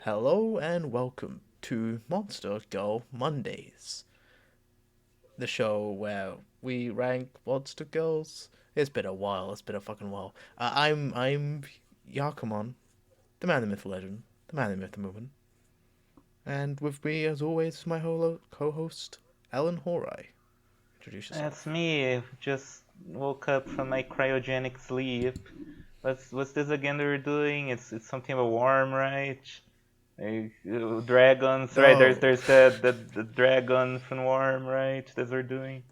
Hello and welcome to Monster Girl Mondays, the show where we rank monster girls. It's been a while. It's been a fucking while. I'm Yakumon, the man, the myth, the legend, the man, the myth, the movement, and with me, as always, is my co-host Ellen Horai. Introduce That's yourself. me. Just woke up from my cryogenic sleep. What's this again that we're doing? It's something about warm, right? Dragons, right? There's Oh, there's the dragon from Worm, right? That we're doing.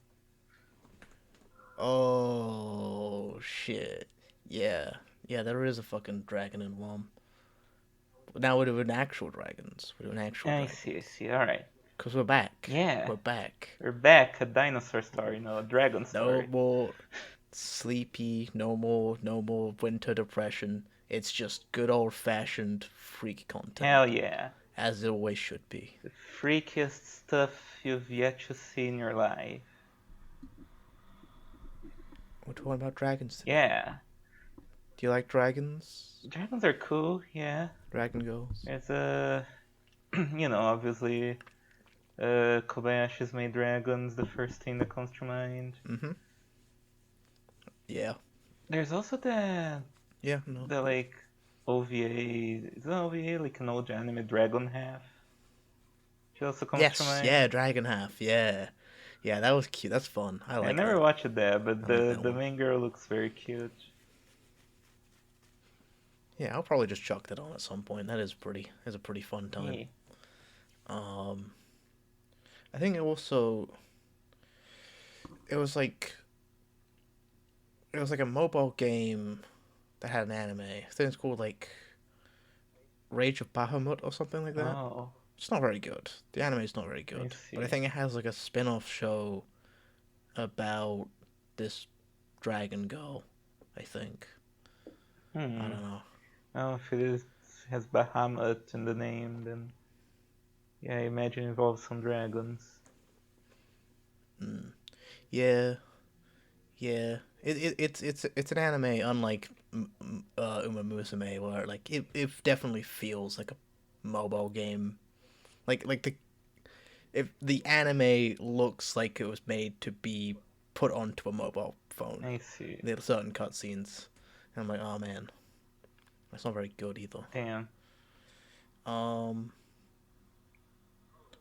oh shit. Yeah, yeah. There is a fucking dragon in one. Now we're doing actual dragons. We're doing actual I see, I dragons. see. All right. Because we're back. Yeah, We're back. we're back. A dinosaur story, no, a dragon No story. more sleepy, no more winter depression. It's just good old fashioned freak Hell content. yeah. As it always should be. The freakiest stuff you've yet to see in your life. We're talking about dragons today. Yeah. Do you like dragons? Dragons are cool, yeah. Dragon girls? There's obviously, Kobayashi's made dragons, the first thing that comes to mind. Mm-hmm. Yeah. There's also Yeah, no. the like OVA. Is an OVA like an old anime Dragon Half? She also comes to Yes, mind. yeah, dragon half, yeah. Yeah, that was cute. That's fun. I I like never that. watched that, but I like the that the one. main girl looks very cute. Yeah, I'll probably just chuck that on at some point. That is a pretty fun time. Yeah. Um I think it was like it was like a mobile game that had an anime. I think it's called like Rage of Bahamut or something like that. Oh, It's not very good. The anime is not very I good, but I see. think it has like a spin-off show about this dragon girl. I think. I Hmm. don't know. Oh, if it has Bahamut in the name, then yeah, I imagine it involves some dragons. Mm. Yeah, yeah. It's an anime unlike Uma Musume where it definitely feels like a mobile game. Like the if the anime looks like it was made to be put onto a mobile phone. I see. There are certain cutscenes, and I'm like, oh man, that's not very good either. Damn. Um,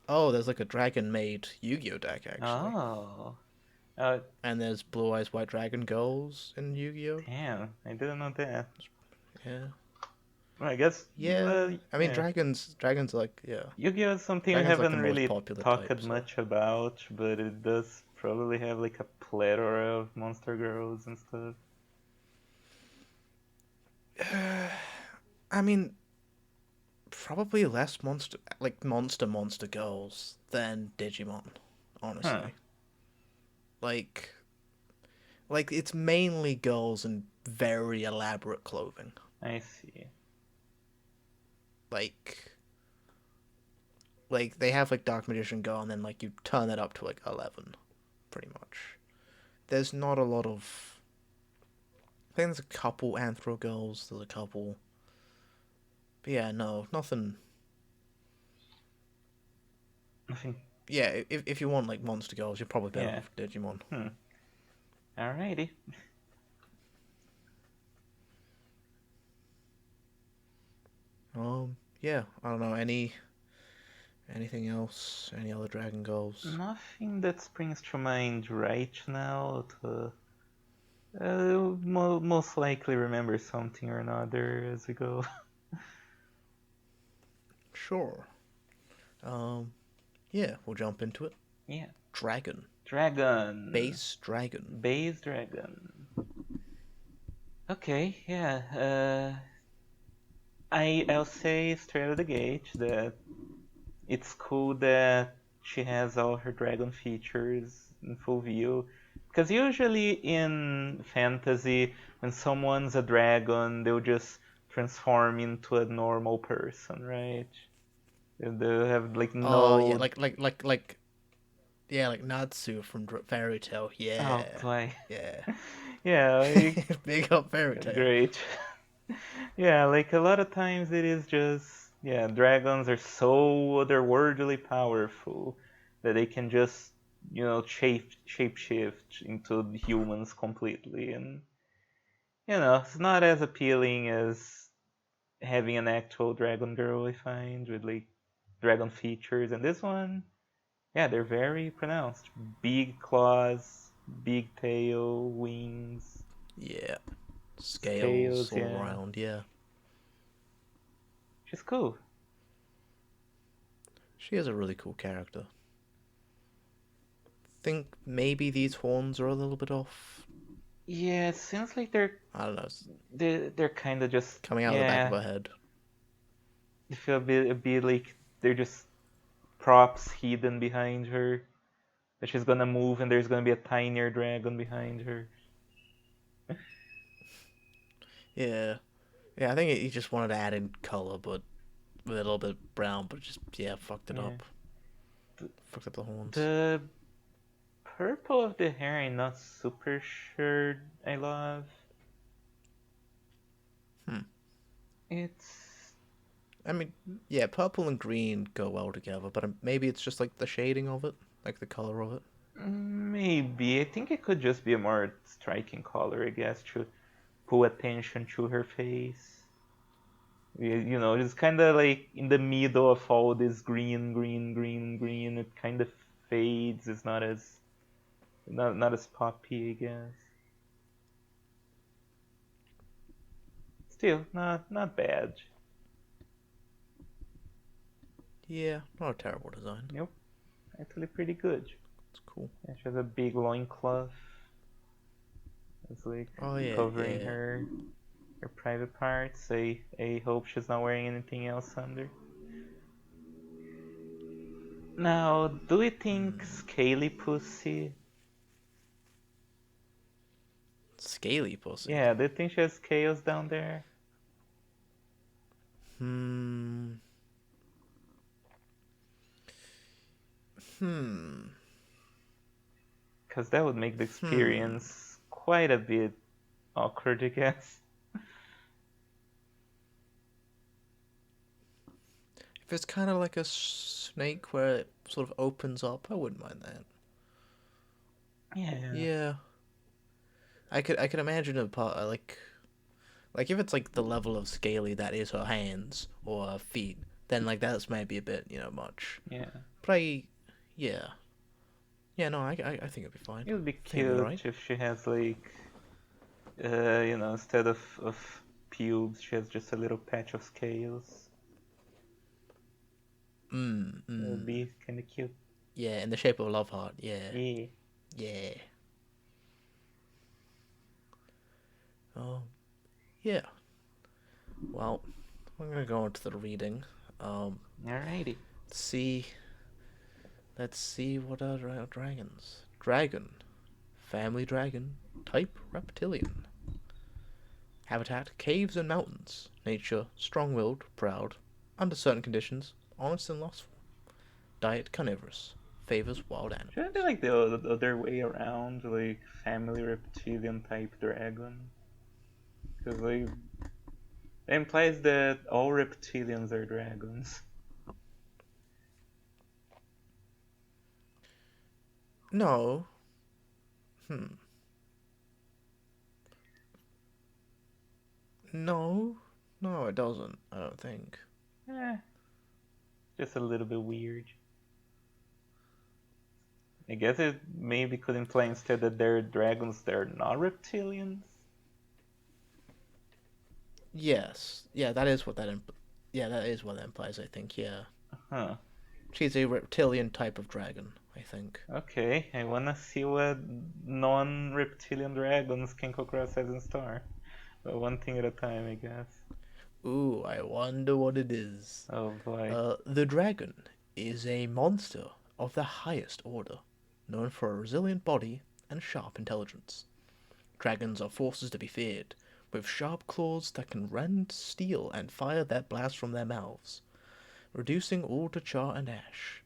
oh, there's like a dragon made Yu-Gi-Oh deck actually, Oh. Uh, and there's Blue Eyes White Dragon girls in Yu-Gi-Oh. Damn. I didn't know that. Yeah, Well, I guess, yeah. I mean, yeah. dragons like yeah, Yu-Gi-Oh is something we dragons like the haven't most really popular type. talked So, much about, but it does probably have like a plethora of monster girls and stuff. I mean, probably less monster girls than Digimon, Huh. honestly. Like it's mainly girls in very elaborate clothing. I see. Like they have like Dark Magician Girl and then like you turn that up to like 11 pretty much. There's not a lot of I think there's a couple Anthro girls, there's a couple. But yeah, no, nothing. Nothing. Yeah, if you want like monster girls, you're probably better Yeah. off Digimon. Hmm. Alrighty. Yeah, I don't know anything else, any other Dragon Girls. Nothing that springs to mind right now. Most likely remember something or another as we go. Sure. Um, yeah, we'll jump into it. Yeah. Dragon. Dragon. Base Dragon. Base Dragon. Okay, yeah. I'll say straight out of the gate that it's cool that she has all her dragon features in full view. Because usually in fantasy, when someone's a dragon, they'll just transform into a normal person, right? They'll have like Oh yeah, no. yeah, like Natsu from Fairy Tail. Oh Yeah, boy. yeah. Yeah, like Big up Fairy Tail. great. Yeah, like a lot of times it is just Yeah, dragons are so otherworldly powerful that they can just, shapeshift into humans completely. And, it's not as appealing as having an actual dragon girl, I find, with like dragon features. And this one, yeah, they're very pronounced. Big claws, big tail, wings, Yeah. Scales scales, all yeah. around, yeah. She's cool. She is a really cool character. Think maybe these horns are a little bit off. Yeah, it seems like they're I don't know, they're kind of just, coming out of the back of yeah. her head. I feel a bit like they're just props hidden behind her. That she's gonna move and there's gonna be a tinier dragon behind her. Yeah. Yeah, I think he just wanted to add in color, but with a little bit brown, but just, yeah, fucked it Yeah. up. Fucked up the horns. The purple of the hair I'm not super sure I love. Hmm. It's I mean, yeah, purple and green go well together, but maybe it's just like the shading of it, like the color of it. maybe I think it could just be a more striking color, I guess, to pull attention to her face. It's kind of like in the middle of all this green, green, green, green. It kind of fades. It's not as poppy, I guess. Still, not bad. Yeah, not a terrible design. Nope, actually pretty good. It's cool. Yeah, she has a big loincloth. It's like Oh yeah, covering yeah. her private parts. I hope she's not wearing anything else under. Now, do you think Hmm. Scaly Pussy? Scaly pussy. Yeah, do you think she has scales down there? Hmm. Hmm. Because that would make the Hmm. experience quite a bit awkward, I guess. If it's kind of like a snake where it sort of opens up, I wouldn't mind that. Yeah. Yeah, I could imagine a part like if it's like the level of scaly that is her hands or her feet, then like that's maybe a bit much. Yeah. But yeah, yeah, no, I think it'd be fine. It would be I think it'd be alright. cute if she has like, instead of pubes, she has just a little patch of scales. Mm, It would mm. be kind of cute. Yeah, in the shape of a love heart. Yeah, Yeah. yeah. Oh, yeah. Well, I'm gonna go into the reading. Um, Alrighty. see. Let's see what are dragons. Dragon, family dragon, type reptilian. Habitat caves and mountains. Nature strong-willed, proud. Under certain conditions, honest and lustful. Diet carnivorous. Favors wild Shouldn't it be animals. like the other way around, like family reptilian type dragon? Because like it implies that all reptilians are dragons. No. Hmm. No. No, it doesn't. I don't think. Eh, just a little bit weird. I guess it maybe could imply instead that they're dragons, they're not reptilians. Yes. Yeah, that is what that. Yeah, that is what that implies. I think. Yeah. Huh. She's a reptilian type of dragon. I think. Okay, I wanna see what non-reptilian dragons can Kokura has in store. But one thing at a time, I guess. Ooh, I wonder what it is. Oh boy. The dragon is a monster of the highest order, known for a resilient body and sharp intelligence. Dragons are forces to be feared, with sharp claws that can rend steel and fire that blast from their mouths, reducing all to char and ash.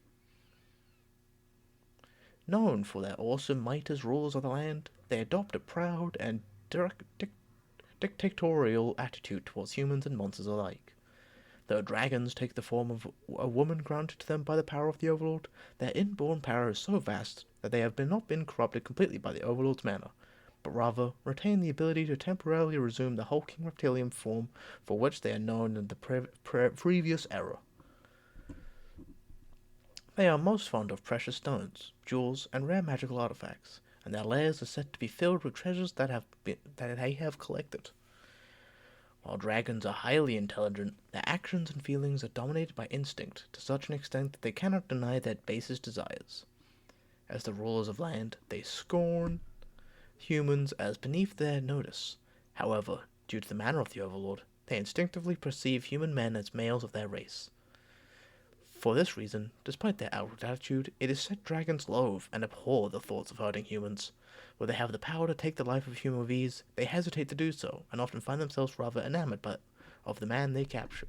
Known for their awesome might as rulers of the land, they adopt a proud and dictatorial attitude towards humans and monsters alike. Though dragons take the form of a woman granted to them by the power of the Overlord, their inborn power is so vast that they have not been corrupted completely by the Overlord's mana, but rather retain the ability to temporarily resume the hulking reptilian form for which they are known in the previous era. They are most fond of precious stones, jewels, and rare magical artifacts, and their lairs are said to be filled with treasures that they have collected. While dragons are highly intelligent, their actions and feelings are dominated by instinct to such an extent that they cannot deny their basest desires. As the rulers of land, they scorn humans as beneath their notice. However, due to the manner of the Overlord, they instinctively perceive human men as males of their race. For this reason, despite their outward attitude, it is said dragons loathe and abhor the thoughts of hurting humans. Where they have the power to take the life of a human with ease, they hesitate to do so, and often find themselves rather enamored of the man they capture.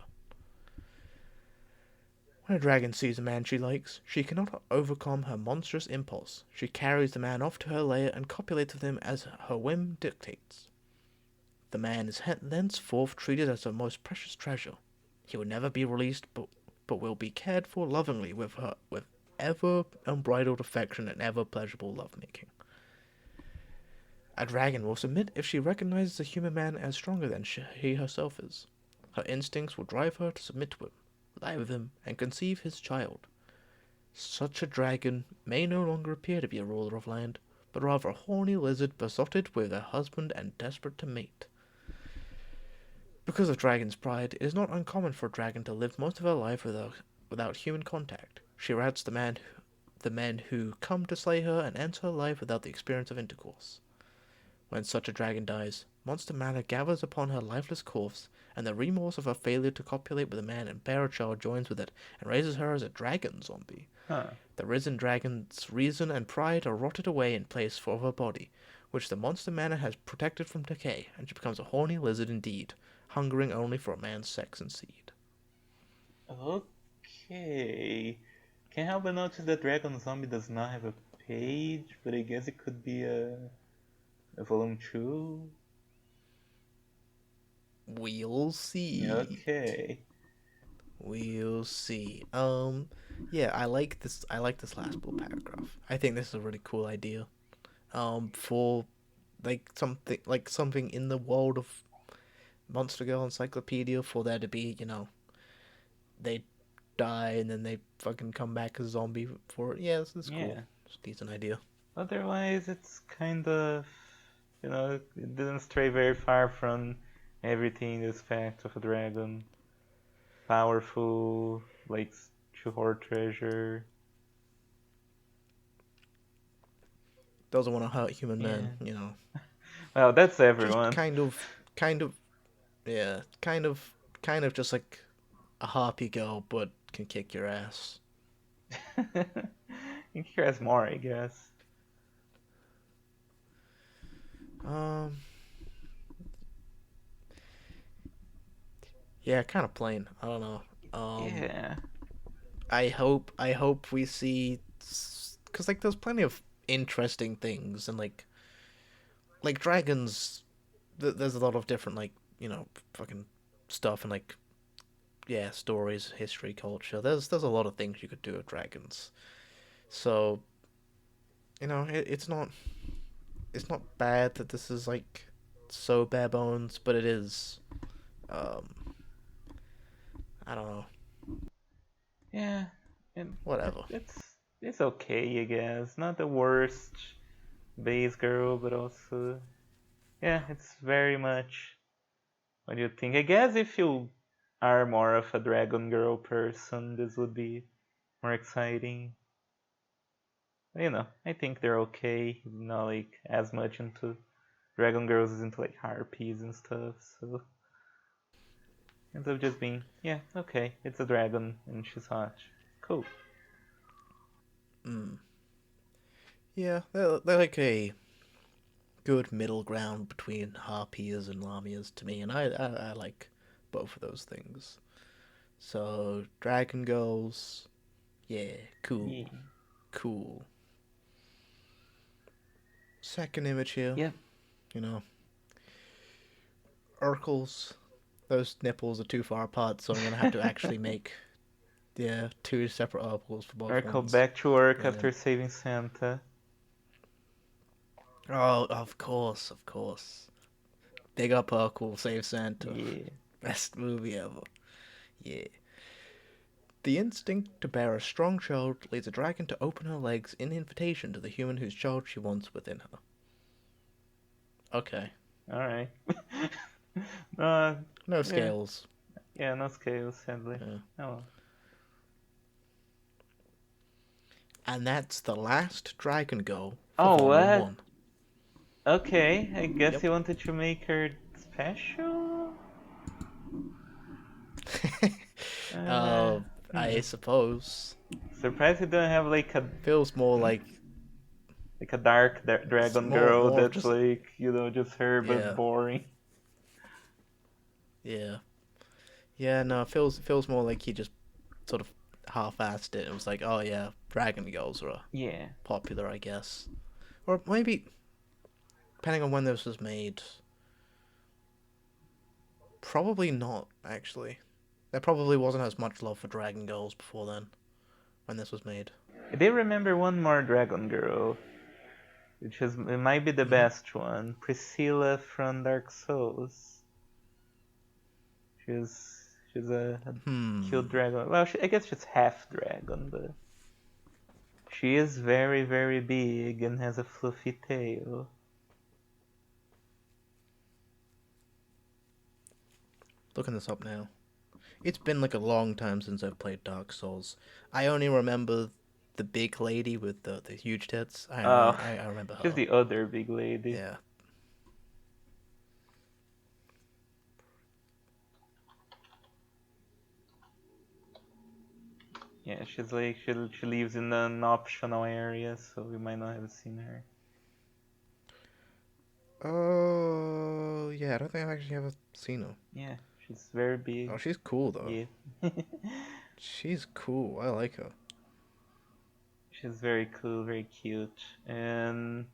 When a dragon sees a man she likes, she cannot overcome her monstrous impulse. She carries the man off to her lair and copulates with him as her whim dictates. The man is thenceforth treated as her most precious treasure. He will never be released, but will be cared for lovingly with ever unbridled affection and ever pleasurable lovemaking. A dragon will submit if she recognizes a human man as stronger than she herself is. Her instincts will drive her to submit to him, lie with him, and conceive his child. Such a dragon may no longer appear to be a ruler of land, but rather a horny lizard besotted with a husband and desperate to mate. Because of dragon's pride, it is not uncommon for a dragon to live most of her life without human contact. She routs the men who come to slay her and ends her life without the experience of intercourse. When such a dragon dies, monster matter gathers upon her lifeless corpse, and the remorse of her failure to copulate with a man and bear a child joins with it and raises her as a dragon zombie. Huh. The risen dragon's reason and pride are rotted away in place for her body, which the monster manor has protected from decay, and she becomes a horny lizard indeed, hungering only for a man's sex and seed. Okay. Can't help but notice that Dragon Zombie does not have a page, but I guess it could be a volume 2. We'll see. Okay. We'll see. Yeah, I like this. I like this last little paragraph. I think this is a really cool idea. For something in the world of Monster Girl Encyclopedia, for there to be, they die and then they fucking come back as a zombie for it. Yeah, this is cool. Yeah. It's a decent idea. Otherwise, it's kind of, it didn't stray very far from everything that's fact of a dragon. Powerful, likes to hoard treasure. Doesn't want to hurt human men, Well, that's Just everyone. yeah, kind of just like a harpy girl, but can kick your ass. You can hear us more, I guess. Um, yeah, kind of plain. I don't know. Yeah. I hope we see, cause like there's plenty of interesting things and like dragons. There's a lot of different fucking stuff and yeah, stories, history, culture. There's a lot of things you could do with dragons. So it's not bad that this is so bare bones, but it is. Um, I don't know. Yeah. And Whatever. it's okay, I guess. Not the worst base girl, but also yeah, it's very much what you think. I guess if you are more of a dragon girl person, this would be more exciting. I think they're okay. Not like as much into dragon girls as into like harpies and stuff. So ends up just being yeah, okay. It's a dragon and she's hot. Cool. Mm. Yeah, they're like a good middle ground between harpies and lamias to me, and I like both of those things. So dragon girls, yeah, cool, Yeah. cool. Second image here, Yeah. you know, Urkels. those nipples are too far apart, so I'm gonna have to actually make two separate articles for both Urkel ones. back to work Brilliant. after saving Santa. Oh, of course, of course. Big up Urkel, Save Santa. Yeah. Best movie ever. Yeah. The instinct to bear a strong child leads a dragon to open her legs in invitation to the human whose child she wants within her. Okay. Alright. uh, No yeah. scales. Yeah, no scales, sadly. Yeah. Oh well. And that's the last Dragon Girl for Oh, Volume what? 1. Okay, I guess Yep. you wanted to make her special? Uh, I hmm. suppose. Surprised you don't have Feels more like a dark it's dragon more girl more of that's just like, just her but yeah, boring. yeah. Yeah, no, it feels more like he just sort of half-assed it. It was like, oh yeah, Dragon Girls are Yeah. popular, I guess. Or maybe, depending on when this was made, probably not, actually. There probably wasn't as much love for Dragon Girls before then, when this was made. I did remember one more dragon girl, which is it might be the Mm-hmm. best one. Priscilla from Dark Souls. She's a cute Hmm. dragon. Well, I guess she's half dragon, but she is very, very big and has a fluffy tail. Looking this up now. It's been like a long time since I've played Dark Souls. I only remember the big lady with the huge tits. Oh, I remember she's her. the other big lady. Yeah. Yeah, she's like she lives in an optional area, so we might not have seen her. Oh, yeah, I don't think I've actually ever seen her. Yeah, she's very Oh, big. she's cool though. Yeah. She's cool. I like her. She's very cool, very cute, and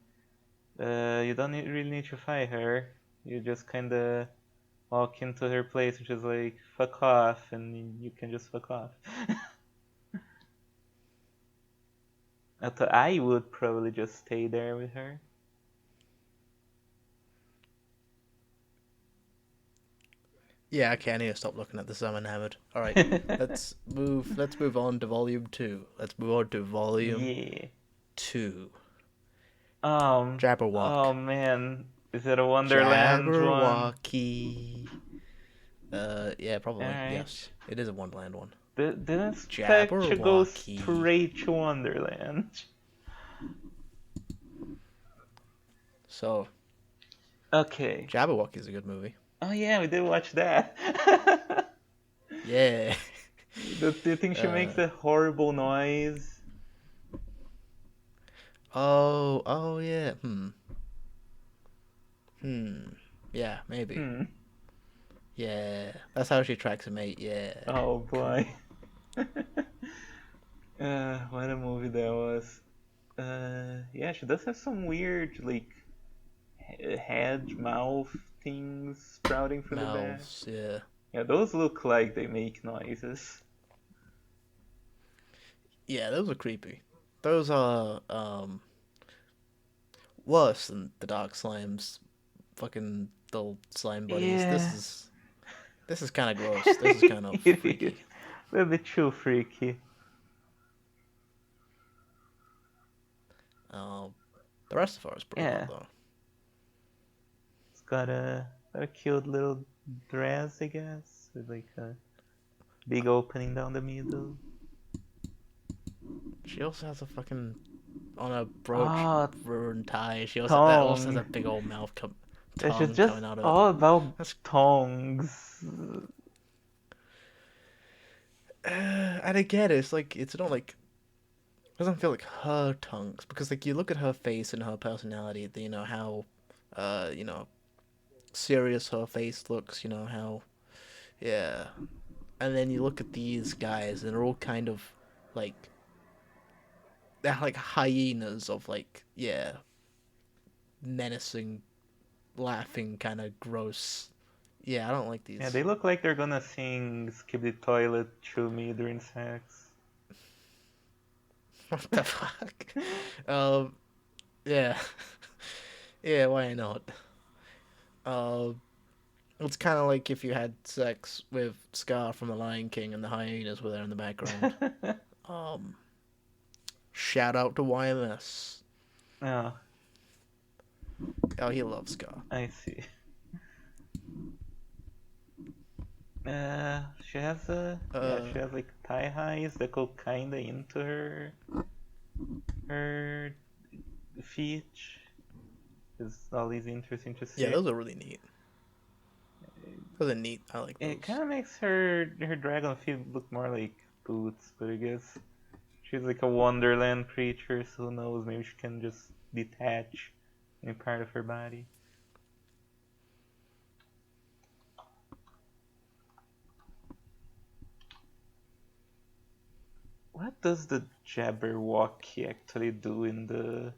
you don't really need to fight her. You just kind of walk into her place and she's like, "Fuck off," and you can just fuck off. I thought I would probably just stay there with her. Yeah, okay, I need to stop looking at this. I'm enamored. All right, let's move. Let's move on to Volume 2. Let's move on to Volume Yeah. 2. Oh Jabberwock. man, is it a Wonderland one? Jabberwocky. Yeah, probably. Alright. Yes, it is a Wonderland one. Didn't expect to go Jabberwocky. straight to Wonderland. So, Okay. Jabberwocky is a good movie. Oh yeah, we did watch that. Yeah. Do you think she makes a horrible noise? Oh yeah. Yeah, maybe. Hmm. Yeah, that's how she tracks a mate. Yeah. Oh boy. What a movie that was. Yeah, she does have some weird, like, head, mouth things sprouting from the back. Mouths. Yeah. Yeah, those look like they make noises. Yeah, those are creepy. Those are worse than the dark slimes. Fucking little slime buddies. Yeah. This is kind of gross. This is kind of It is. freaky. A little bit too freaky. The rest of her is pretty Yeah. good though. It's got a cute little dress, I guess, with like a big opening down the middle. She also has a fucking on a brooch Ah, ruined tie. That also has a tongue. big old mouth It's tongue just coming out of it. all about That's tongues. and again, it's like it's not like it doesn't feel like her tongues because like you look at her face and her personality, you know how, you know, serious her face looks. You know how, yeah, and then you look at these guys and they're all kind of like they're like hyenas of like menacing, laughing kind of gross Yeah, I don't like Yeah, these. they look like they're gonna sing Skip Toilet through me during sex. What the fuck? Um, yeah, yeah. Why not? Uh, it's kind of like if you had sex with Scar from The Lion King and the hyenas were there in the background. Um, Shout out to YMS. Oh, Oh, he loves Scar. I see. She has Uh, she has like thigh highs that go kinda into her feet. It's always interesting to yeah, see. those are really neat. Those are neat. I like It those. kind of makes her dragon feet look more like boots, but I guess she's like a Wonderland creature, so who knows? Maybe she can just detach any part of her body. What does the Jabberwocky actually do in the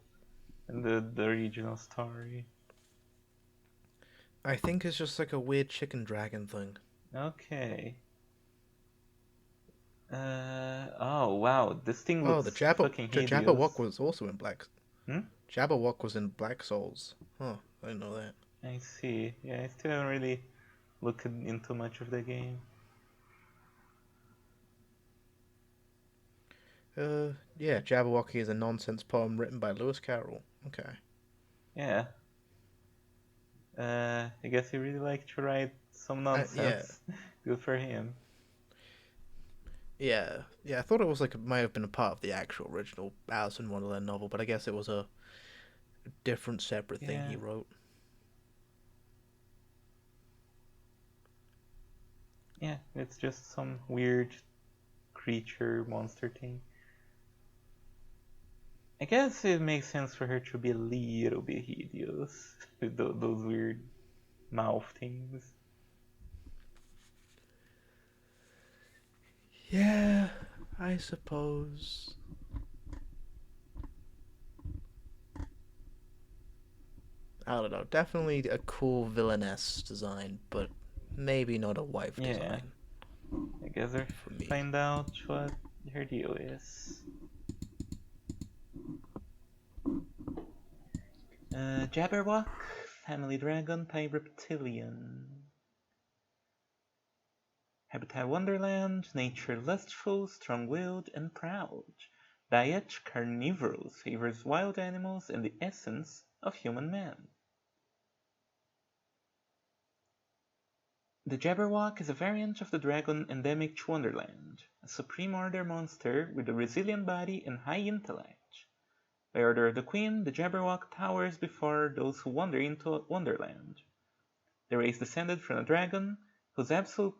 original story? I think it's just like a weird chicken dragon thing. Okay. Oh wow, this thing Oh, looks fucking The Jabberwock hideous. was also in Black. Hmm? Jabberwock was in Black Souls. Huh, I didn't know that. I see. Yeah, I still haven't really looked into much of the game. Yeah, Jabberwocky is a nonsense poem written by Lewis Carroll. Okay. Yeah. I guess he really liked to write some Yeah, nonsense. Good for him. yeah. I thought it was like it might have been a part of the actual original Alice in Wonderland novel, but I guess it was a different, separate thing Yeah. he wrote. Yeah, it's just some weird creature monster thing. I guess it makes sense for her to be a little bit hideous with those weird mouth things. Yeah, I suppose. I don't know. Definitely a cool villainess design, but maybe not a wife Yeah, design I guess we'll for me. find out what her deal is. Jabberwock, family dragon, type reptilian. Habitat Wonderland, nature lustful, strong-willed, and proud. Diet carnivorous, favors wild animals and the essence of human man. The Jabberwock is a variant of the dragon endemic to Wonderland, a supreme order monster with a resilient body and high intellect. By order of the Queen, the Jabberwock towers before those who wander into Wonderland. The race descended from a dragon whose absolute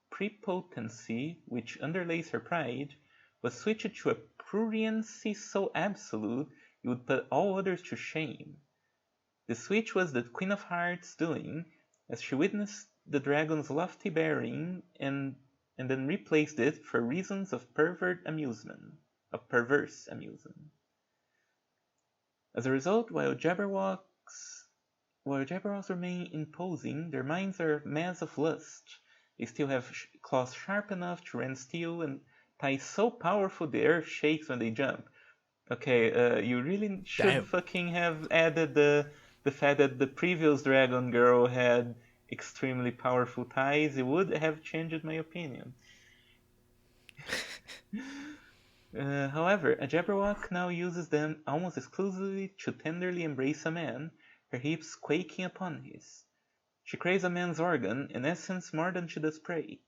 prepotency, which underlays her pride, was switched to a pruriency so absolute it would put all others to shame. The switch was the Queen of Hearts' doing, as she witnessed the dragon's lofty bearing and then replaced it for reasons of perverse amusement. As a result, while Jabberwocks remain imposing, their minds are a mass of lust. They still have claws sharp enough to rend steel and ties so powerful the earth shakes when they jump. Okay, you really should Damn. fucking have added the fact that the previous Dragon Girl had extremely powerful ties. It would have changed my opinion. However, a Jabberwock now uses them almost exclusively to tenderly embrace a man, her hips quaking upon his. She craves a man's organ, in essence more than she does prey.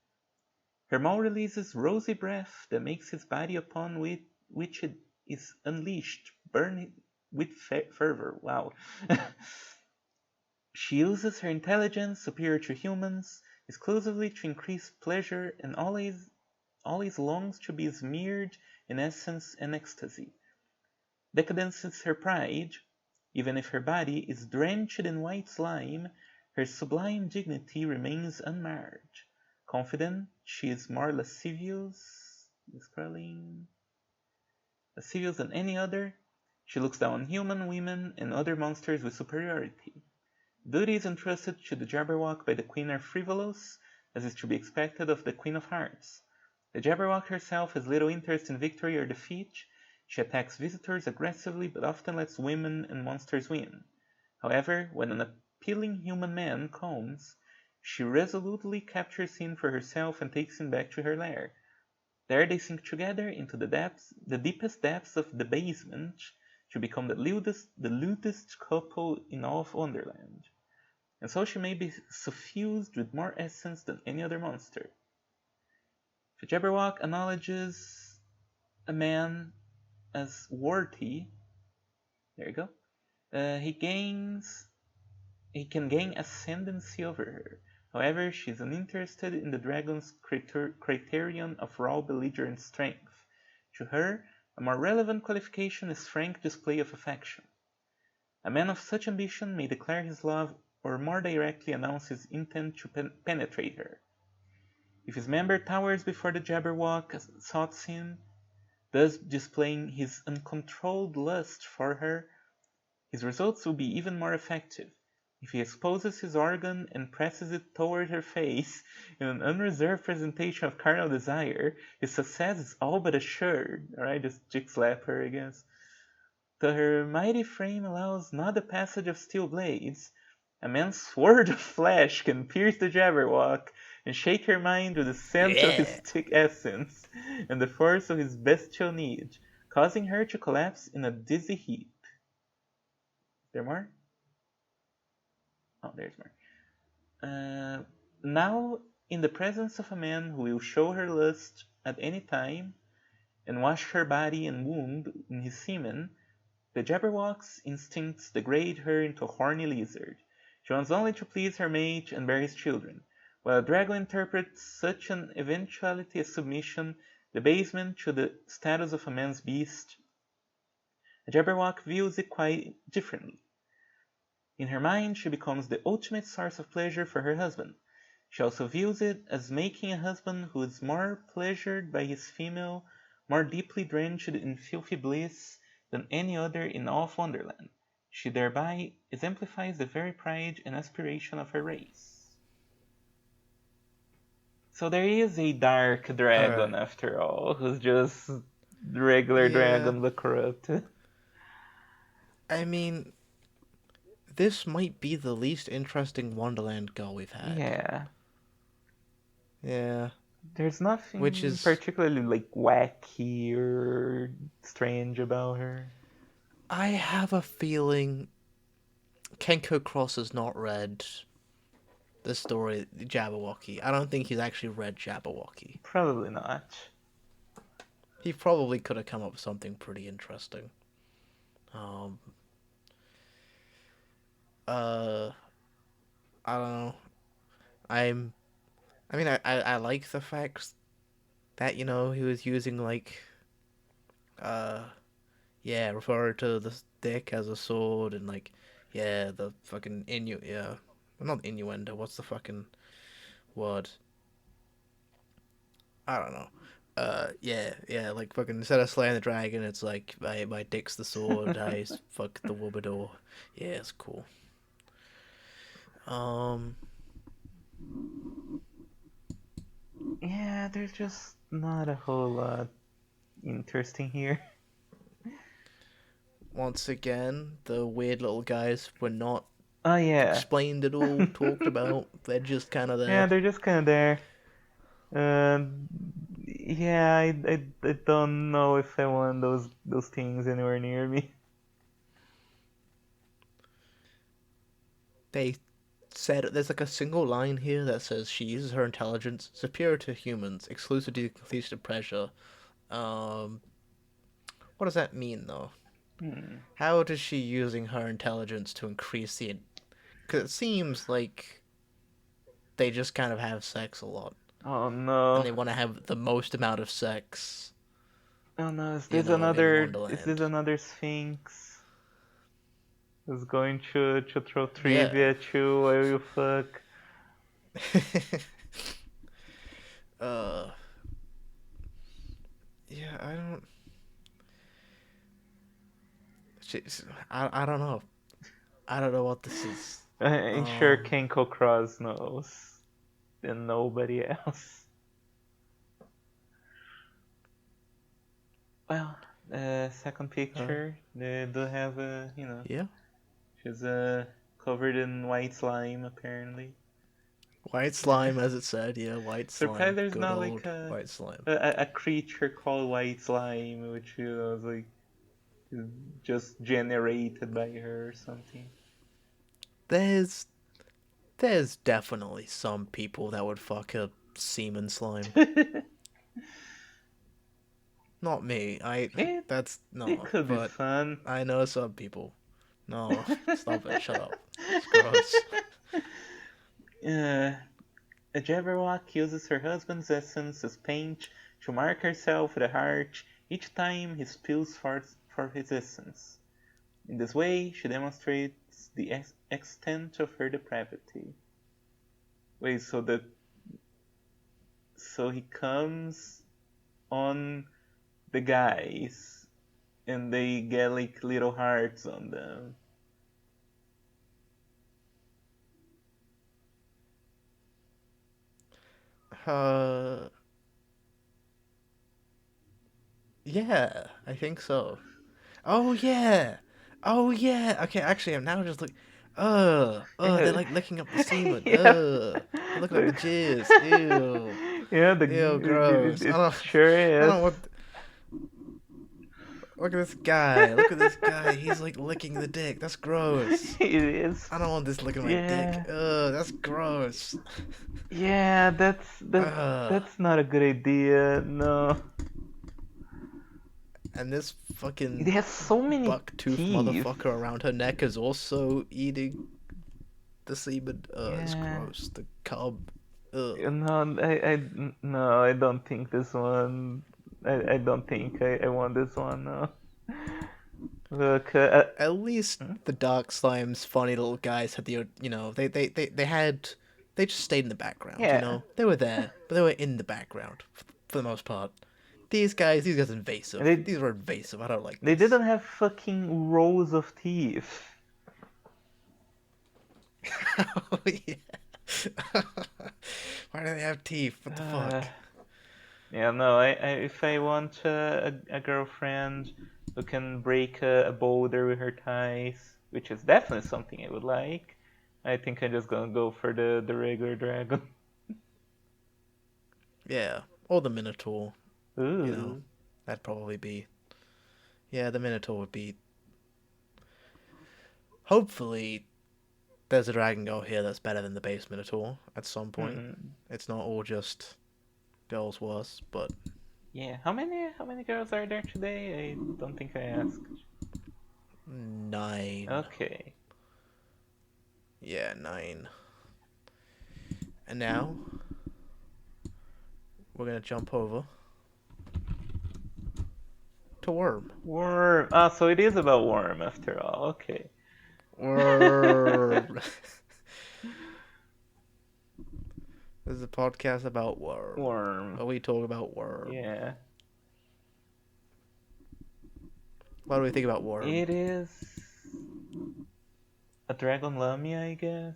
Her maw releases rosy breath that makes his body upon which it is unleashed burn with fervor. Wow. She uses her intelligence, superior to humans, exclusively to increase pleasure and always longs to be smeared in essence and ecstasy. Decadence is her pride. Even if her body is drenched in white slime, her sublime dignity remains unmarred. Confident she is more lascivious than any other, she looks down on human, women, and other monsters with superiority. Duties entrusted to the Jabberwock by the Queen are frivolous, as is to be expected of the Queen of Hearts. The Jabberwock herself has little interest in victory or defeat. She attacks visitors aggressively but often lets women and monsters win. However, when an appealing human man comes, she resolutely captures him for herself and takes him back to her lair. There they sink together into the deepest depths of the basement to become the lewdest couple in all of Wonderland. And so she may be suffused with more essence than any other monster. If a Jabberwock acknowledges a man as worthy, there you go, he can gain ascendancy over her. However, she is uninterested in the dragon's criterion of raw belligerent strength. To her, a more relevant qualification is frank display of affection. A man of such ambition may declare his love or more directly announce his intent to penetrate her. If his member towers before the Jabberwock sought him, thus displaying his uncontrolled lust for her, his results will be even more effective. If he exposes his organ and presses it toward her face in an unreserved presentation of carnal desire, his success is all but assured. Alright, just chick slap her, I guess. Though her mighty frame allows not the passage of steel blades, a man's sword of flesh can pierce the Jabberwock and shake her mind with the sense of his Yeah. thick essence and the force of his bestial need, causing her to collapse in a dizzy heap. Is there more? Oh, there's more. Now, in the presence of a man who will show her lust at any time and wash her body and wound in his semen, the Jabberwock's instincts degrade her into a horny lizard. She wants only to please her mate and bear his children. While a dragon interprets such an eventuality as submission, debasement to the status of a man's beast, a Jabberwock views it quite differently. In her mind, she becomes the ultimate source of pleasure for her husband. She also views it as making a husband who is more pleasured by his female, more deeply drenched in filthy bliss than any other in all of Wonderland. She thereby exemplifies the very pride and aspiration of her race. So there is a dark dragon after all, who's just the regular dragon but corrupt. I mean, this might be the least interesting Wonderland girl we've had. Yeah. Yeah. There's Which nothing is, particularly like wacky or strange about her. I have a feeling Kenko Cross has not read the story Jabberwocky. I don't think he's actually read Jabberwocky. Probably not. He probably could have come up with something pretty interesting. Um, I don't know. I'm. I mean, I like the fact that he was using uh, yeah, refer to the stick as a sword and yeah, the fucking yeah, well, not innuendo. What's the fucking word? I don't know. Yeah, like fucking instead of slaying the dragon, it's like my dick's the sword. I fuck the woobador. Yeah, it's cool. Um, Yeah, there's just not a whole lot interesting here. once again, the weird little guys were not Oh yeah. explained at all, talked about. They're just kind of Yeah, there. they're just kind of there. Yeah, I don't know if I want those things anywhere near me. They said there's like a single line here that says she uses her intelligence superior to humans, exclusive to completion of pressure. Um, what does that mean though? Hmm. How does she using her intelligence to increase the? Because it seems like they just kind of have sex a lot, Oh and no. they want to have the most amount of sex, Oh no, in is this Wonderland. another Sphinx? Who's going to throw Yeah. trivia at you while you fuck? uh, yeah, I don't. I don't know. I don't know what this is. I'm sure Kenko Cross knows, and nobody else. Well, second picture, they do have Yeah, she's covered in white slime apparently. white slime, as it said. Yeah, white Surprised slime. there's Good not like old white slime. a creature called white slime, which is like just generated by her or something. There's there's definitely some people that would fuck a semen slime. Not me. it That's it no, could be but fun. I know some people. No, stop it. Shut up. It's gross. Uh, a Jabberwock uses her husband's essence as paint to mark herself with a heart each time he spills for his essence. In this way, she demonstrates the extent of her depravity. Wait, so he comes on the guys and they get like little hearts on them. Uh, yeah, I think so. Oh yeah. Oh yeah. Okay, actually, I'm now just like, they're Yeah, like licking up the semen. yeah. They're looking up the jizz. Ew, Yeah, ew, gross. it sure I is. don't want. Look at this guy. Look at this guy. He's like licking the dick. That's gross. It is. I don't want this licking my dick. Yeah. That's gross. Yeah, Ugh. that's not a good idea. No. And this It fucking has so many buck-toothed teeth. motherfucker around her neck is also eating the semen. It's Yeah. gross. The cub. Ugh. No, no, I don't think this one. I don't think I want this one. No. Look, At least hmm? the dark slime's funny little guys had the, they just stayed in the background, Yeah, They were there, but they were in the background for the most part. These guys are invasive. they These were invasive. I don't like they this. didn't have fucking rows of teeth. Oh yeah. Why do they have teeth? What the Uh, fuck? yeah, no. If I want a girlfriend who can break a boulder with her thighs, which is definitely something I would like, I think I'm just gonna go for the regular dragon. Yeah. Or the Minotaur, you know. Ooh. That'd probably be. Yeah, the Minotaur would be. Hopefully, there's a dragon girl here that's better than the base Minotaur at some point. Hmm. It's not all just girls worse, but Yeah. How many girls are there today? I don't think I asked. 9. Okay. Yeah, 9. And now, we're gonna jump over to Worm. Worm. Ah, so it is about Worm after all. Okay. Worm! This is a podcast about Worm. Worm. Where we talk about Worm. Yeah. What do we think about Worm? It is a dragon lamia, I guess.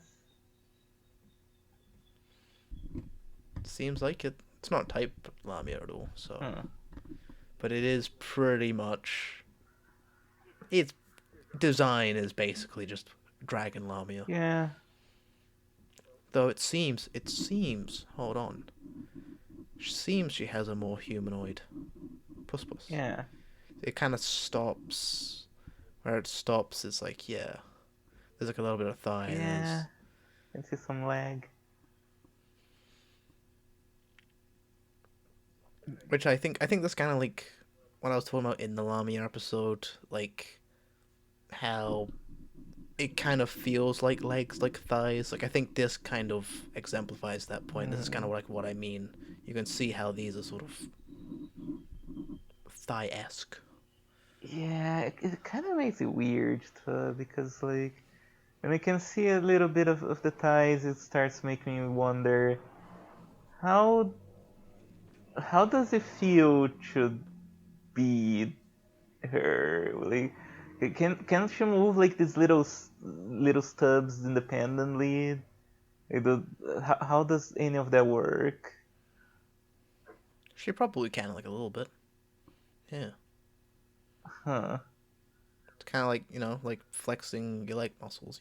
Seems like it. It's not type Lamia at all, so. Huh. But it is pretty much. Its design is basically just Dragon Lamia. Yeah. Though it seems, hold on. It seems she has a more humanoid puss. Yeah. It kind of stops. Where it stops is like, yeah. There's like a little bit of thigh. Yeah. Can see some leg. Which I think that's kind of like what I was talking about in the Lamia episode, like how it kind of feels like legs, like thighs. Like I think this kind of exemplifies that point. This is kind of like what I mean. You can see how these are sort of thigh-esque. Yeah, it kind of makes it weird too, because like when I can see a little bit of the thighs, it starts making me wonder how how does it feel to be her? Like, Can't she move like these little stubs independently? How does any of that work? She probably can, like, a little bit. Yeah. Huh. It's kind of like, like flexing your leg muscles.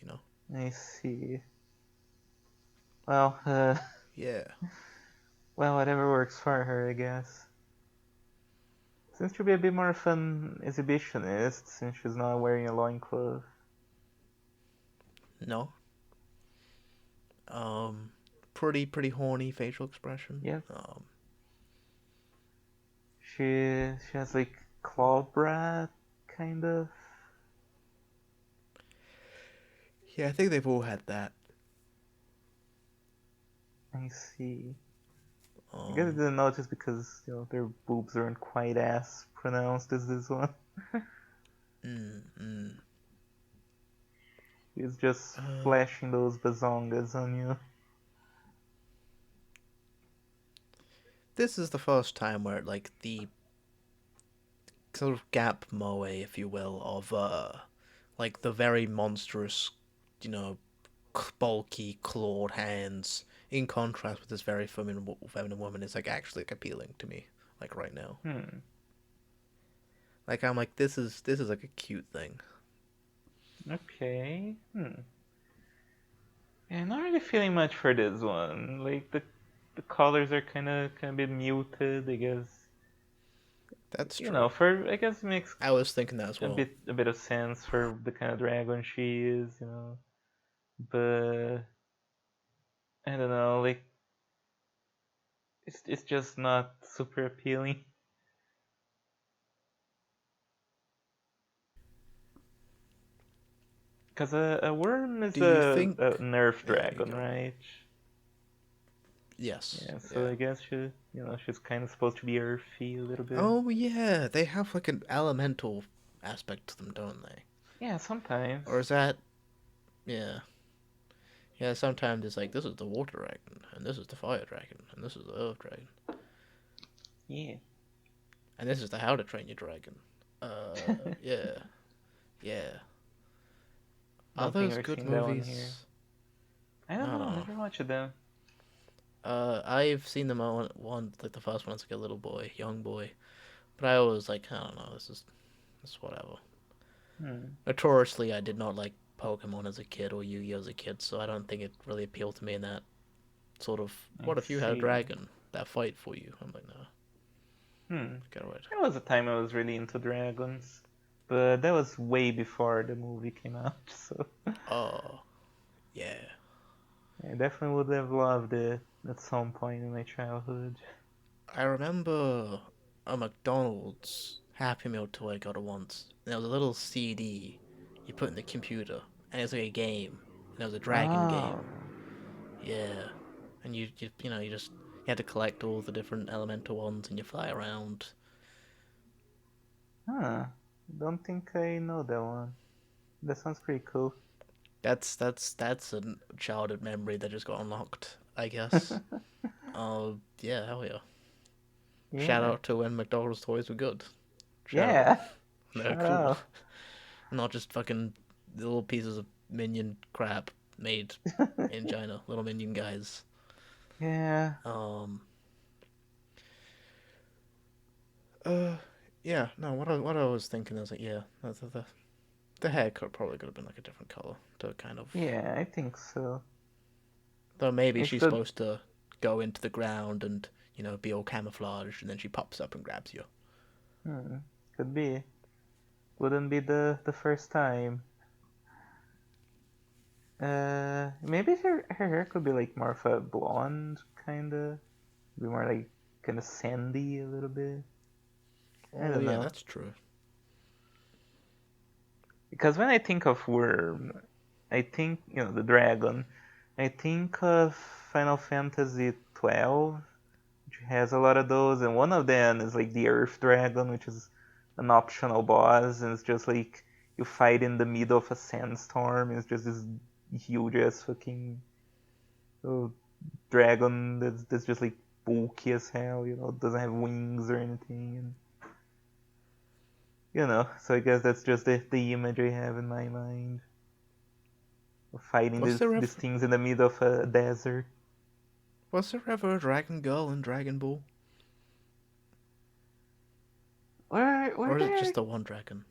I see. Well, Yeah. well, whatever works for her, I guess. Seems to be a bit more of an exhibitionist since she's not wearing a loincloth. No. Um, pretty horny facial expression. Yep. She has like claw brat kind of. Yeah, I think they've all had that. I see. I guess I Um, didn't notice because their boobs aren't quite as pronounced as this one. mm, mm. He's just Uh, flashing those bazongas on you. this is the first time where, like, the sort of gap moe, if you will, of like the very monstrous, you know, bulky clawed hands, in contrast with this very feminine woman, is like actually like appealing to me, like right now. Hmm. Like I'm like this is like a cute thing. Okay. Yeah, not really feeling much for this one. Like the colors are kind of a bit muted. I guess That's true. for I guess it makes I was thinking that as well. a bit of sense for the kind of dragon she is. But I don't know, like it's just not super appealing. Because a worm is Do you a think? nerf Yeah, you dragon, go. right? Yes. Yeah, so Yeah. I guess she's kind of supposed to be earthy a little bit. Oh yeah, they have like an elemental aspect to them, don't they? Yeah, sometimes. Or is that? Yeah. Yeah, sometimes it's like this is the water dragon, and this is the fire dragon, and this is the earth dragon, Yeah. and this is the how to train your dragon. Yeah, yeah. Are Don't think those I've good seen that one here. movies? I I don't don't know, know. never watched them. I've seen them one like the first one as like a little boy, young boy, but I always like I don't know. This is whatever. Hmm. Notoriously, I did not like Pokemon as a kid or Yu-Gi-Oh as a kid, so I don't think it really appealed to me in that sort of. I What if you had a see. dragon that fight for you? I'm like, no, Hmm. get away. There was a time I was really into dragons, but that was way before the movie came out, so Oh, yeah. I definitely would have loved it at some point in my childhood. I remember a McDonald's Happy Meal toy I got once. And there was a little CD you put in the computer, and it was like a game, and it was a dragon Oh, game. Yeah, and you had to collect all the different elemental ones, and you fly around. huh. Don't think I know that one. That sounds pretty cool. That's a childhood memory that just got unlocked, I guess. Yeah, hell yeah. Shout Yeah. out to when McDonald's toys were good. Shout out. Yeah. They're Shout cool. out. Not just fucking little pieces of minion crap made in China. Little minion guys. Yeah. Um. Uh. Yeah. No. What I was thinking is like, yeah, the haircut probably could have been like a different color to kind of. Yeah, I think so. Though maybe It's she's the supposed to go into the ground and be all camouflaged, and then she pops up and grabs you. hmm, could be. Wouldn't be the first time. Maybe her hair could be like more of a blonde kinda. Be more like kinda sandy a little bit. I Oh don't yeah, know. that's true. Because when I think of worm, I think the dragon. I think of Final Fantasy 12, which has a lot of those, and one of them is like the Earth Dragon, which is an optional boss, and it's just like you fight in the middle of a sandstorm. It's just this huge ass fucking uh, dragon that's just like bulky as hell. Doesn't have wings or anything. And So I guess that's just the image I have in my mind of fighting Was there these ever things in the middle of a desert. was there ever a dragon girl in Dragon Ball, Were or is it there? just the one dragon?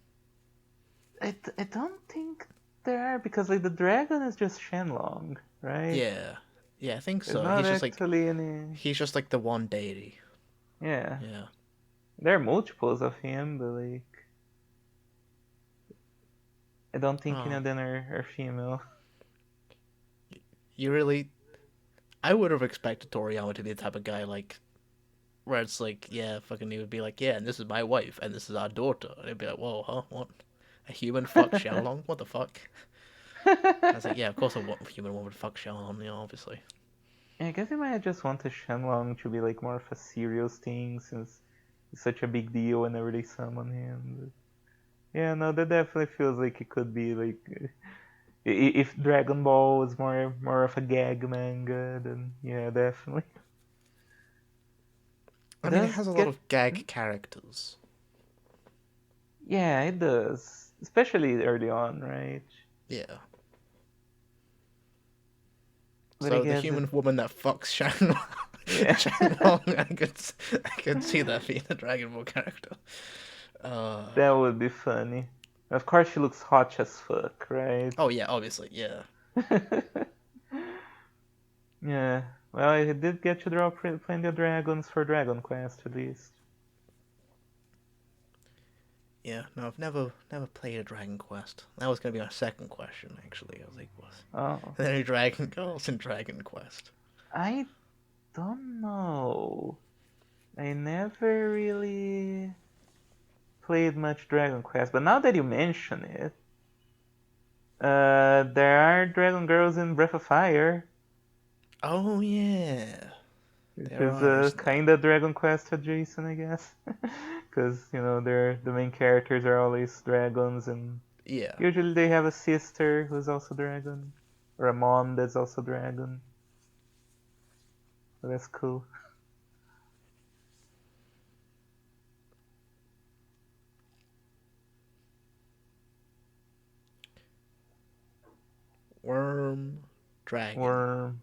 I don't think there are because like the dragon is just Shenlong, right? Yeah, yeah, I think There's so. not actually any. He's just like the one deity. Yeah, Yeah. there are multiples of him, but like I don't think any Oh, of them are female. you really? I would have expected Toriyama to be the type of guy like where it's like, yeah, fucking, he would be like, yeah, and this is my wife, and this is our daughter, and it'd be like, whoa, huh, what? A human fuck Xiaolong? What the fuck? I was like, yeah, of course a human woman would fuck Xiaolong, obviously. I guess you might just want the Shenlong to be like more of a serious thing since it's such a big deal whenever they summon him. But yeah, no, that definitely feels like it could be like if Dragon Ball was more of a gag manga, then yeah, definitely. It I mean, it does has a lot get of gag characters. yeah, it does, especially early on, right? Yeah. But I So the guess it human woman that fucks Shanlong, yeah. Shanlong, I could see that being a Dragon Ball character. That would be funny. Of course, she looks hot as fuck, right? Oh yeah, obviously, yeah. Yeah. Well, I did get to draw plenty of dragons for Dragon Quest at least. Yeah, no, I've never played a Dragon Quest. That was gonna be my second question, actually. I was like, what? Oh, Are there any Dragon Girls in Dragon Quest? I don't know. I never really played much Dragon Quest, but now that you mention it, there are Dragon Girls in Breath of Fire, Oh yeah, which there is are, isn't there? kind of Dragon Quest adjacent, I guess, because they're the main characters are always dragons, and Yeah. usually they have a sister who's also dragon, or a mom that's also dragon. So that's cool. Worm Dragon. Worm.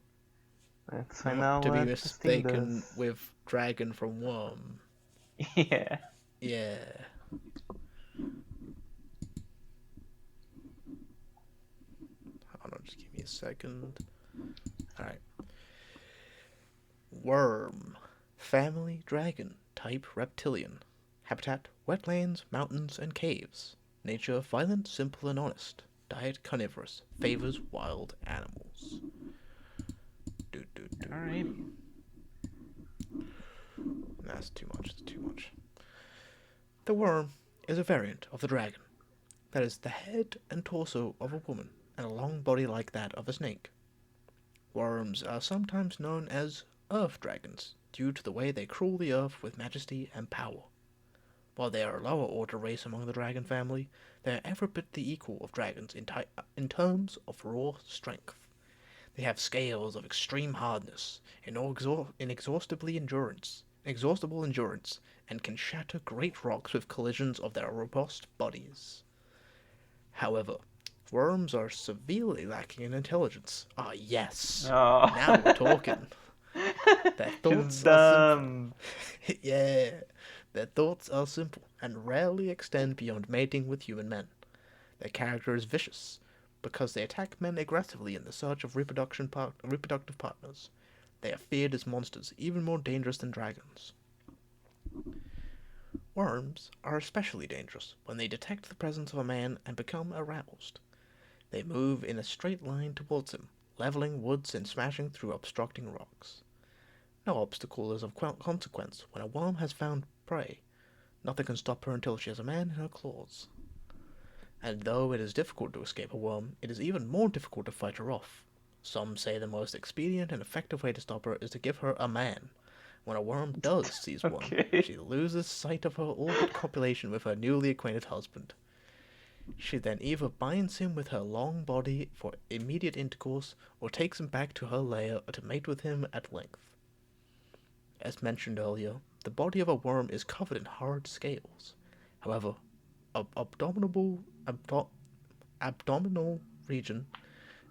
Let's find Not out to be what this thing mistaken does. with Dragon from Worm. Yeah. Yeah. Hold on, just give me a second. Alright. Worm. Family dragon. Type reptilian. Habitat wetlands, mountains, and caves. Nature violent, simple, and honest. Diet carnivorous. Favors wild animals. Do, do, do. Alrighty. That's too much. That's too much. The worm is a variant of the dragon. That is the head and torso of a woman and a long body like that of a snake. Worms are sometimes known as earth dragons due to the way they crawl the earth with majesty and power. While they are a lower order race among the dragon family, they are every bit the equal of dragons in terms of raw strength. They have scales of extreme hardness, inexhaustible endurance, and can shatter great rocks with collisions of their robust bodies. However, worms are severely lacking in intelligence. Ah, yes. Oh. Now we're talking. Their She's thoughts are simple. dumb. Yeah. Their thoughts are simple and rarely extend beyond mating with human men. Their character is vicious because they attack men aggressively in the search of reproductive partners. They are feared as monsters, even more dangerous than dragons. Worms are especially dangerous when they detect the presence of a man and become aroused. They move in a straight line towards him, leveling woods and smashing through obstructing rocks. No obstacle is of consequence when a worm has found prey. Nothing can stop her until she has a man in her claws. And though it is difficult to escape a worm, it is even more difficult to fight her off. Some say the most expedient and effective way to stop her is to give her a man. When a worm does seize one, Okay. she loses sight of her all but copulation with her newly acquainted husband. She then either binds him with her long body for immediate intercourse, or takes him back to her lair to mate with him at length. As mentioned earlier, the body of a worm is covered in hard scales. However, abdominal region,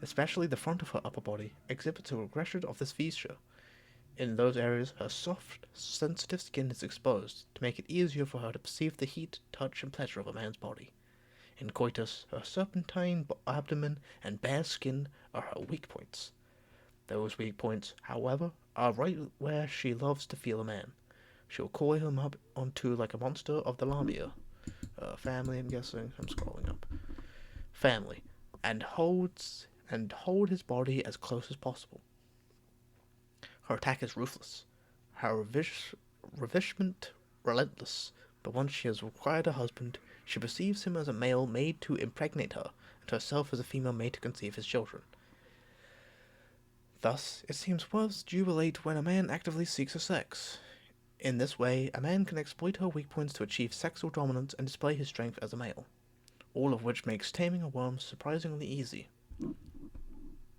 especially the front of her upper body, exhibits a regression of this feature. In those areas, her soft, sensitive skin is exposed to make it easier for her to perceive the heat, touch, and pleasure of a man's body. In coitus, her serpentine abdomen and bare skin are her weak points. Those weak points, however, are right where she loves to feel a man. She'll coil him up onto like a monster of the labia. Family, I'm guessing. I'm scrolling up. Family, and hold his body as close as possible. Her attack is ruthless. Her ravishment relentless. But once she has acquired a husband, she perceives him as a male made to impregnate her, and herself as a female made to conceive his children. Thus, it seems worth to jubilate when a man actively seeks her sex. In this way, a man can exploit her weak points to achieve sexual dominance and display his strength as a male, all of which makes taming a worm surprisingly easy.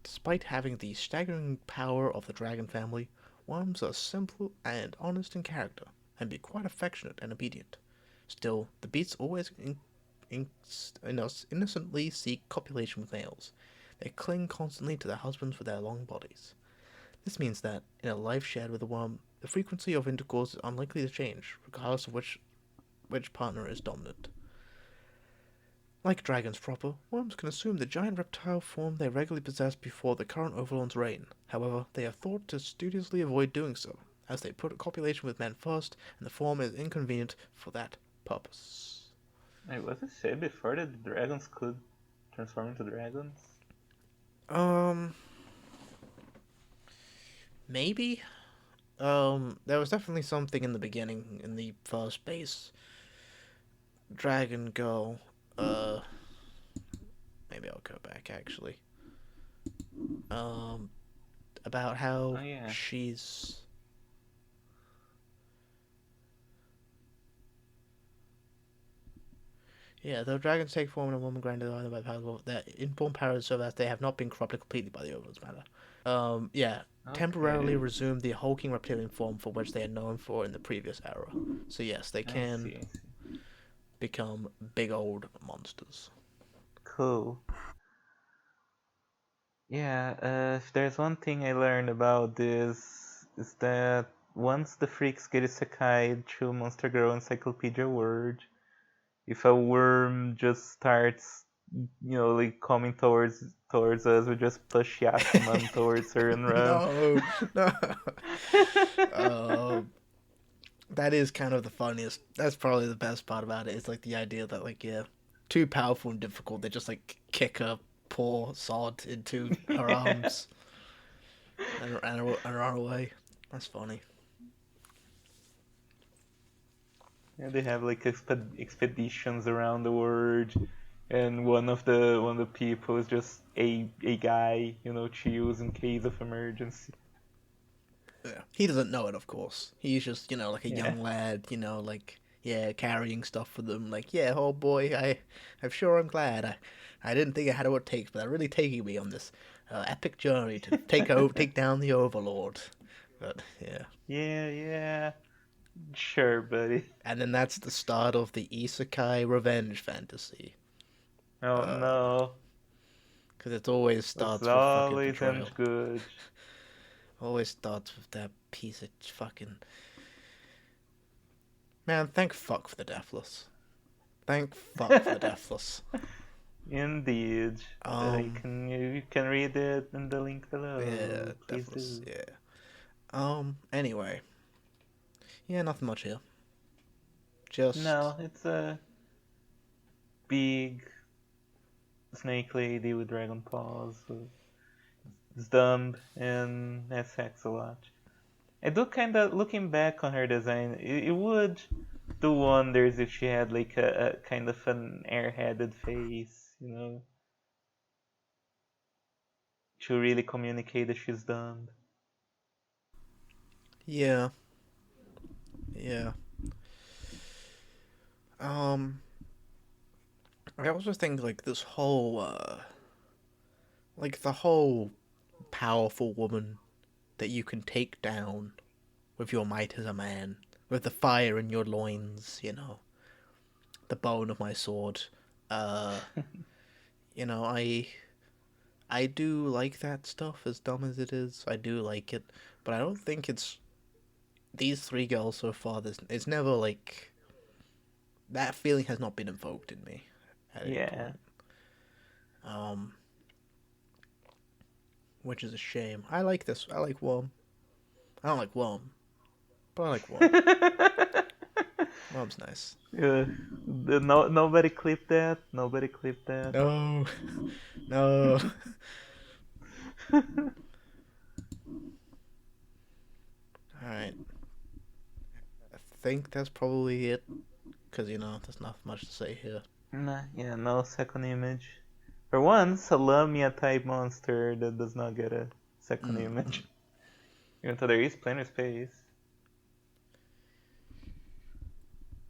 Despite having the staggering power of the dragon family, worms are simple and honest in character, and be quite affectionate and obedient. Still, the beasts always innocently seek copulation with males. They cling constantly to their husbands with their long bodies. This means that, in a life shared with a worm, the frequency of intercourse is unlikely to change, regardless of which partner is dominant. Like dragons proper, worms can assume the giant reptile form they regularly possess before the current overlord's reign. However, they are thought to studiously avoid doing so, as they put copulation with men first, and the form is inconvenient for that purpose. Wait, was it said before that the dragons could transform into dragons? Maybe? There was definitely something in the beginning, in the first base Dragon Girl. Maybe I'll go back actually. About how Oh yeah. she's. Yeah, though dragons take form in a woman granted either by the powers of their inborn powers so that they have not been corrupted completely by the overlord's matter. Yeah, temporarily Okay. resume the hulking reptilian form for which they are known for in the previous era. So yes, they I can see. I see. become big old monsters. Cool. Yeah. If there's one thing I learned about this is that once the freaks get isekai to Monster Girl Encyclopedia Word, if a worm just starts, like coming towards us, we just push Yasuman towards her and run. No, no. Uh, that is kind of the funniest. That's probably the best part about it. It's like the idea that like yeah, too powerful and difficult. They just like kick a poor sod into her Yeah. arms and run away. That's funny. Yeah, they have like expeditions around the world, and one of the people is just a guy, to use in case of emergency. Yeah, he doesn't know it, of course. He's just like a Yeah. young lad, like yeah, carrying stuff for them. Like yeah, oh boy, I'm sure I'm glad. I didn't think I had what it takes, but they're really taking me on this epic journey to take down the Overlord. But yeah, Yeah, yeah. Sure, buddy. and then that's the start of the isekai revenge fantasy. Oh Uh, no. because it always That's starts with fucking always betrayal. end good. Always starts with that piece of fucking man. Thank fuck for the Deathless. Thank fuck for the Deathless. Indeed. Um, You can read it in the link yeah, below. Please Deathless. do. Yeah. Anyway, yeah, nothing much here. Just No, it's a big snake lady with dragon paws. It's dumb and has sex a lot. I do kind of, looking back on her design, it would do wonders if she had like a kind of an airheaded face, to really communicate that she's dumb. yeah, yeah. Um, I also think like this whole like the whole powerful woman that you can take down with your might as a man, with the fire in your loins. the bone of my sword. Uh, you know, I do like that stuff, as dumb as it is. I do like it, but I don't think it's these three girls so far. It's never like that feeling has not been invoked in me at any Yeah. point. Um, which is a shame. I like this. I like Worm. I don't like Worm, but I like Worm. Worm's nice. Yeah. No, nobody clipped that. Nobody clipped that. No, no. All right. I think that's probably it. Because, there's not much to say here. Nah, yeah, no second image. For once, a Lamia type monster that does not get a second Mm-hmm. image. Even though there is plenty of space.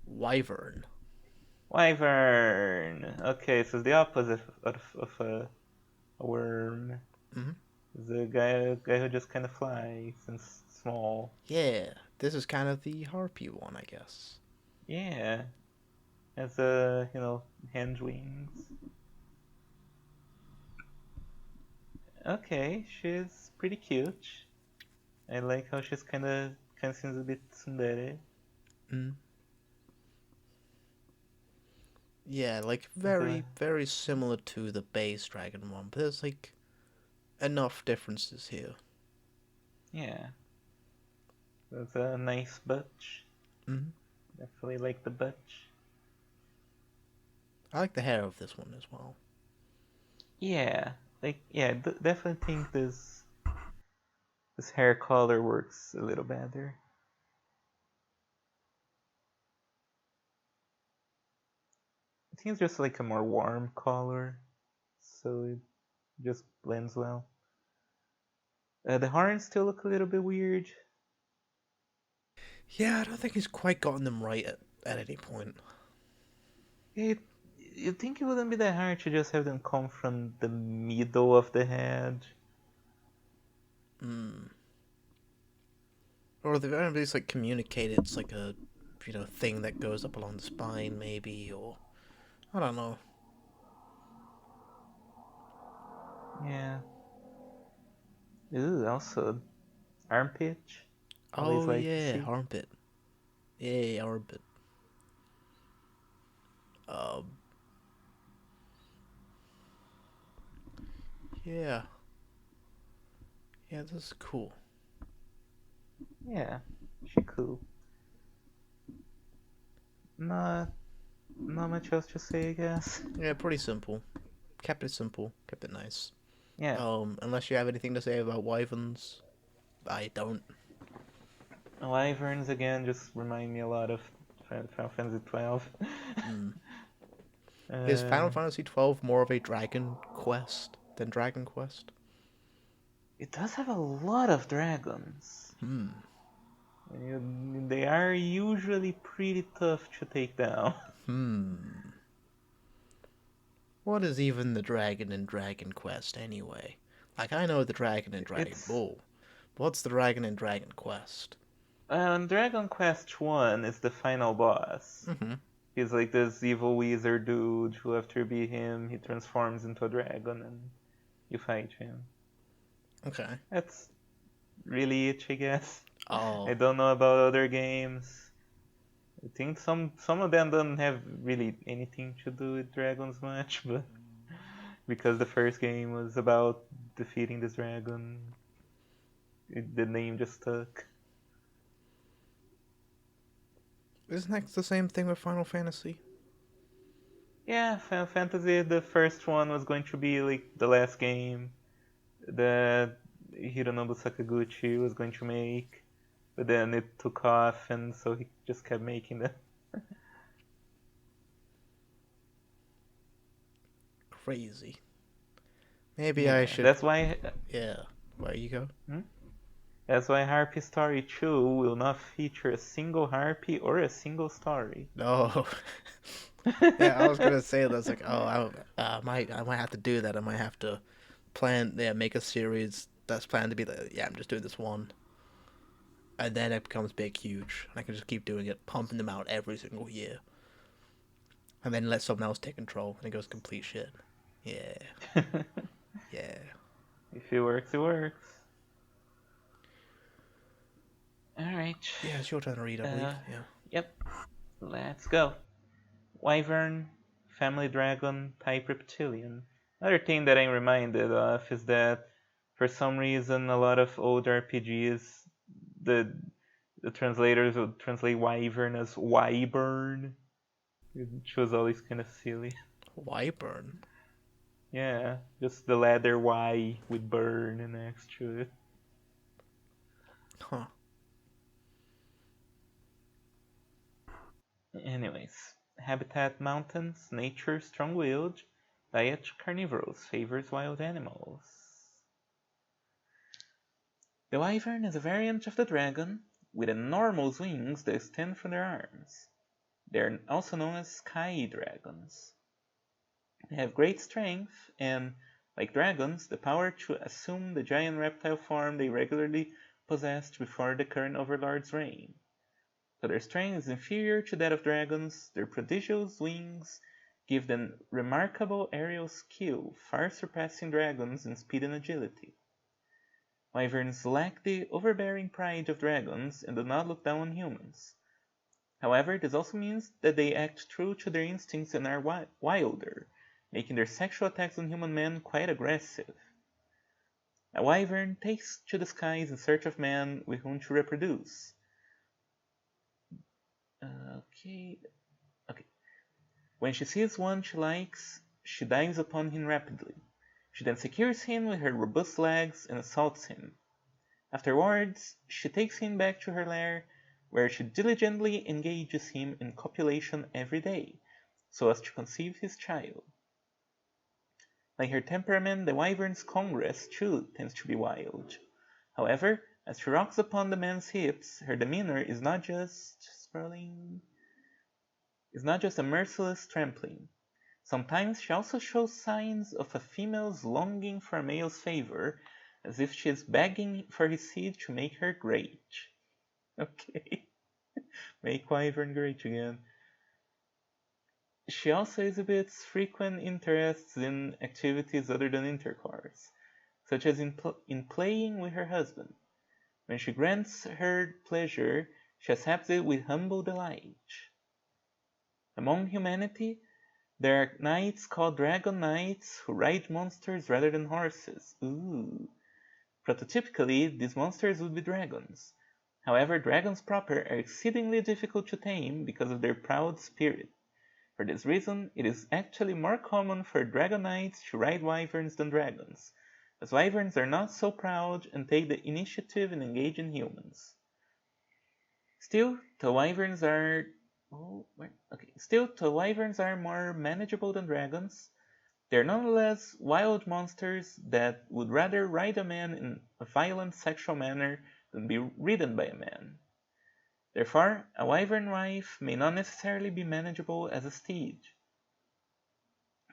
Wyvern. Wyvern. Okay, so it's the opposite of a worm. Mm-hmm. It's a guy who just kind of flies and small. Yeah, this is kind of the harpy one, I guess. Yeah, has a hand wings. Okay, she's pretty cute. I like how she's kind of seems a bit tsundere. Mm. Yeah, like There's a very, very similar to the base dragon one, but there's like enough differences here. Yeah, there's a nice butch. Mm-hmm. Definitely like the butch. I like the hair of this one as well. Yeah, definitely think this hair color works a little better. I think it's just like a more warm color, so it just blends well. The horns still look a little bit weird. Yeah, I don't think he's quite gotten them right at any point. It, you think it wouldn't be that hard to just have them come from the middle of the head? Mm. Or they've at least like communicated it's like a thing that goes up along the spine maybe, or I don't know. Yeah. Ooh, also armpit. Always Oh like to yeah, see. armpit. Yeah, armpit. Um yeah. Yeah, this is cool. Yeah, she cool. Not not much else to say, I guess. Yeah, pretty simple. Kept it simple, kept it nice. Yeah, Unless you have anything to say about wyverns. I don't. Wyverns again just remind me a lot of Final Fantasy 12. Mm. Is uh, Final Fantasy 12 more of a Dragon Quest than Dragon Quest? it does have a lot of dragons. Hmm. They are usually pretty tough to take down. Hmm. What is even the dragon in Dragon Quest anyway? Like, I know the dragon in Dragon It's Ball. What's the dragon in Dragon Quest? Dragon Quest 1 is the final boss. Mm-hmm. He's like this evil wizard dude who, after you beat him, he transforms into a dragon and you fight him. Okay. That's really it, I guess. I Oh. don't know about other games. I think some of them don't have really anything to do with dragons much, but because the first game was about defeating this dragon, the name just stuck. Isn't that the same thing with Final Fantasy? Yeah, Final Fantasy, the first one was going to be like the last game that Hironobu Sakaguchi was going to make, but then it took off, and so he just kept making them. Crazy. Maybe I Yeah, should. that's why. Yeah. Where you go? Hmm? That's why Harpy Story 2 will not feature a single Harpy or a single story. No. Yeah, I was gonna say that's like, oh, I might have to do that. I might have to make a series that's planned to be like, yeah, I'm just doing this one, and then it becomes big, huge, and I can just keep doing it, pumping them out every single year. and then let someone else take control, and it goes complete shit. Yeah, yeah. If it works, it works. Alright. Yeah, it's your turn to read, I believe. Yeah. Yep. Let's go. Wyvern, family dragon, type reptilian. Another thing that I'm reminded of is that for some reason a lot of old RPGs, the translators would translate wyvern as wyburn, which was always kind of silly. Wyvern. Yeah, just the letter Y with burn next to it. Huh. Anyways, habitat mountains, nature strong-willed, diet carnivorous, favors wild animals. The wyvern is a variant of the dragon, with enormous wings that extend from their arms. They are also known as sky dragons. They have great strength and, like dragons, the power to assume the giant reptile form they regularly possessed before the current overlord's reign. Though their strength is inferior to that of dragons, their prodigious wings give them remarkable aerial skill, far surpassing dragons in speed and agility. Wyverns lack the overbearing pride of dragons and do not look down on humans. However, this also means that they act true to their instincts and are wilder, making their sexual attacks on human men quite aggressive. A wyvern takes to the skies in search of men with whom to reproduce. Okay. When she sees one she likes, she dives upon him rapidly. She then secures him with her robust legs and assaults him. Afterwards, she takes him back to her lair, where she diligently engages him in copulation every day, so as to conceive his child. Like her temperament, the wyvern's congress, too, tends to be wild. However, as she rocks upon the man's hips, her demeanor is not just a merciless trampling. Sometimes she also shows signs of a female's longing for a male's favor, as if she is begging for his seed to make her great. Okay. Make wyvern great again. She also exhibits frequent interests in activities other than intercourse, such as in playing with her husband. When she grants her pleasure, she accepts it with humble delight. Among humanity, there are knights called dragon knights who ride monsters rather than horses. Ooh. Prototypically, these monsters would be dragons. However, dragons proper are exceedingly difficult to tame because of their proud spirit. For this reason, it is actually more common for dragon knights to ride wyverns than dragons, as wyverns are not so proud and take the initiative and engage in humans. Still, the wyverns are more manageable than dragons. They are nonetheless wild monsters that would rather ride a man in a violent sexual manner than be ridden by a man. Therefore, a wyvern wife may not necessarily be manageable as a steed.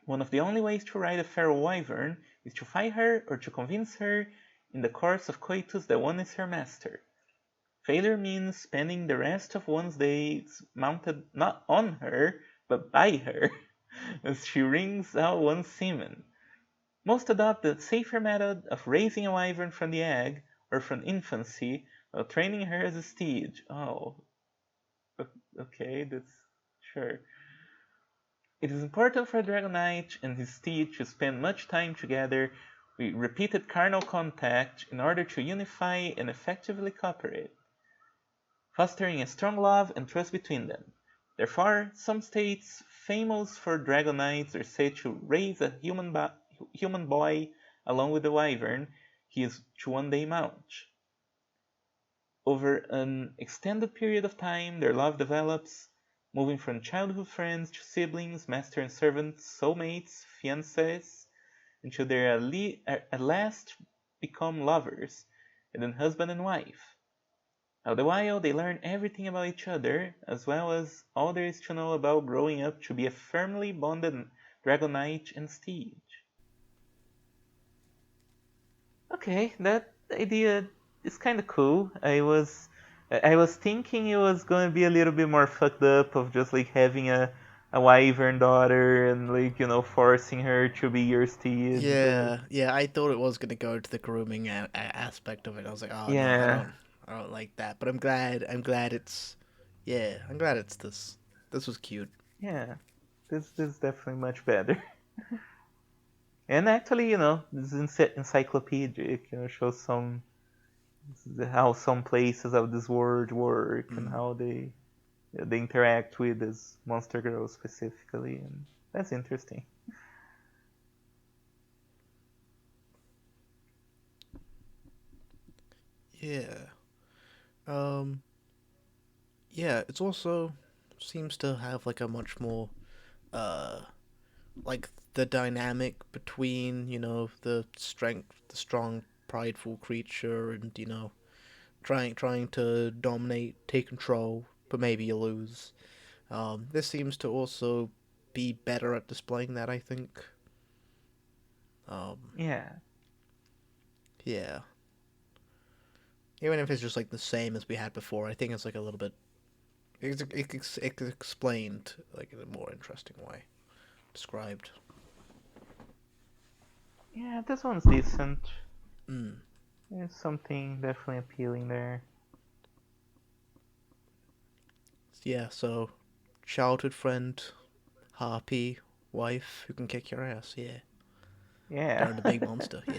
One of the only ways to ride a feral wyvern is to fight her or to convince her in the course of coitus that one is her master. Failure means spending the rest of one's days mounted not on her, but by her, as she wrings out one's semen. Most adopt the safer method of raising a wyvern from the egg, or from infancy, while training her as a steed. Oh, okay, that's sure. It is important for a dragon knight and his steed to spend much time together with repeated carnal contact in order to unify and effectively cooperate, fostering a strong love and trust between them. Therefore, some states famous for dragon knights are said to raise a human boy along with the wyvern he is to one day mount. Over an extended period of time, their love develops, moving from childhood friends to siblings, master and servants, soulmates, fiancés, until they at last become lovers, and then husband and wife. All the while, they learn everything about each other, as well as all there is to know about growing up to be a firmly bonded dragon knight and steed. Okay, that idea is kind of cool. I was thinking it was going to be a little bit more fucked up of just like having a wyvern daughter and like forcing her to be your steed. But Yeah. I thought it was gonna go to the grooming aspect of it. I was like, oh no, yeah, I don't like that. But I'm glad. Yeah, I'm glad it's this. This was cute. yeah, this is definitely much better. And actually, this is encyclopedic. Shows how some places of this world work and Mm. how they interact with this monster girl specifically, and that's interesting. Yeah. Um. Yeah. It's also seems to have like a much more uh like the dynamic between the strong, prideful creature, and trying to dominate, take control, but maybe you lose. This seems to also be better at displaying that, I think. Um, Yeah, yeah. Even if it's just like the same as we had before, I think it's like a little bit. It's explained like in a more interesting way, described. yeah, this one's decent. Mm. There's something definitely appealing there. Yeah. So, childhood friend, harpy, wife who can kick your ass. Yeah. Yeah, Turn the big monster. Yeah.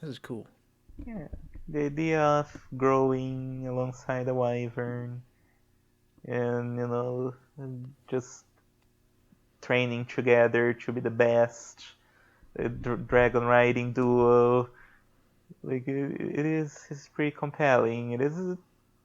This is cool. yeah. The idea of growing alongside a wyvern and just training together to be the best dragon riding duo. Like it is, it's pretty compelling. It is,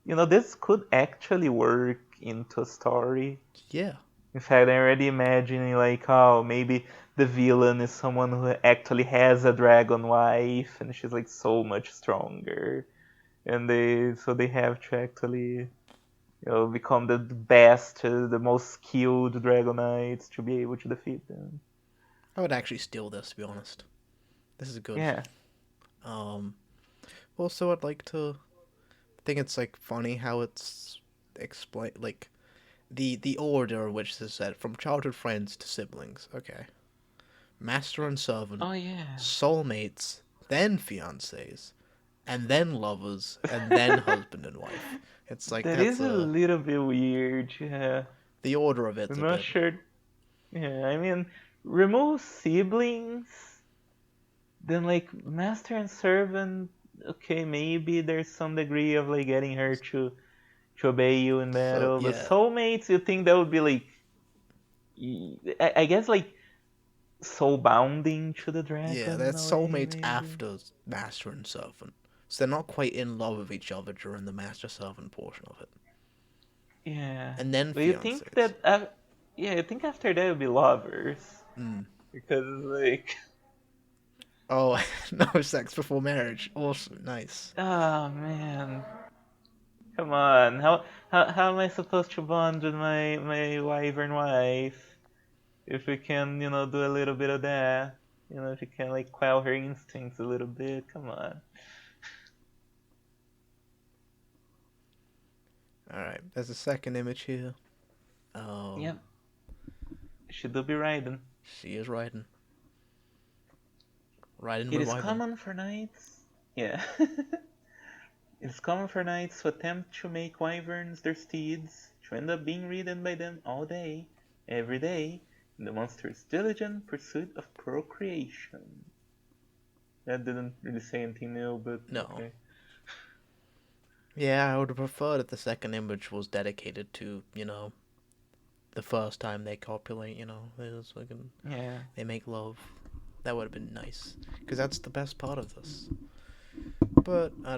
this could actually work into a story. Yeah. In fact, I'm already imagining like, oh, maybe the villain is someone who actually has a dragon wife, and she's like so much stronger, and they have to actually become the best, the most skilled dragon knights to be able to defeat them. I would actually steal this, to be honest. This is good. Yeah. Um, Also, I'd like to think it's like funny how it's explained, like the order in which this is said from childhood friends to siblings. Okay, master and servant, Oh yeah. soulmates, then fiancés, and then lovers, and then husband and wife. It's like That that's is a little bit weird. Yeah. the order of it's I'm a not bit. sure. Yeah, I mean, remove siblings, then like master and servant. Okay, maybe there's some degree of like getting her to obey you in So battle, but yeah, soulmates, you think that would be like, I guess like soul bounding to the yeah, dragon they're in a way, soulmates maybe. after master and servant. So they're not quite in love with each other during the master servant portion of it, Yeah, and then but you think fiancés. that, yeah, you think after that would be lovers Mm. because like, Oh, no sex before marriage. Awesome, nice. oh man, come on, how am I supposed to bond with my wyvern wife if we can do a little bit of that? If you can like quell her instincts a little bit, come on. All right, there's a second image here. Um, Yep, she do be riding. she is riding It with is Wyvern. common for knights. Yeah. It is common for knights to attempt to make wyverns their steeds, to end up being ridden by them all day, every day, in the monster's diligent pursuit of procreation. That didn't really say anything new, but No, okay. yeah, I would have preferred if the second image was dedicated to the first time they copulate. They just fucking Yeah. they make love. That would have been nice, because that's the best part of this. But I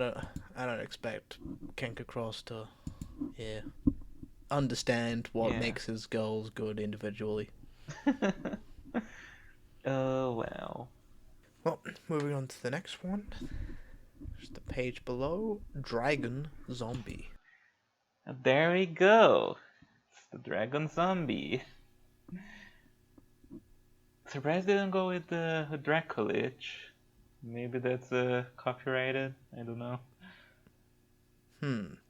don't expect Kenka Cross to, yeah, understand what Yeah. makes his girls good individually. Oh, well. Well, moving on to the next one. Just the page below. Dragon Zombie. There we go. It's the dragon zombie. Surprised they didn't go with the Dracolich. Maybe that's copyrighted. I don't know.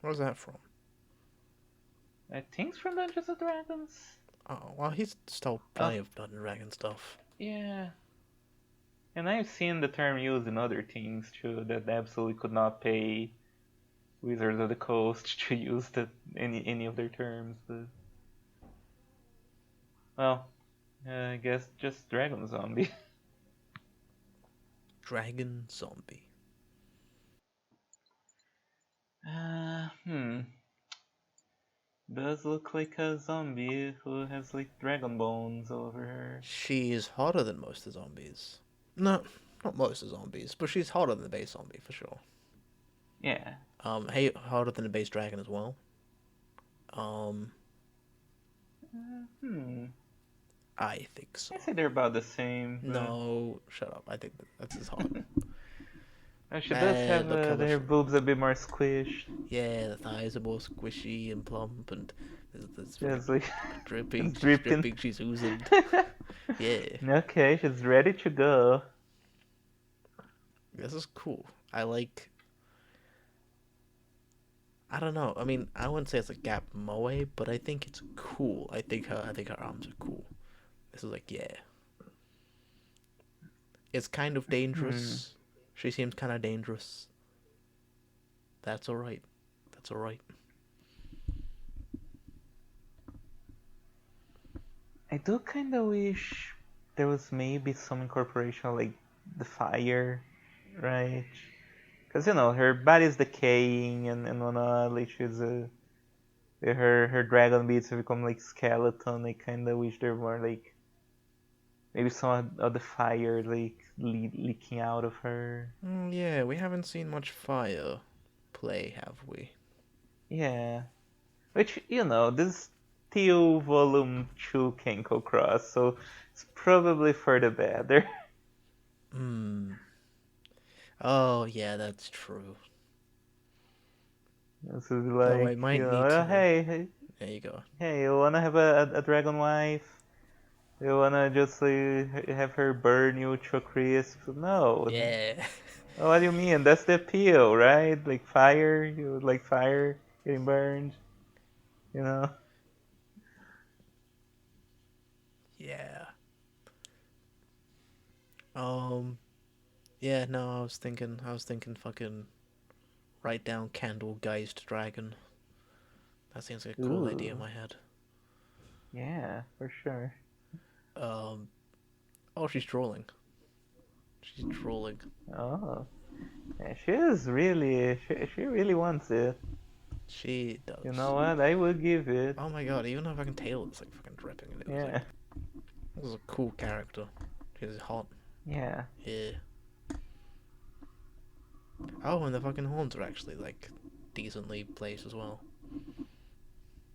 Where's that from? I think it's from Dungeons and Dragons. Oh, well, he's still Oh, plenty of Blood and Dragon stuff. yeah. And I've seen the term used in other things too that absolutely could not pay Wizards of the Coast to use any of their terms. But, well, I guess just Dragon Zombie. Dragon Zombie. Hmm. Does look like a zombie who has like dragon bones over her. She's hotter than most of the zombies. No, not most of the zombies, but she's hotter than the base zombie for sure. Yeah. Hey, hotter than the base dragon as well. Um, Hmm. I think so. I say they're about the same, but No, shut up. I think that's as hot. she does have Look how much. their boobs a bit more squished. Yeah, the thighs are more squishy and plump, and there's She's like dripping. it's She's dripping. dripping. She's oozing. Yeah, Okay, she's ready to go. this is cool. I like. I don't know. I mean, I wouldn't say it's a gap moe, but I think it's cool. I think her arms are cool. This is like, yeah. It's kind of Hmm. dangerous. She seems kind of dangerous. That's alright. That's alright. I do kind of wish there was maybe some incorporation of, like the fire, right? Because you know her body's decaying and whatnot. Like she's a her dragon beads have become like skeleton. I kind of wish there were like maybe some of the fire like leaking out of her. Yeah, we haven't seen much fire play, have we? Yeah, which you know this Teal Volume 2 Kenko Cross, so it's probably for the better. Hmm. Oh, yeah, that's true. This is Though I like might you need know, to. hey, hey, There you go. hey, you wanna have a dragon wife? You wanna just have her burn you to a crisp? No. Yeah. What do you mean? That's the appeal, right? Like fire, you like fire getting burned, you know? Yeah. Um. Yeah. No, I was thinking, fucking write down Candlegeist Dragon. That seems like a cool idea in Ooh, my head. yeah, for sure. Um. Oh, she's trolling. She's trolling. Oh, yeah, she really wants it. She You does. know what? I will give it. Oh my god! Even her fucking tail is like fucking dripping, and it was Yeah, like, this is a cool character. She's hot. yeah, Yeah. Oh, and the fucking horns are actually like decently placed as well.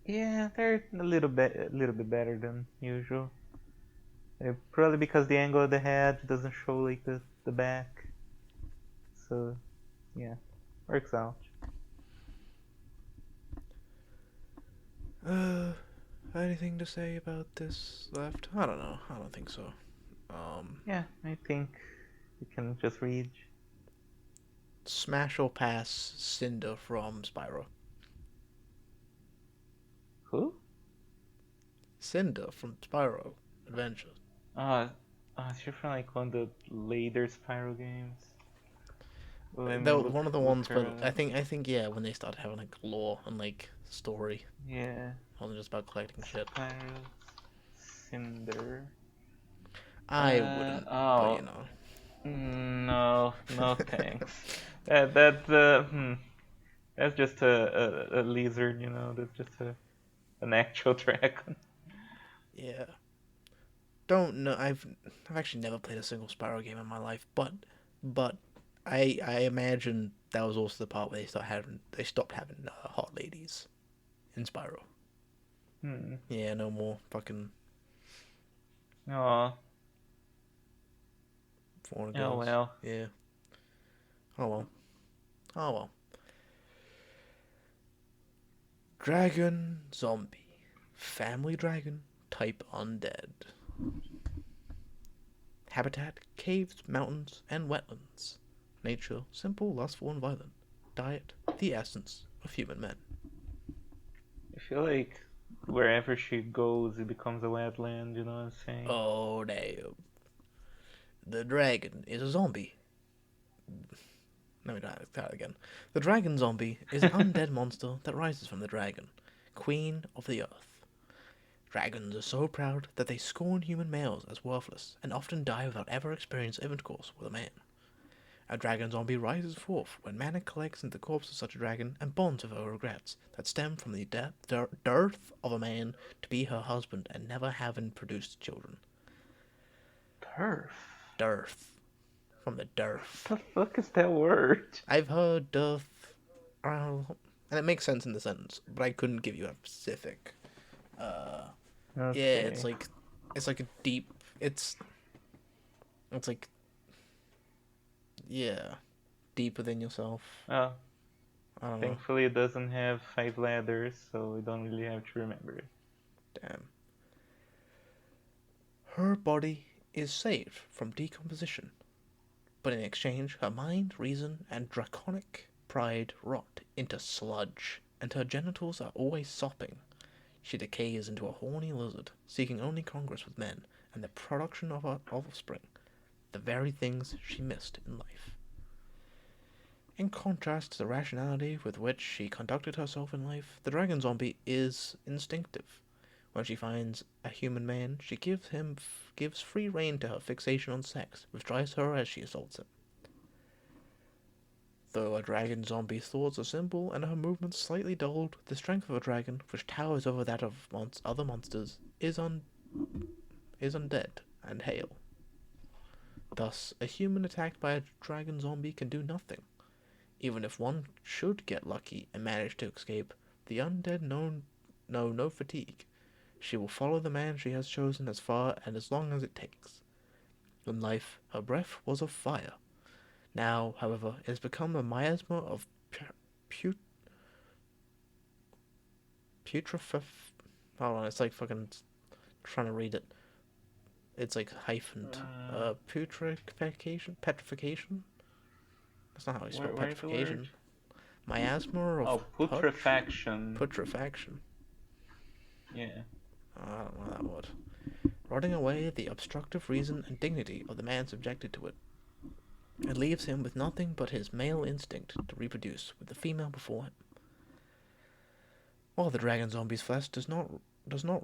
yeah. They're a little bit better than usual. Probably because the angle of the head doesn't show like the back. So yeah, works out. Uh, anything to say about this left? I don't know. I don't think so. Yeah, I think you can just read. Smash or pass Cinder from Spyro. Who? Cinder from Spyro Adventure. Uh, is she from like one of the later Spyro games? Let me That was one of the look ones, her but up. I think yeah, when they started having like lore and like story, Yeah, wasn't just about collecting shit. Spyro Cinder. I wouldn't, but you Oh, know. no, no thanks. That's just a lizard, you know. That's just an actual dragon. Yeah. Don't know. I've actually never played a single Spyro game in my life, but I imagine that was also the part where they stopped having hot ladies in Spyro. Hmm. Yeah, no more fucking Oh, foreign oh girls. well. Yeah. Oh well. Oh well. Dragon zombie, family dragon, type undead. Habitat: caves, mountains, and wetlands. Nature: simple, lustful, and violent. Diet: the essence of human men. I feel like wherever she goes, it becomes a wetland. You know what I'm saying? Oh, damn. The dragon is a zombie. Let me try that again. The dragon zombie is an undead monster that rises from the dragon, queen of the earth. Dragons are so proud that they scorn human males as worthless and often die without ever experiencing intercourse with a man. A dragon zombie rises forth when mana collects into the corpse of such a dragon and bonds with her regrets that stem from the dearth of a man to be her husband and never having produced children. Turf. Dearth. From the dearth. What the fuck is that word? I've heard dearth, and it makes sense in the sentence, but I couldn't give you a specific. Yeah, Okay. it's like a deep. It's like, yeah, deep within yourself. Oh, I don't know. thankfully it doesn't have 5 letters, so we don't really have to remember it. Damn. Her body is saved from decomposition, but in exchange, her mind, reason, and draconic pride rot into sludge, and her genitals are always sopping. She decays into a horny lizard, seeking only congress with men and the production of her offspring, the very things she missed in life. In contrast to the rationality with which she conducted herself in life, the dragon zombie is instinctive. When she finds a human man, she gives free rein to her fixation on sex, which drives her as she assaults him. Though a dragon zombie's thoughts are simple and her movements slightly dulled, the strength of a dragon, which towers over that of other monsters, is undead and hale. Thus, a human attacked by a dragon zombie can do nothing. Even if one should get lucky and manage to escape, the undead know no fatigue. She will follow the man she has chosen as far and as long as it takes. In life, her breath was of fire. Now, however, it has become a miasma of putrefif. Hold on, it's like fucking trying to read it. It's like hyphened. Putrefaction? Petrification? That's not how you spell Where's the word? petrification. Miasma of Oh, putrefaction. putrefaction. Yeah. I don't know that word. Rotting away the obstructive reason and dignity of the man subjected to it. It leaves him with nothing but his male instinct to reproduce with the female before him. While the dragon zombie's flesh does not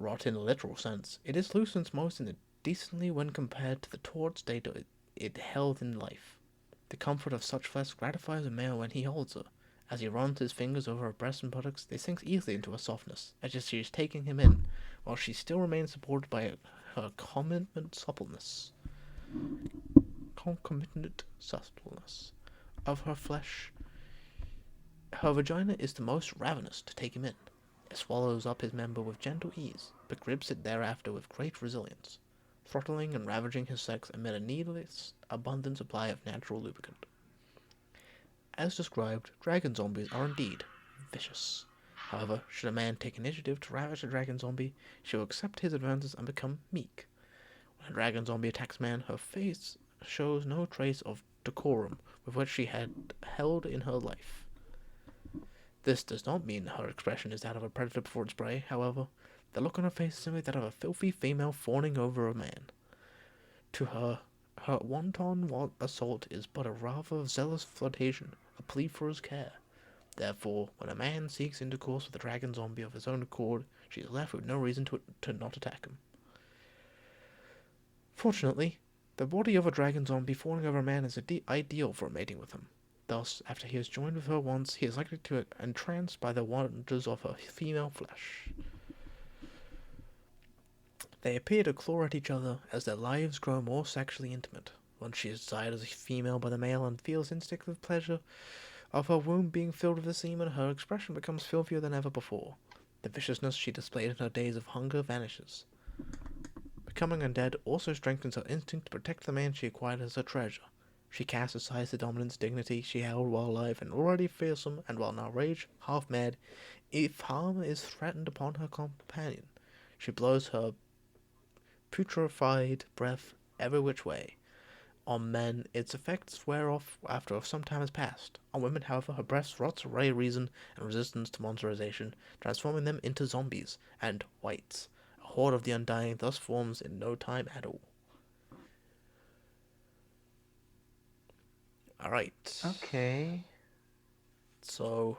rot in a literal sense, it is loosens most indecently when compared to the taut state it held in life. The comfort of such flesh gratifies a male when he holds her. As he runs his fingers over her breasts and buttocks, they sink easily into her softness, as if she is taking him in, while she still remains supported by her concomitant suppleness of her flesh. Her vagina is the most ravenous to take him in. It swallows up his member with gentle ease, but grips it thereafter with great resilience, throttling and ravaging his sex amid a needless, abundant supply of natural lubricant. As described, dragon zombies are indeed vicious. However, should a man take initiative to ravage a dragon zombie, she will accept his advances and become meek. When a dragon zombie attacks man, her face shows no trace of decorum with which she had held in her life. This does not mean her expression is that of a predator before its prey, however. The look on her face is simply that of a filthy female fawning over a man. To her, her wanton assault is but a rather zealous flirtation, a plea for his care. Therefore, when a man seeks intercourse with a dragon zombie of his own accord, she is left with no reason to not attack him. Fortunately, the body of a dragon zombie falling over a man is ideal for mating with him. Thus, after he has joined with her once, he is likely to be entranced by the wonders of her female flesh. They appear to claw at each other as their lives grow more sexually intimate. Once she is desired as a female by the male and feels instinctive pleasure of her womb being filled with the semen, her expression becomes filthier than ever before. The viciousness she displayed in her days of hunger vanishes. Becoming undead also strengthens her instinct to protect the man she acquired as her treasure. She casts aside the dominance dignity she held while alive and already fearsome, and while now raged, half mad, if harm is threatened upon her companion, she blows her putrefied breath every which way, On men, its effects wear off after some time has passed. On women, however, her breath rots away reason and resistance to monsterization, transforming them into zombies and whites. A horde of the undying thus forms in no time at all. Alright, Okay. so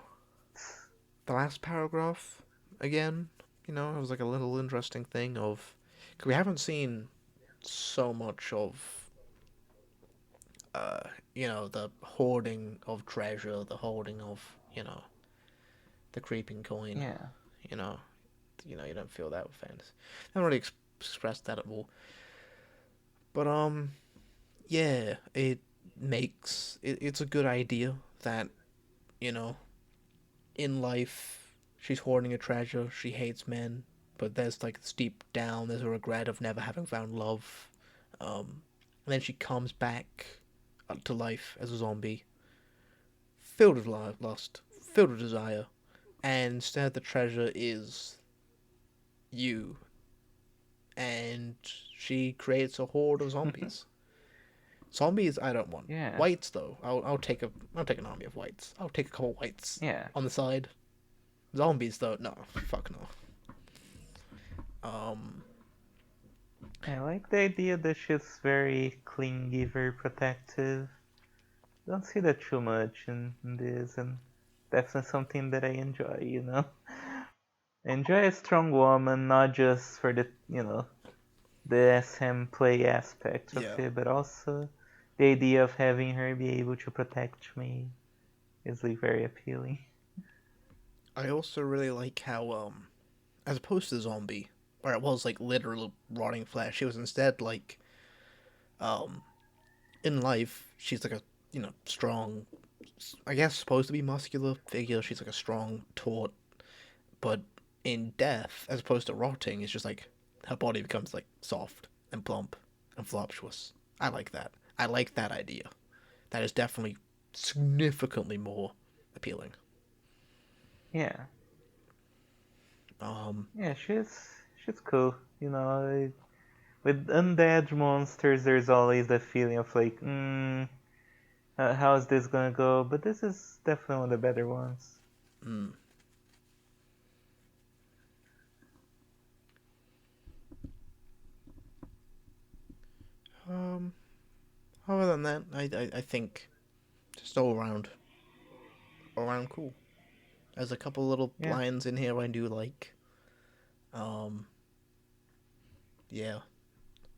the last paragraph, again, it was like a little interesting thing of. Cause we haven't seen so much of, uh, the hoarding of treasure, the hoarding of, the creeping coin. Yeah. You know, you don't feel that with fantasy. I haven't really expressed that at all. But yeah, it's a good idea that you know in life she's hoarding a treasure. She hates men, but there's like deep down there's a regret of never having found love. And then she comes back to life as a zombie, filled with lust, filled with desire, and instead the treasure is you, and she creates a horde of zombies. Zombies, I don't want. Yeah. Whites, though, I'll take an army of whites. I'll take a couple whites Yeah. on the side. Zombies, though, no, fuck no. Um, I like the idea that she's very clingy, very protective. Don't see that too much in this, and definitely something that I enjoy. I enjoy a strong woman, not just for the SM play aspect of yeah. it, but also the idea of having her be able to protect me is like very appealing. I also really like how as opposed to zombie, where it was like literal rotting flesh, she was instead like um in life she's like a strong, I guess supposed to be muscular figure. She's like a strong, taut, but in death, as opposed to rotting, it's just like her body becomes like soft and plump and voluptuous. I like that. I like that idea. That is definitely significantly more appealing. Yeah, Um, yeah, she's cool. With undead monsters, there's always that feeling of like, how's this gonna go? But this is definitely one of the better ones. mm, um, other than that, I think just all around cool. There's a couple little Yeah, lines in here I do like. Um, yeah,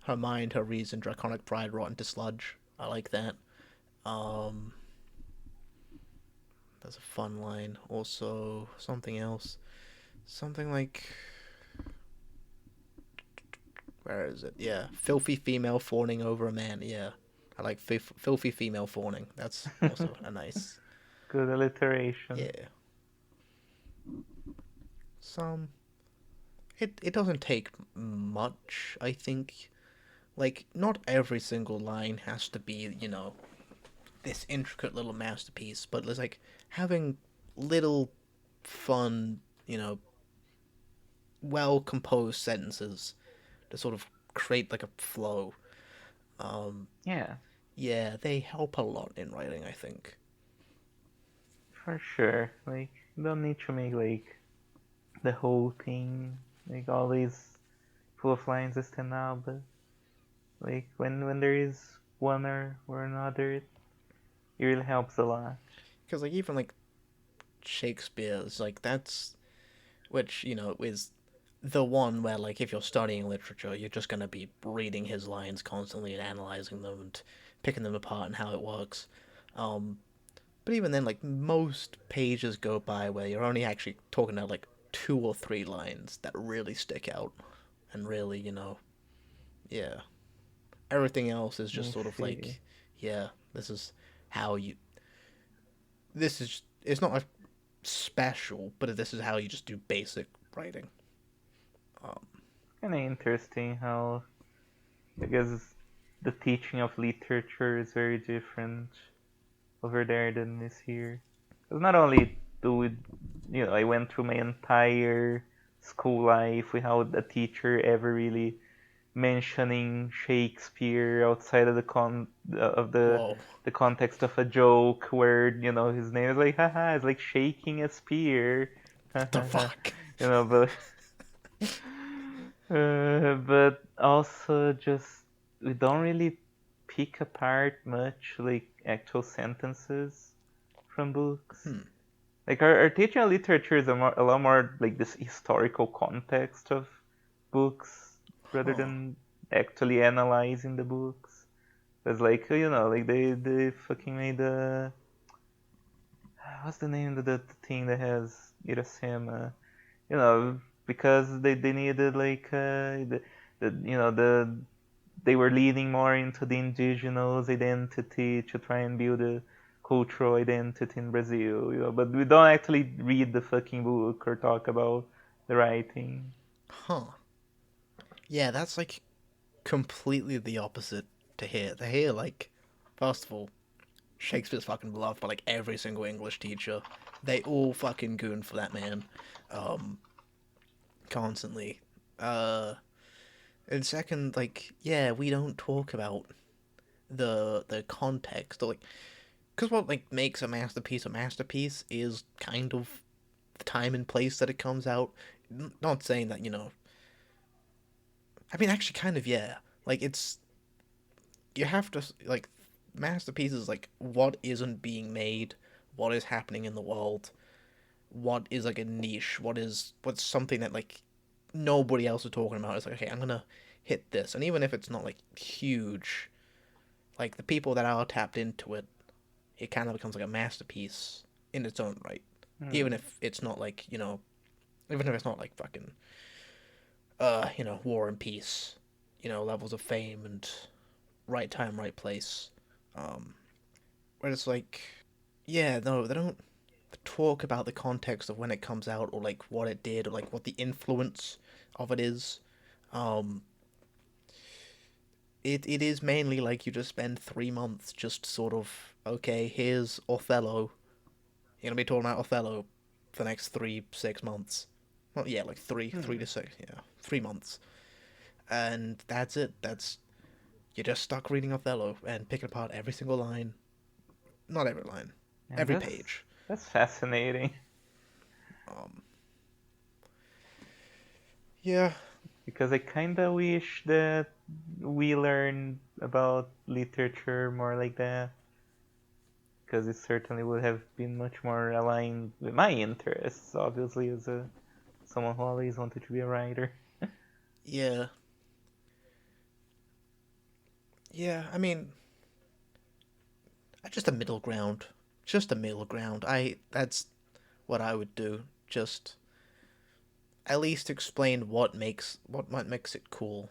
her mind, her reason, draconic pride, rotten to sludge. I like that. Um, That's a fun line. Also, something else. Something like. Where is it? Yeah. Filthy female fawning over a man. Yeah. I like filthy female fawning. That's also a nice. good alliteration. Yeah. Some. It doesn't take much, I think. Like, not every single line has to be, this intricate little masterpiece, but it's like having little fun, well composed sentences to sort of create like a flow. Um, Yeah, yeah, they help a lot in writing, I think. for sure. Like, you don't need to make like the whole thing like always full of lines that stand out, but like when there is one or another, it really helps a lot. Because like even like Shakespeare's like that's which is the one where like if you're studying literature, you're just gonna be reading his lines constantly and analyzing them and picking them apart and how it works. Um, but even then, like most pages go by where you're only actually talking about like two or three lines that really stick out and really, yeah. Everything else is just I sort of see. like, yeah, this is how you. This is. It's not a special, but this is how you just do basic writing. Um, Kind of interesting how I guess the teaching of literature is very different over there than this here. Because not only do we, I went through my entire school life without a teacher ever really mentioning Shakespeare outside of Whoa. the context of a joke where his name is like haha, it's like shaking a spear. What the fuck? But but also just we don't really pick apart much like actual sentences from books. Hmm. Like our teaching of literature is a lot more like this historical context of books rather Huh. than actually analyzing the books. It's like like they fucking made the what's the name of the thing that has Irasema? You know, because they needed like the they were leading more into the indigenous identity to try and build a cultural identity in Brazil, but we don't actually read the fucking book or talk about the writing. Huh. Yeah, that's like completely the opposite to here. To here, like, first of all, Shakespeare's fucking beloved by like every single English teacher. They all fucking goon for that man, um, constantly. Uh, and second, like, yeah, we don't talk about the context or like, because what like makes a masterpiece is kind of the time and place that it comes out. Not saying that I mean, actually, kind of yeah. Like it's you have to like masterpieces like what isn't being made, what is happening in the world, what is like a niche, what's something that like nobody else is talking about. It's like okay, I'm gonna hit this, and even if it's not like huge, like the people that are tapped into it, it kind of becomes like a masterpiece in its own right. Even Hmm. if it's not like even if it's not like fucking War and Peace, levels of fame and right time, right place. Um, where it's like, yeah, no, they don't talk about the context of when it comes out or like what it did or like what the influence of it is. Um, it is mainly like you just spend 3 months just sort of okay, here's Othello. You're gonna be talking about Othello for the next 3 6 months. Well, yeah, like three Hmm. to six, yeah, 3 months, and that's it. That's you're just stuck reading Othello and picking apart every single line. Not every line, And every that's page. that's fascinating Um, yeah, because I kind of wish that we learned about literature more like that because it certainly would have been much more aligned with my interests, obviously, as a someone who always wanted to be a writer. yeah, yeah. I mean, just a middle ground. Just a middle ground. That's what I would do. Just at least explain what makes it cool.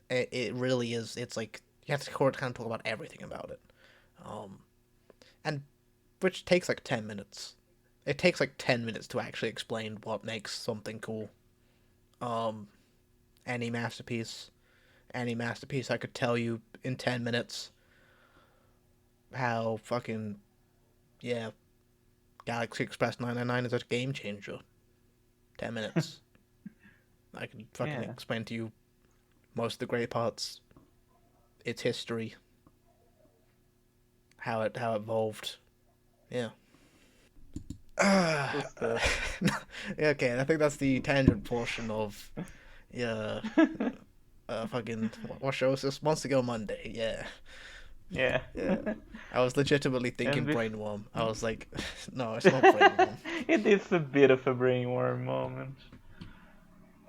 It really is. It's like you have to kind of talk about everything about it. Um, and which takes like 10 minutes. It takes like 10 minutes to actually explain what makes something cool. Um, any masterpiece, any masterpiece, I could tell you in 10 minutes how fucking yeah, Galaxy Express 999 is a game changer. 10 minutes. I can fucking Yeah. explain to you most of the great parts, its history, how it evolved. Yeah. Cool stuff. Okay, I think that's the tangent portion of yeah. Fucking what show is this? Monster Go Monday. Yeah, Yeah. yeah. I was legitimately and thinking bef- brainworm. I was like, no, it's not brainworm. it is a bit of a brainworm moment.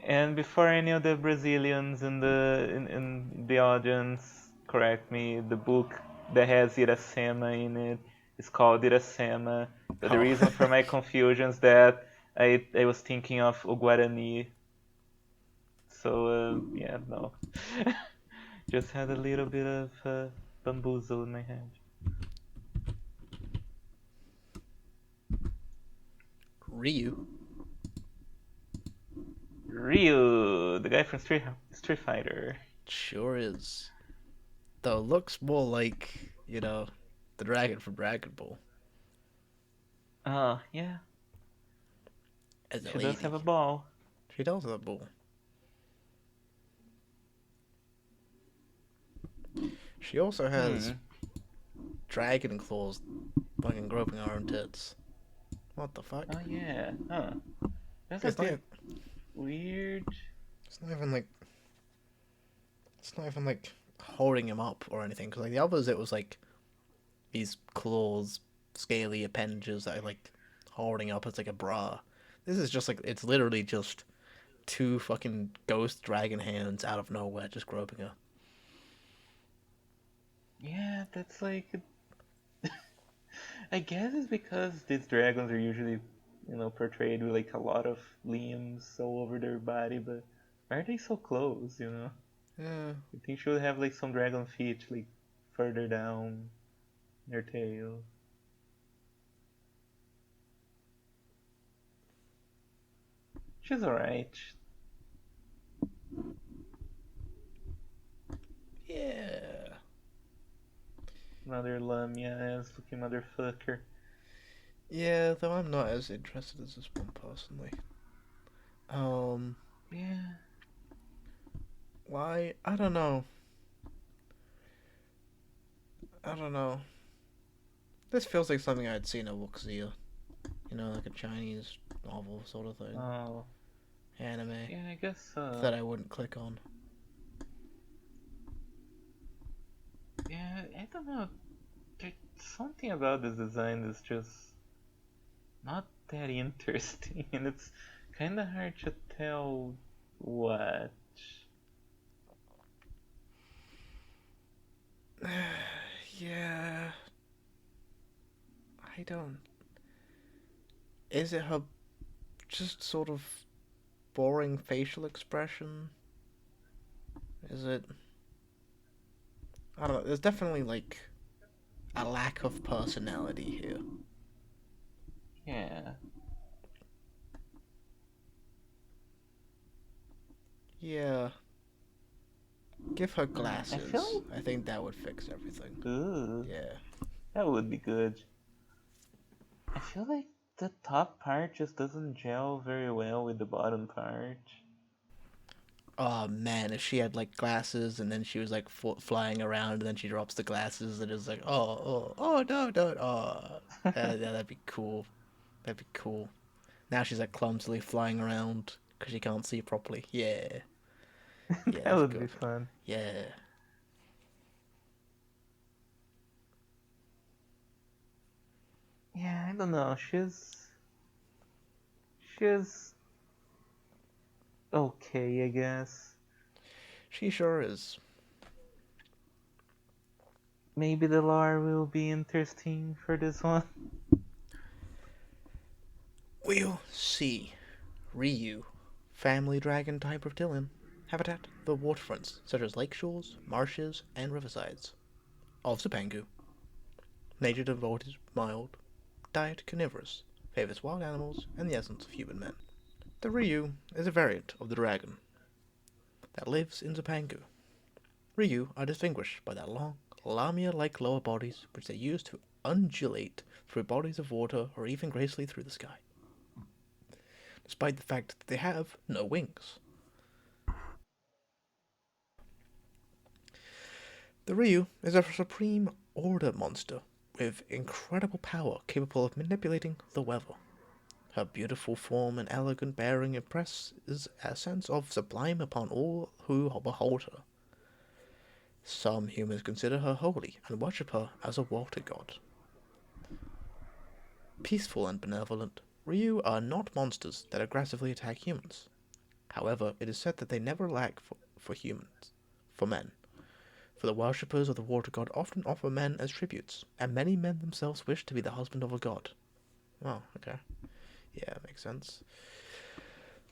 And before any of the Brazilians in the audience correct me, the book that has Iracema in it is called Iracema. But the Oh, reason for my confusion is that I was thinking of O Guarani. So yeah, no. Just had a little bit of bamboozle in my head. Ryu Ryu, the guy from Street Fighter. sure is. Though looks more like the dragon from Dragon Ball Oh yeah, as a she does have a lady. ball. She does have a ball. She also has Hmm. dragon claws fucking groping her own tits. What the fuck? Oh yeah. Huh. That's a It's not. bit weird. It's not even like. It's not even like holding him up or anything. Because like the others, it was like these claws, scaly appendages that are like holding up as like a bra. This is just like it's literally just two fucking ghost dragon hands out of nowhere just groping her. Yeah, that's like I guess it's because these dragons are usually, portrayed with like a lot of limbs all over their body, but why are they so close, Yeah. You think she would have like some dragon feet like further down their tail. She's alright. Yeah. Another Lamia ass looking motherfucker. Yeah, though I'm not as interested as this one personally. Um, Yeah. why? I don't know. I don't know. This feels like something I'd seen in Wuxia. You know, like a Chinese novel sort of thing. Oh. Anime. Yeah, I guess That I wouldn't click on. yeah, I don't know. There's something about this design that's just not that interesting, and it's kind of hard to tell what. Yeah. I don't. Is it her just sort of boring facial expression? Is it. I don't know. There's definitely like a lack of personality here. Yeah, Yeah. Give her I feel glasses. I think that would fix everything. like ooh, Yeah. that would be good. I feel like the top part just doesn't gel very well with the bottom part. Oh man, if she had like glasses and then she was like flying around and then she drops the glasses and it's like, oh, no, don't, oh. Yeah, that'd be cool. That'd be cool. Now she's like clumsily flying around because she can't see properly. Yeah. Yeah, That that's would be good. fun. Yeah. Yeah, I don't know. She's okay, I guess. She sure is. Maybe the lore will be interesting for this one. We'll see. Ryu. Family dragon type reptilian. Habitat: the waterfronts, such as lake shores, marshes, and riversides. Of Zipangu. Nature devoted, mild. Diet carnivorous. Favors wild animals and the essence of human men. The Ryu is a variant of the dragon that lives in Zipangu. Ryu are distinguished by their long, lamia-like lower bodies, which they use to undulate through bodies of water or even gracefully through the sky, despite the fact that they have no wings. The Ryu is a supreme order monster with incredible power capable of manipulating the weather. Her beautiful form and elegant bearing impresses a sense of sublime upon all who behold her. Some humans consider her holy and worship her as a water god. Peaceful and benevolent, Ryu are not monsters that aggressively attack humans. However, it is said that they never lack for humans, for men. For the worshippers of the water god often offer men as tributes, and many men themselves wish to be the husband of a god. Oh, okay. Yeah, makes sense.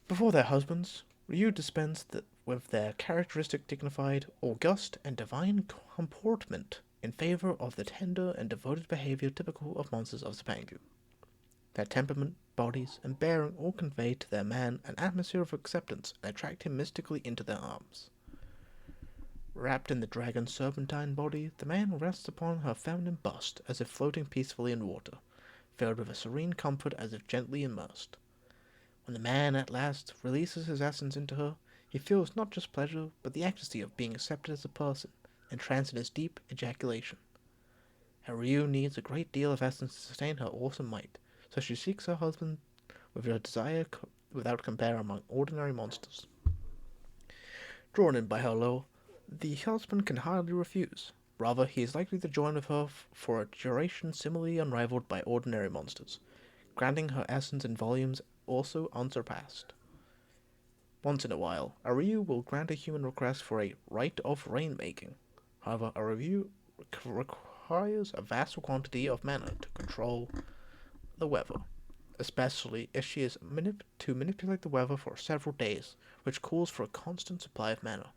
Before their husbands, Ryu dispense with their characteristic dignified, august, and divine comportment in favor of the tender and devoted behavior typical of monsters of Zipangu. Their temperament, bodies, and bearing all convey to their man an atmosphere of acceptance and attract him mystically into their arms. Wrapped in the dragon's serpentine body, the man rests upon her feminine bust as if floating peacefully in water, filled with a serene comfort as if gently immersed. When the man at last releases his essence into her, he feels not just pleasure, but the ecstasy of being accepted as a person, entranced in his deep ejaculation. Ryu needs a great deal of essence to sustain her awesome might, so she seeks her husband with a desire without compare among ordinary monsters. Drawn in by her lure, the husband can hardly refuse. Rather, he is likely to join with her for a duration similarly unrivaled by ordinary monsters, granting her essence in volumes also unsurpassed. Once in a while, a review will grant a human request for a right of rainmaking. However, a review requires a vast quantity of mana to control the weather, especially if she is to manipulate the weather for several days, which calls for a constant supply of mana,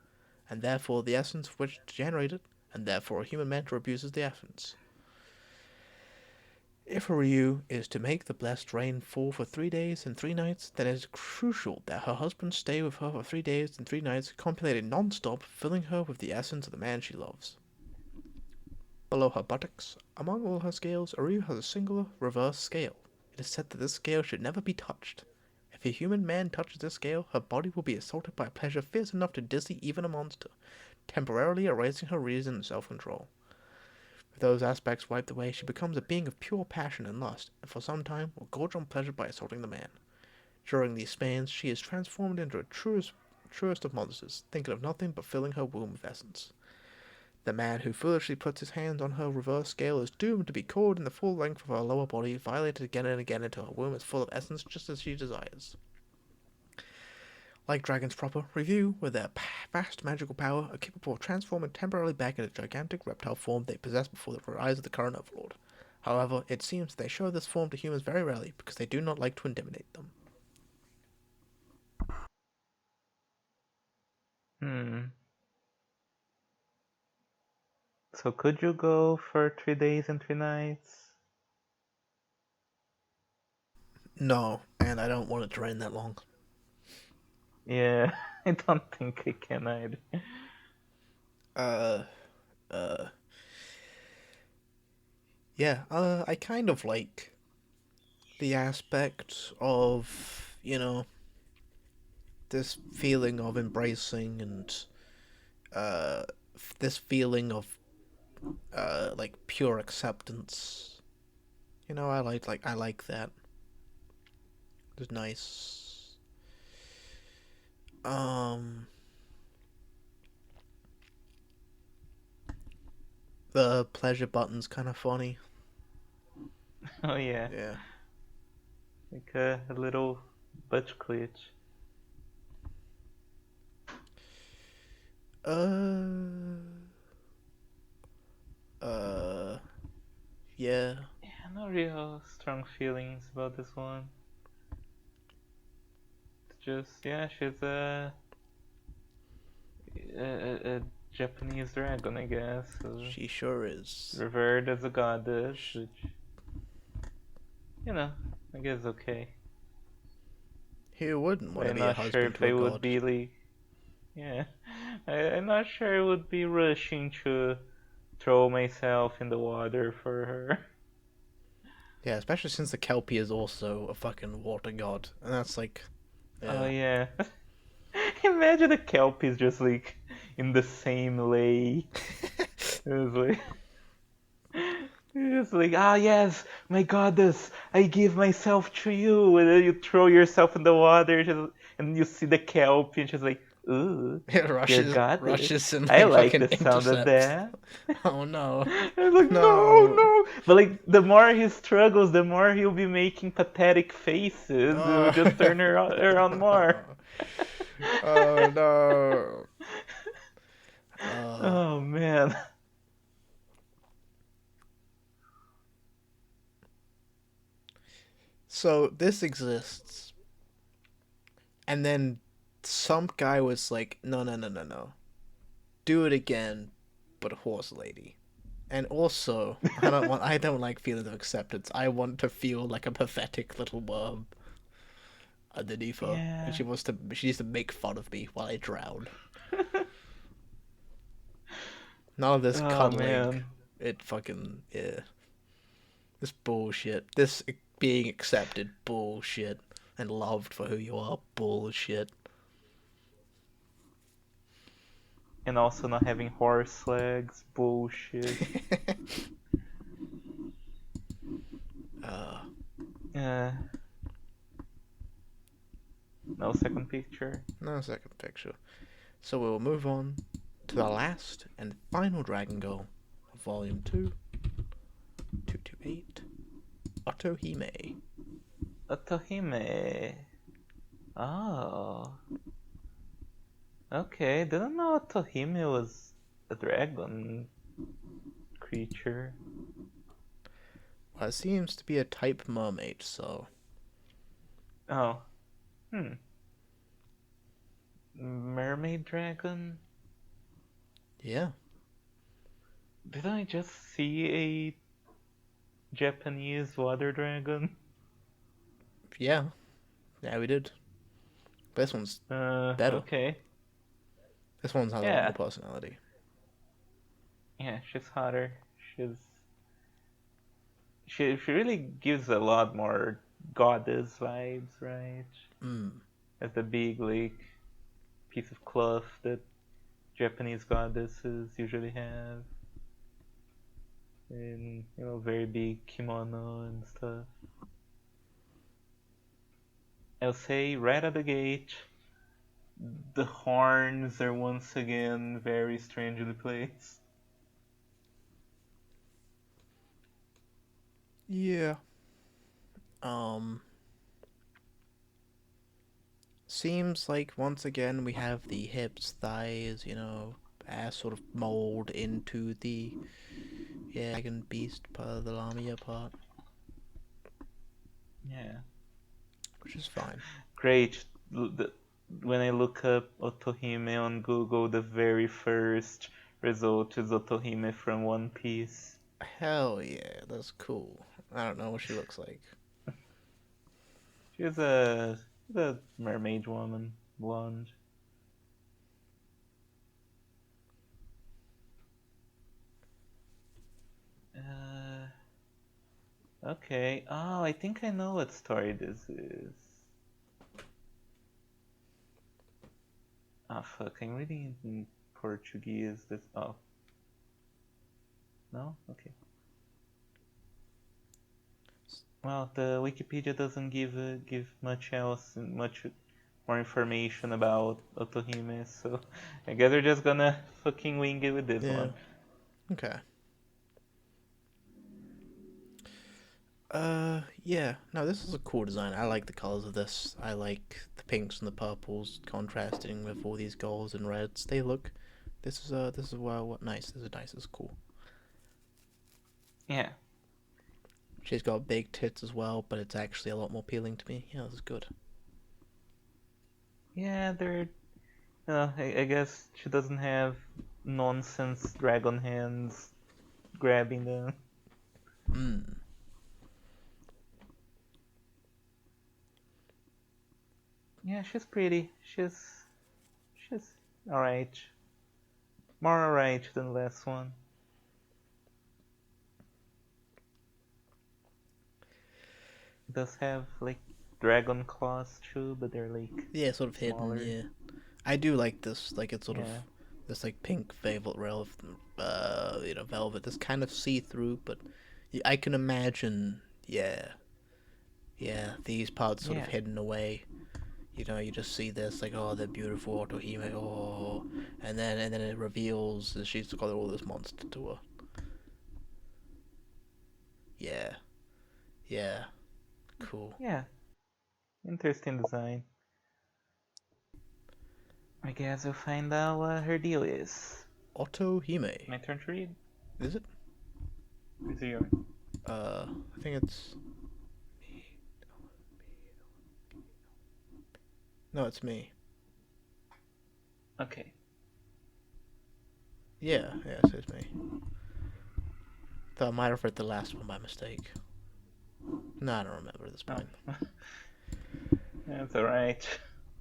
and therefore the essence of which is generated, and therefore a human mentor abuses the essence. If a Ryu is to make the blessed rain fall for 3 days and 3 nights, then it is crucial that her husband stay with her for 3 days and 3 nights, copulating non-stop, filling her with the essence of the man she loves. Below her buttocks, among all her scales, a Ryu has a singular reverse scale. It is said that this scale should never be touched. If a human man touches this scale, her body will be assaulted by a pleasure fierce enough to dizzy even a monster, temporarily erasing her reason and self-control. With those aspects wiped away, she becomes a being of pure passion and lust, and for some time will gorge on pleasure by assaulting the man. During these spans, she is transformed into a truest of monsters, thinking of nothing but filling her womb with essence. The man who foolishly puts his hands on her reverse scale is doomed to be coiled in the full length of her lower body, violated again and again until her womb is full of essence just as she desires. Like dragons proper, Review, with their vast magical power, are capable of transforming temporarily back into the gigantic reptile form they possessed before the rise of the current overlord. However, it seems they show this form to humans very rarely because they do not like to intimidate them. Hmm. So could you go for 3 days and 3 nights? No, and I don't want it to rain that long. Yeah, I don't think I can either. Uh, uh, yeah, I kind of like the aspect of, this feeling of embracing and, uh, this feeling of, like pure acceptance. I like that. It's nice. Um, the pleasure button's kind of funny. Oh yeah, Yeah. like a little butt glitch. Uh, uh, yeah. Yeah, no real strong feelings about this one. It's just yeah, she's a Japanese dragon, I guess, She sure is. revered as a goddess, which I guess okay. Who wouldn't want But to I'm be a not sure husband if to a I would god? be like, yeah, I'm not sure I would be rushing to throw myself in the water for her. Yeah, especially since the Kelpie is also a fucking water god. And that's like, Oh yeah. yeah, imagine the kelpies just like in the same lake. It was like. It's like, ah, yes, my goddess, I give myself to you. And then you throw yourself in the water, and you see the kelp, and she's like, ooh, It dear goddess. rushes and I like like fucking the sound of intercepts. that. Oh no. And like, no, No. no. But like, the more he struggles, the more he'll be making pathetic faces. It will Oh. just turn her around more. Oh no. Uh, Oh man. so this exists, and then some guy was like, no, no, no, no, no. Do it again, but horse lady. And also, I don't like feelings of acceptance. I want to feel like a pathetic little worm underneath her, and Yeah. she needs to make fun of me while I drown. None of this Oh cuddling. man. It fucking yeah. This bullshit. This being accepted bullshit and loved for who you are bullshit. and also not having horse legs. Bullshit. uh, Uh, no second picture. no second picture. So we'll move on to the last and final Dragon Girl of Volume 2, 228, Otohime. Otohime. Oh. Okay, didn't know Otohime was a dragon creature. Well, it seems to be a type mermaid, so... Oh. Mermaid dragon? Yeah. Did I just see a Japanese water dragon? Yeah. Yeah, we did. But this one's better. Okay. This one has a lot more Yeah. personality. Yeah, she's hotter. She really gives a lot more goddess vibes, right? As the big like piece of cloth that Japanese goddesses usually have. And very big kimono and stuff. I'll say right at the gate, the horns are once again very strangely placed. Yeah. Seems like once again we have the hips, thighs, ass sort of mold into the dragon beast part of the Lamia part. Yeah. Which is fine. Great. When I look up Otohime on Google, the very first result is Otohime from One Piece. Hell yeah, that's cool. I don't know what she looks like. She's a mermaid woman, blonde. Okay. Oh, I think I know what story this is. Ah, fuck. I'm reading it in Portuguese. Oh. No? Okay. Well, the Wikipedia doesn't give much more information about Otohime, so I guess we're just gonna fucking wing it with this one. Okay. Yeah. No, this is a cool design. I like the colors of this. I like the pinks and the purples contrasting with all these golds and reds. This is nice. This is nice. This is cool. Yeah. She's got big tits as well, but it's actually a lot more appealing to me. Yeah, this is good. Yeah, they're. I guess she doesn't have nonsense dragon hands grabbing them. Yeah, she's pretty. She's alright. More alright than the last one. It does have like dragon claws too, but they're like sort of smaller. hidden. Yeah, I do like this. Like it's sort of this like pink velvet velvet. That's kind of see through, but I can imagine. Yeah, these parts sort of hidden away. You just see this like, oh, they're beautiful, Otohime, oh, and then it reveals that she's got all this monster to her. Yeah, cool. Yeah, interesting design. I guess we'll find out what her deal is. Otohime. My turn to read. Is it? Is it yours? I think it's me. No, it's me. Okay. Yeah, it says me. Though I might have read the last one by mistake. No, I don't remember at this point. That's alright.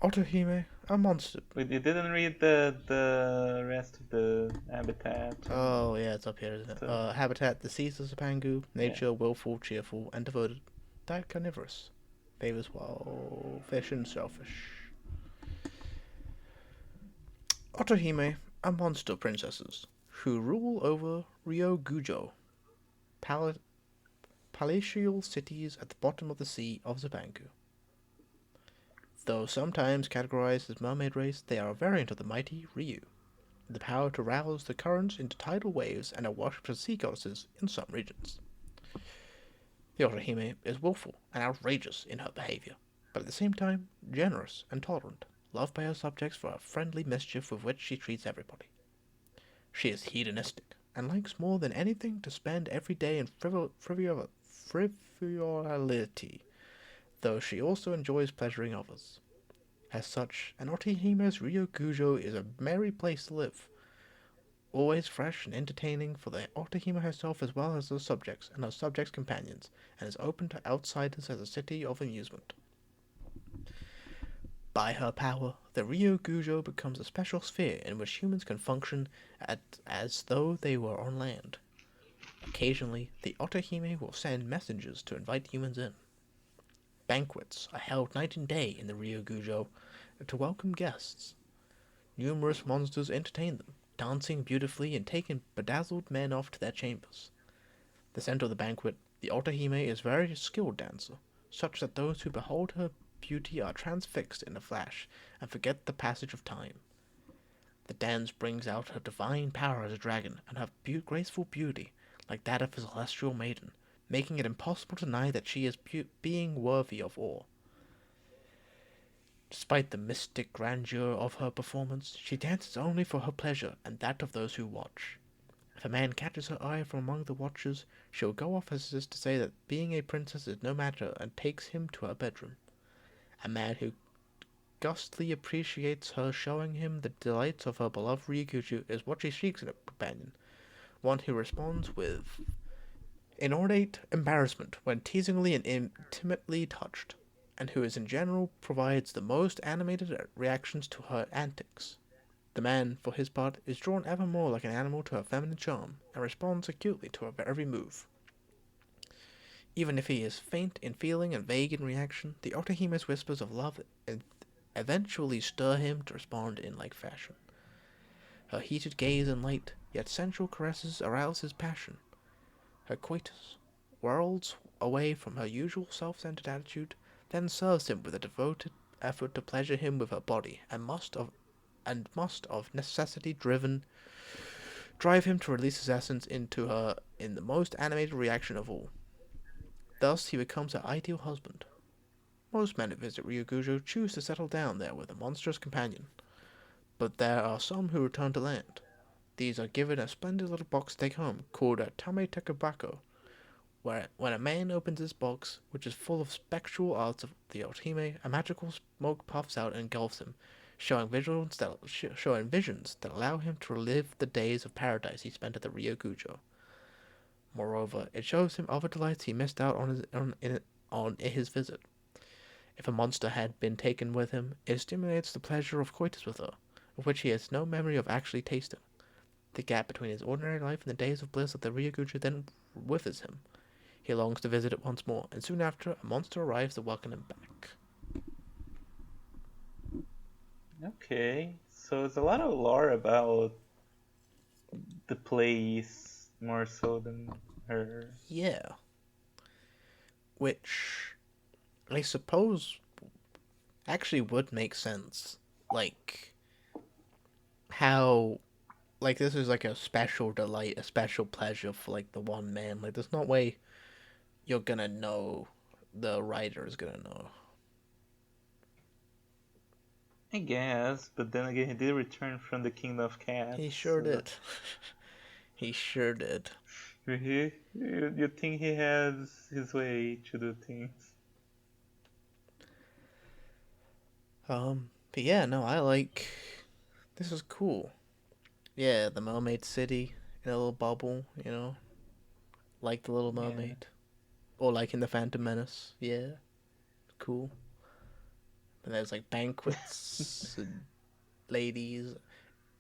Otohime, a monster. Wait, you didn't read the rest of the habitat. Oh, yeah, it's up here, isn't it? Habitat, the seas of Zapangu, nature, willful, cheerful, and devoted. Diet carnivorous. Favors wild fish and shellfish. Otohime, are monster princesses who rule over Ryogujo, pal- palatial cities at the bottom of the sea of Zibangu. Though sometimes categorized as mermaid race, they are a variant of the mighty Ryu, with the power to rouse the currents into tidal waves and are worshipped as sea goddesses in some regions. The Otohime is willful and outrageous in her behavior, but at the same time generous and tolerant, loved by her subjects for her friendly mischief with which she treats everybody. She is hedonistic and likes more than anything to spend every day in frivolity, though she also enjoys pleasuring others. As such, an Otohime's Ryokujo is a merry place to live, always fresh and entertaining for the Otohime herself as well as her subjects and her subjects' companions, and is open to outsiders as a city of amusement. By her power, the Ryokujo becomes a special sphere in which humans can function as though they were on land. Occasionally, the Otohime will send messengers to invite humans in. Banquets are held night and day in the Ryokujo to welcome guests. Numerous monsters entertain them, dancing beautifully and taking bedazzled men off to their chambers. The center of the banquet, the Otohime is a very skilled dancer, such that those who behold her beauty are transfixed in a flash and forget the passage of time. The dance brings out her divine power as a dragon and her graceful beauty, like that of a celestial maiden, making it impossible to deny that she is being worthy of awe. Despite the mystic grandeur of her performance, she dances only for her pleasure and that of those who watch. If a man catches her eye from among the watchers, she will go off as is to say that being a princess is no matter and takes him to her bedroom. A man who gustily appreciates her showing him the delights of her beloved Ryukyuju is what she seeks in a companion, one who responds with inordinate embarrassment when teasingly and intimately touched, and who in general provides the most animated reactions to her antics. The man, for his part, is drawn ever more like an animal to her feminine charm, and responds acutely to her every move. Even if he is faint in feeling and vague in reaction, the Otohime's whispers of love eventually stir him to respond in like fashion. Her heated gaze and light, yet sensual caresses arouse his passion. Her coitus whirls away from her usual self-centered attitude, then serves him with a devoted effort to pleasure him with her body, and must of necessity drive him to release his essence into her in the most animated reaction of all. Thus he becomes her ideal husband. Most men who visit Ryugujo choose to settle down there with a monstrous companion, but there are some who return to land. These are given a splendid little box to take home, called a Tame Tekabako, where when a man opens this box, which is full of spectral arts of the Otohime, a magical smoke puffs out and engulfs him, showing visions that allow him to relive the days of paradise he spent at the Ryokujo. Moreover, it shows him other delights he missed out on his visit. If a monster had been taken with him, it stimulates the pleasure of coitus with her, of which he has no memory of actually tasting. The gap between his ordinary life and the days of bliss at the Ryokujo then withers him. He longs to visit it once more, and soon after, a monster arrives to welcome him back. Okay, so it's a lot of lore about the place more so than her. Yeah, which I suppose actually would make sense. Like, how, like, this is like a special delight, a special pleasure for, like, the one man. Like, there's no way you're gonna know, the writer is gonna know. I guess, but then again, he did return from the Kingdom of He Cats, sure so did. He sure did. you think he has his way to do things. But yeah, no, I like. This is cool. Yeah, the Mermaid City in a little bubble, like the Little Yeah. Mermaid, or like in the Phantom Menace. Yeah, cool. And there's like banquets and ladies.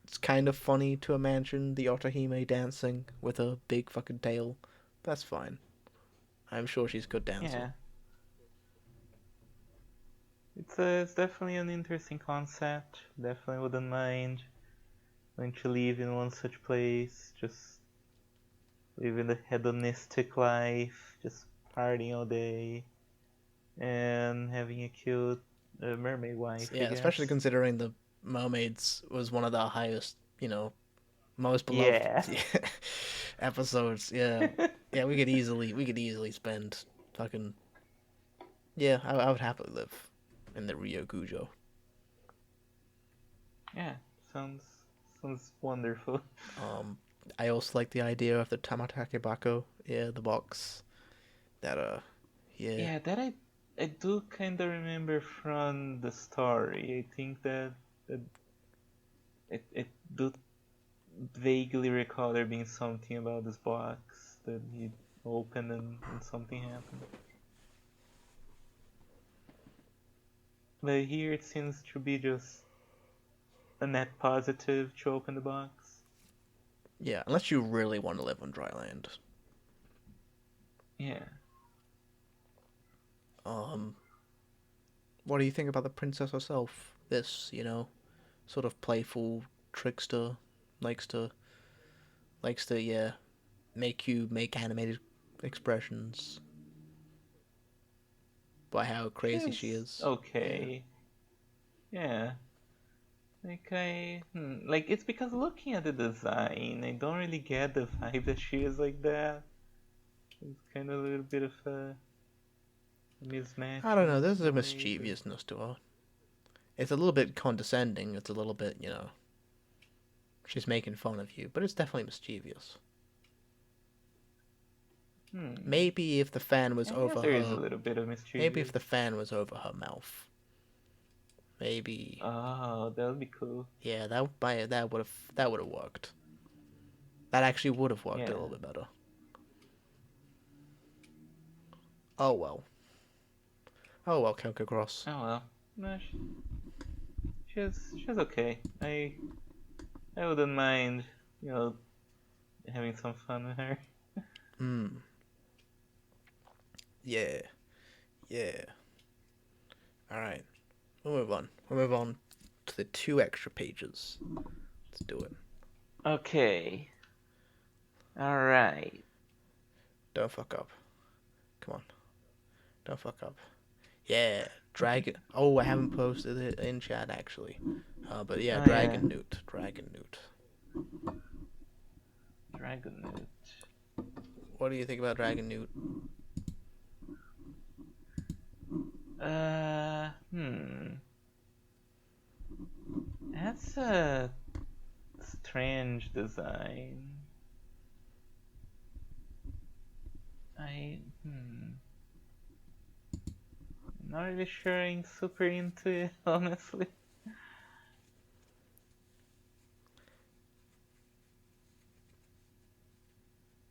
It's kind of funny to imagine the Otohime dancing with a big fucking tail. That's fine. I'm sure she's a good dancer. Yeah. It's definitely an interesting concept. Definitely wouldn't mind. going to live in one such place, just living the hedonistic life, just partying all day, and having a cute mermaid wife, I Yeah, especially guess. considering the Mermaids was one of the highest, most beloved Yeah. episodes. Yeah, yeah, we could easily spend fucking yeah. I would happily live in the Rio Gujo. Yeah, sounds sounds wonderful. Um, I also like the idea of the Tamatake Bako. Yeah, the box that yeah. Yeah, that I do kind of remember from the story. I think that it do vaguely recall there being something about this box that he opened and something happened. But here it seems to be just a net positive to open the box. Yeah, unless you really want to live on dry land. Yeah. Um, what do you think about the princess herself? This, sort of playful trickster, likes to yeah, make you make animated expressions by how crazy she She's is. Yeah. okay. Yeah. Like it's because looking at the design, I don't really get the vibe that she is like that. It's kind of a little bit of a mismatch I don't know, there's in a a way, but mischievousness to her. It's a little bit condescending, it's a little bit, she's making fun of you, but it's definitely mischievous. hmm. Maybe if the fan was I guess over there is a her little bit of maybe if mischievous. the fan was over her mouth. Maybe Oh, that would be cool. yeah, that would have worked. That actually would have worked a Yeah. little bit better. Oh well. Oh well, Coco Cross. Oh well. No, she's okay. I wouldn't mind, you know, having some fun with her. Hmm. Yeah. Yeah. Alright. We'll move on. We'll move on to the 2 extra pages. Let's do it. Okay. All right. Don't fuck up. Come on. Don't fuck up. Yeah. Dragon. Oh, I haven't posted it in chat actually. But yeah, Oh yeah. Dragon Newt. Dragon Newt. Dragon What do you think about Dragon Newt? Note. That's a strange design. I'm not really sure I'm super into it, honestly.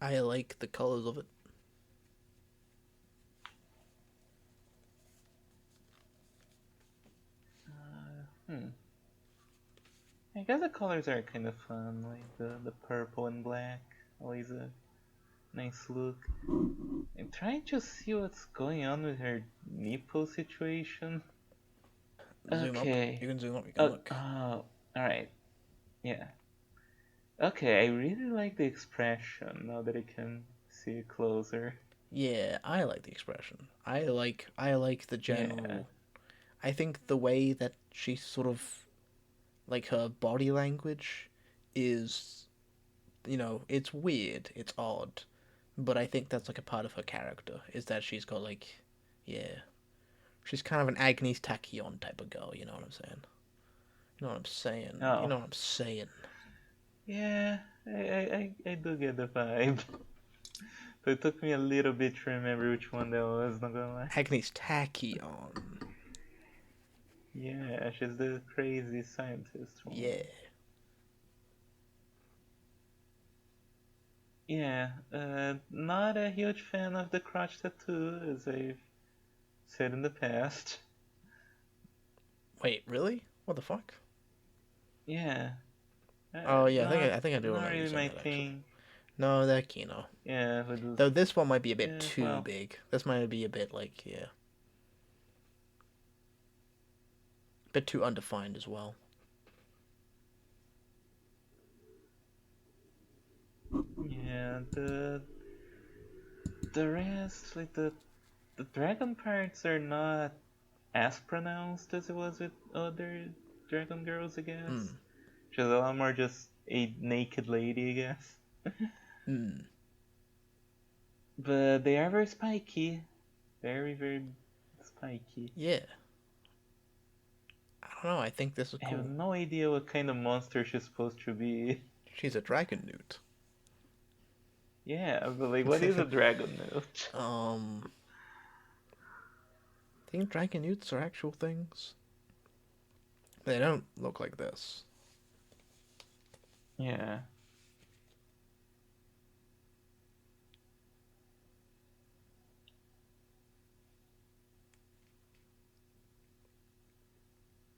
I like the colors of it. Hmm. I guess the colors are kind of fun, like the purple and black. Always a nice look. I'm trying to see what's going on with her nipple situation. Zoom up. You Okay. can zoom up. You can look. Alright. Yeah. Okay, I really like the expression now that I can see it closer. Yeah, I like the expression. I like the Yeah. general. I think the way that she sort of like her body language is, it's weird, it's odd, but I think that's like a part of her character is that she's got like, yeah, she's kind of an Agnes Tachyon type of girl. You know what I'm saying? You know what I'm saying? You Oh. know what I'm saying? Yeah, I do get the vibe. But it took me a little bit to remember which one that was, not gonna lie. Agnes Tachyon. Yeah, she's the crazy scientist Yeah. one. Yeah, not a huge fan of the crotch tattoo, as I've said in the past. Wait, really? What the fuck? Yeah, Oh yeah, I think not I think I do not remember you really saying my that actually. thing. No, that Kino. Yeah, with those. Though this one might be a bit Yeah, too well, big. This might be a bit like, yeah, a bit too undefined as well. And the rest, like the dragon parts are not as pronounced as it was with other dragon girls, I guess. Mm. She's a lot more just a naked lady, I guess. Mm. But they are very spiky. Very, very spiky. Yeah. I don't know. I think this is I have cool. no idea what kind of monster she's supposed to be. She's a dragon newt. Yeah, but like, what is a dragon newt? I think dragon newts are actual things. They don't look like this. Yeah.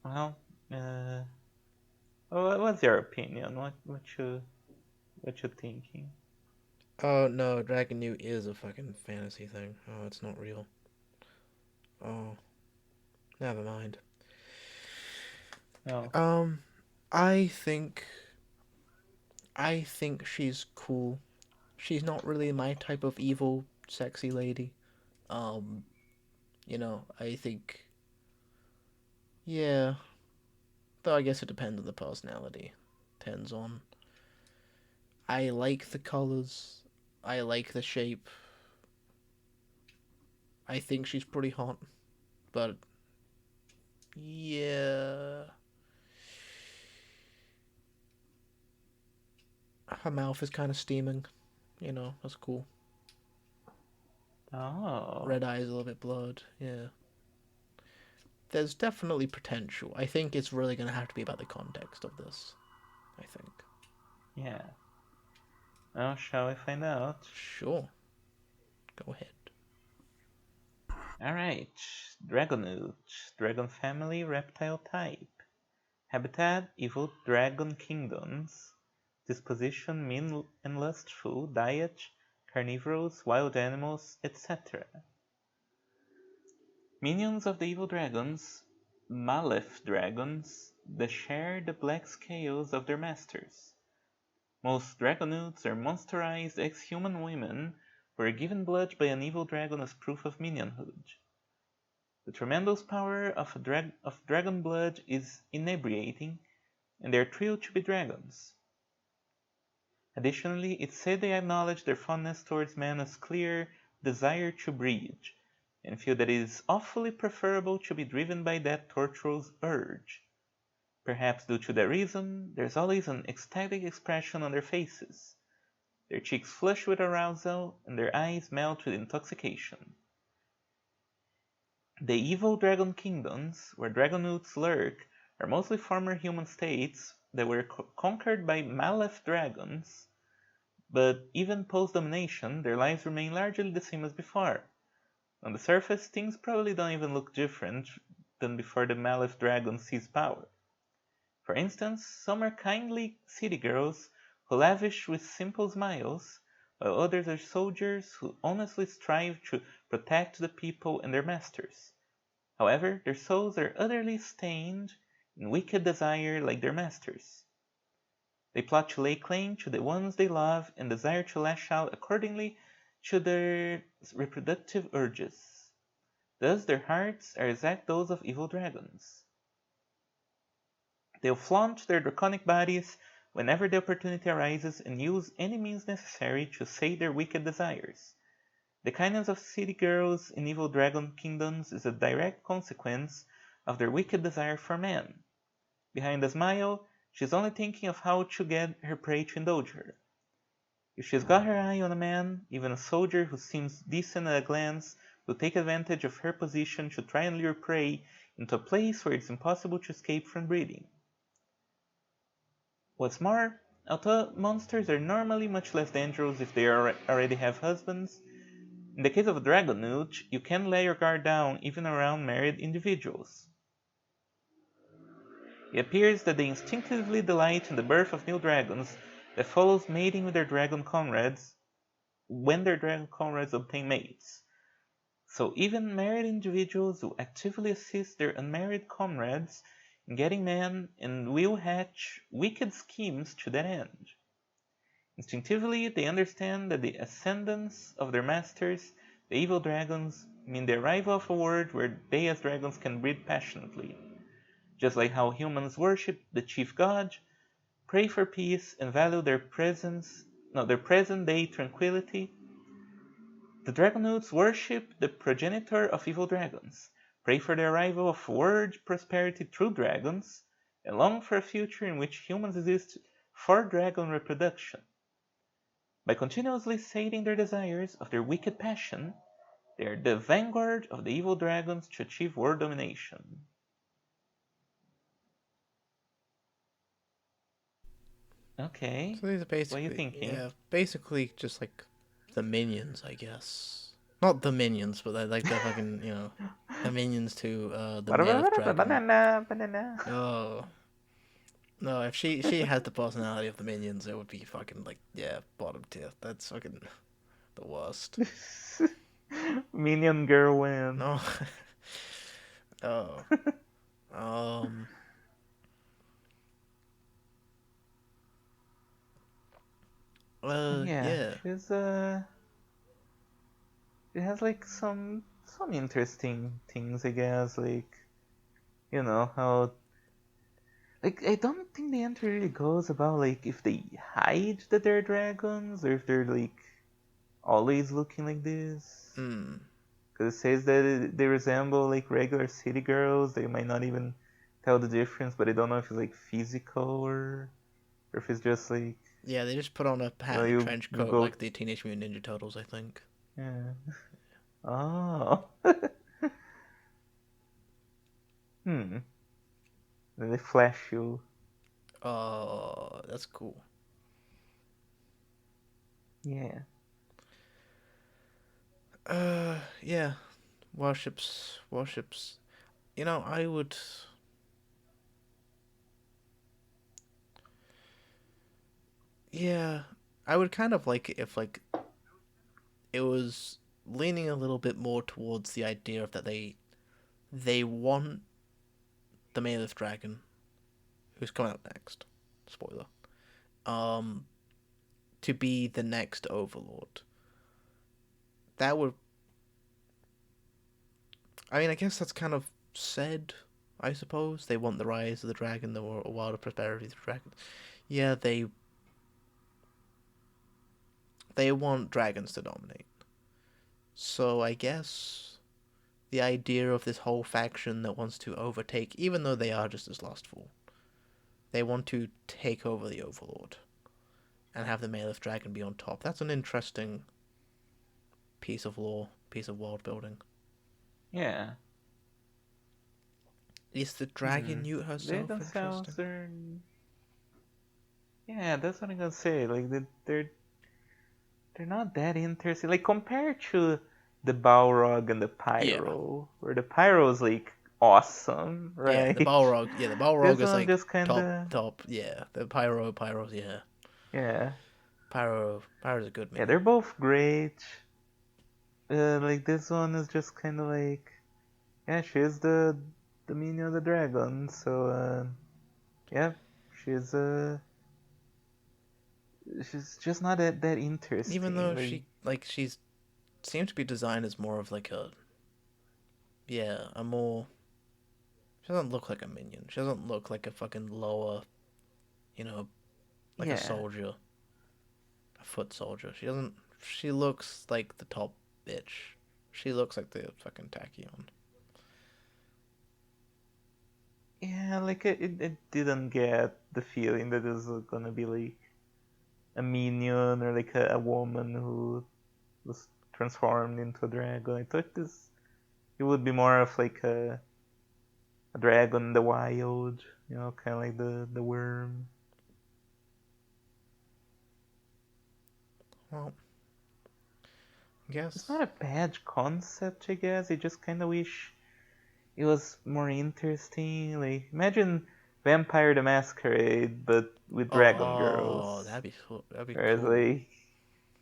Well, what's your opinion? What you thinking? Oh no, dragon newt is a fucking fantasy thing. Oh, it's not real. Oh, never mind. No. Um, I think I think she's cool. She's not really my type of evil, sexy lady. Um, I think, yeah. Though I guess it depends on the personality. Depends on. I like the colors. I like the shape. I think she's pretty hot, but yeah, her mouth is kind of steaming. That's cool. Oh. Red eyes, a little bit blurred. Yeah. There's definitely potential. I think it's really going to have to be about the context of this. I think. Yeah. Well, shall we find out? Sure. Go ahead. Alright. Dragonoot. Dragon family, reptile type. Habitat, evil dragon kingdoms. Disposition, mean and lustful. Diet, carnivorous, wild animals, etc. Minions of the evil dragons, Malef dragons, that share the black scales of their masters. Most dragonoots are monsterized ex-human women who are given blood by an evil dragon as proof of minionhood. The tremendous power of dragon blood is inebriating, and they are thrilled to be dragons. Additionally, it's said they acknowledge their fondness towards men as clear desire to breed, and feel that it is awfully preferable to be driven by that torturous urge. Perhaps due to that reason, there's always an ecstatic expression on their faces. Their cheeks flush with arousal, and their eyes melt with intoxication. The evil dragon kingdoms, where dragonoots lurk, are mostly former human states that were conquered by Malef dragons, but even post-domination, their lives remain largely the same as before. On the surface, things probably don't even look different than before the Malef dragons seized power. For instance, some are kindly city girls who lavish with simple smiles, while others are soldiers who honestly strive to protect the people and their masters. However, their souls are utterly stained in wicked desire like their masters. They plot to lay claim to the ones they love and desire to lash out accordingly to their reproductive urges. Thus their hearts are exact those of evil dragons. They'll flaunt their draconic bodies whenever the opportunity arises and use any means necessary to sate their wicked desires. The kindness of city girls in evil dragon kingdoms is a direct consequence of their wicked desire for men. Behind the smile, she's only thinking of how to get her prey to indulge her. If she's got her eye on a man, even a soldier who seems decent at a glance will take advantage of her position to try and lure prey into a place where it's impossible to escape from breeding. What's more, although monsters are normally much less dangerous if they already have husbands, in the case of a dragonoot, you can lay your guard down even around married individuals. It appears that they instinctively delight in the birth of new dragons that follows mating with their dragon comrades when their dragon comrades obtain mates. So even married individuals will actively assist their unmarried comrades in getting men and will hatch wicked schemes to that end. Instinctively, they understand that the ascendance of their masters, the evil dragons, mean the arrival of a world where they as dragons can breathe passionately. Just like how humans worship the chief god, pray for peace, and value their present day tranquility, the Dragonauts worship the progenitor of evil dragons, pray for the arrival of world prosperity through dragons, and long for a future in which humans exist for dragon reproduction. By continuously sating their desires of their wicked passion, they are the vanguard of the evil dragons to achieve world domination. Okay, So these are what are you basically, thinking? yeah, basically just like the minions, I guess. Not the minions, but they're like the fucking, the minions to the Maelith Dragon. Banana, banana. Oh. No, if she had the personality of the minions, it would be fucking like, yeah, bottom tier. That's fucking the worst. Minion girl win. No. Oh. Um. Yeah, Yeah. she has like some interesting things, I guess. Like, how, like, I don't think the entry really goes about like if they hide that they're dragons or if they're like always looking like this. Hmm. Because it says that they resemble like regular city girls. They might not even tell the difference, but I don't know if it's like physical or if it's just like, Yeah, they just put on a hat and a you trench you coat go, like the Teenage Mutant Ninja Turtles, I think. yeah. Oh. Hmm. Then they flash you. Oh, that's cool. Yeah. Yeah. Warships. I would. Yeah, I would kind of like it if like it was leaning a little bit more towards the idea of that they want the Malith Dragon, who's coming up next. Spoiler. Um, to be the next Overlord. That would. I mean, I guess that's kind of said. I suppose they want the rise of the dragon, the wilder prosperity of the dragon. Yeah, they want dragons to dominate. So I guess the idea of this whole faction that wants to overtake, even though they are just as lustful, they want to take over the Overlord and have the Malith Dragon be on top. That's an interesting piece of lore, piece of world building. Yeah. Is the Hmm. dragon newt They herself interesting? themselves are. Yeah, that's what I'm gonna say. Like they're not that interesting. Like compared to the Balrog and the Yeah, Pyro, where the Pyro is like awesome, yeah. The right? Balrog, yeah, the Balrog This is one like just kind top, of. top. Yeah, the Pyro's yeah. Yeah. Pyro's a good Yeah, minion. they're both great. Like this one is just kind of like, yeah, she's the minion of the dragon. So yeah, she's she's just not that Even interesting. though Like, she's seems to be designed as more of like a, yeah, a more. She doesn't look like a minion. She doesn't look like a fucking lower, you know, like a yeah, soldier, a foot soldier. She doesn't. She looks like the top bitch. She looks like the fucking Tachyon. yeah, like it didn't get the feeling that it was gonna be like a minion or like a woman who was transformed into a dragon. I thought this it would be more of like a dragon in the wild, kind of like the worm. Well, I It's not guess. a bad concept, I guess. I just kind of wish it was more interesting. Like, imagine Vampire the Masquerade, but with dragon Oh, girls. that'd be Whereas, cool. like,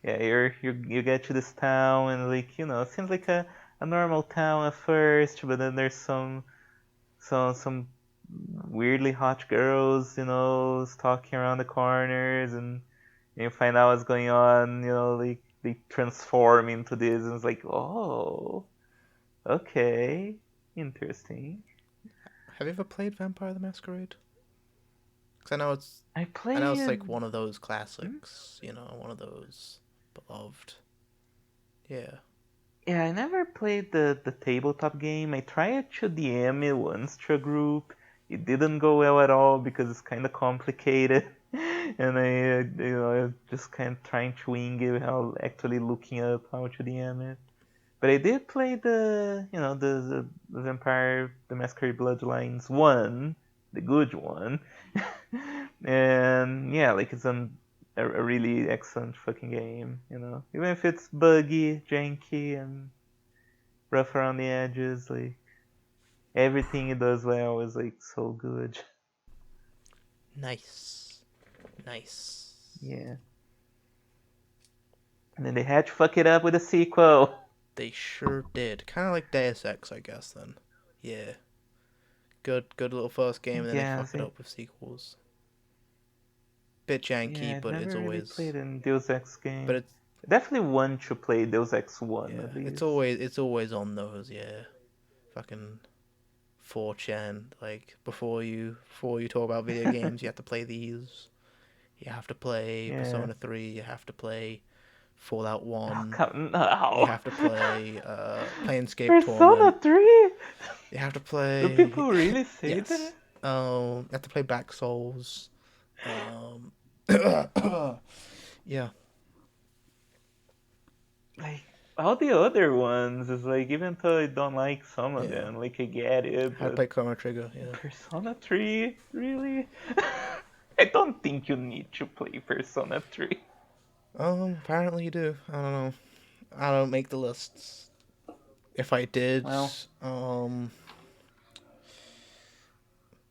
yeah, you get to this town and like it seems like a normal town at first, but then there's some weirdly hot girls, stalking around the corners, and And you find out what's going on, like they transform into this, and it's like, oh, okay, interesting. Have you ever played Vampire the Masquerade? Because I I know it's like played. one of those Hmm? classics, one of those beloved. Yeah. Yeah, I never played the tabletop game. I tried to DM it once to a group. It didn't go well at all because it's kind of complicated, and I just kind of trying to wing it without actually looking up how to DM it. But I did play the Vampire the Masquerade Bloodlines one, the good one, and yeah, like it's a really excellent fucking game. Even if it's buggy, janky, and rough around the edges, like everything it does well is like so good. Nice. Nice. Yeah, and then they had to fuck it up with a sequel. They sure did. Kind of like Deus Ex, I guess, then. Yeah. Good little first game, and then they Yeah, fuck it up with sequels. Bit janky, yeah, I've never really played a Deus Ex but game. it's, I definitely want to play Deus Ex One yeah, at it's least. always, it's always on those, yeah. Fucking 4chan, like, before you talk about video games, you have to play these. You have to play Yeah. Persona 3, you have to play Fallout Oh 1, come you no. have to play Planescape Persona Torment, 3? you have to Do play people really say yes. that? You have to play Back Souls. Um yeah. Like all the other ones is like even though I don't like some of Yeah. them, like I get it, How to but play Chrono Trigger, yeah. Persona 3? Really? I don't think you need to play Persona 3. Apparently you do. I don't know. I don't make the lists. If I did, Well, um,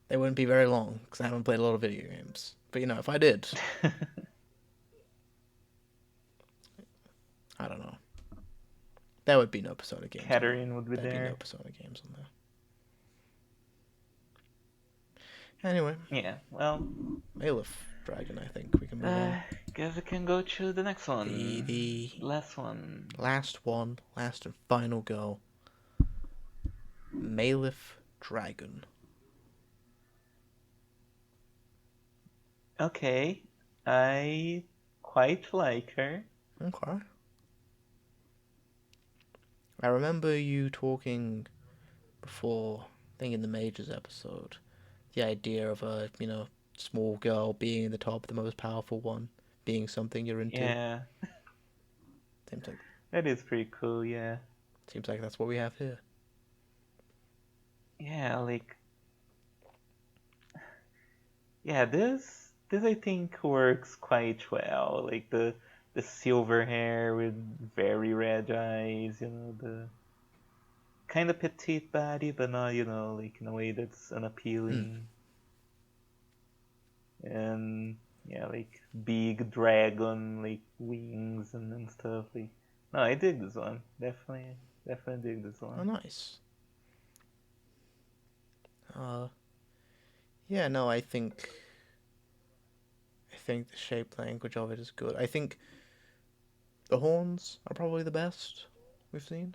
they wouldn't be very long because I haven't played a lot of video games. But if I did, I don't know. There would be no Persona games on there. Catherine would be There'd be no there. Persona games on there. Anyway, Yeah, well, Aleph Dragon. I think we can move uh, on. guess we can go to the next one. The Last one. last one, last and final go. Malif Dragon. Okay, I quite like her. Okay. I remember you talking before, I think in the Majors episode, the idea of a, small girl being in the top, the most powerful one, being something you're into. Yeah, Seems like that is pretty cool. Yeah, seems like that's what we have here. yeah, like yeah, this I think works quite well. Like the silver hair with very red eyes. The kind of petite body, but not like in a way that's Hmm. unappealing. And yeah, like big dragon like wings and stuff. Like no, I dig this one. Definitely dig this Oh, one. nice. Uh, yeah, no, I think the shape language of it is good. I think the horns are probably the best we've seen.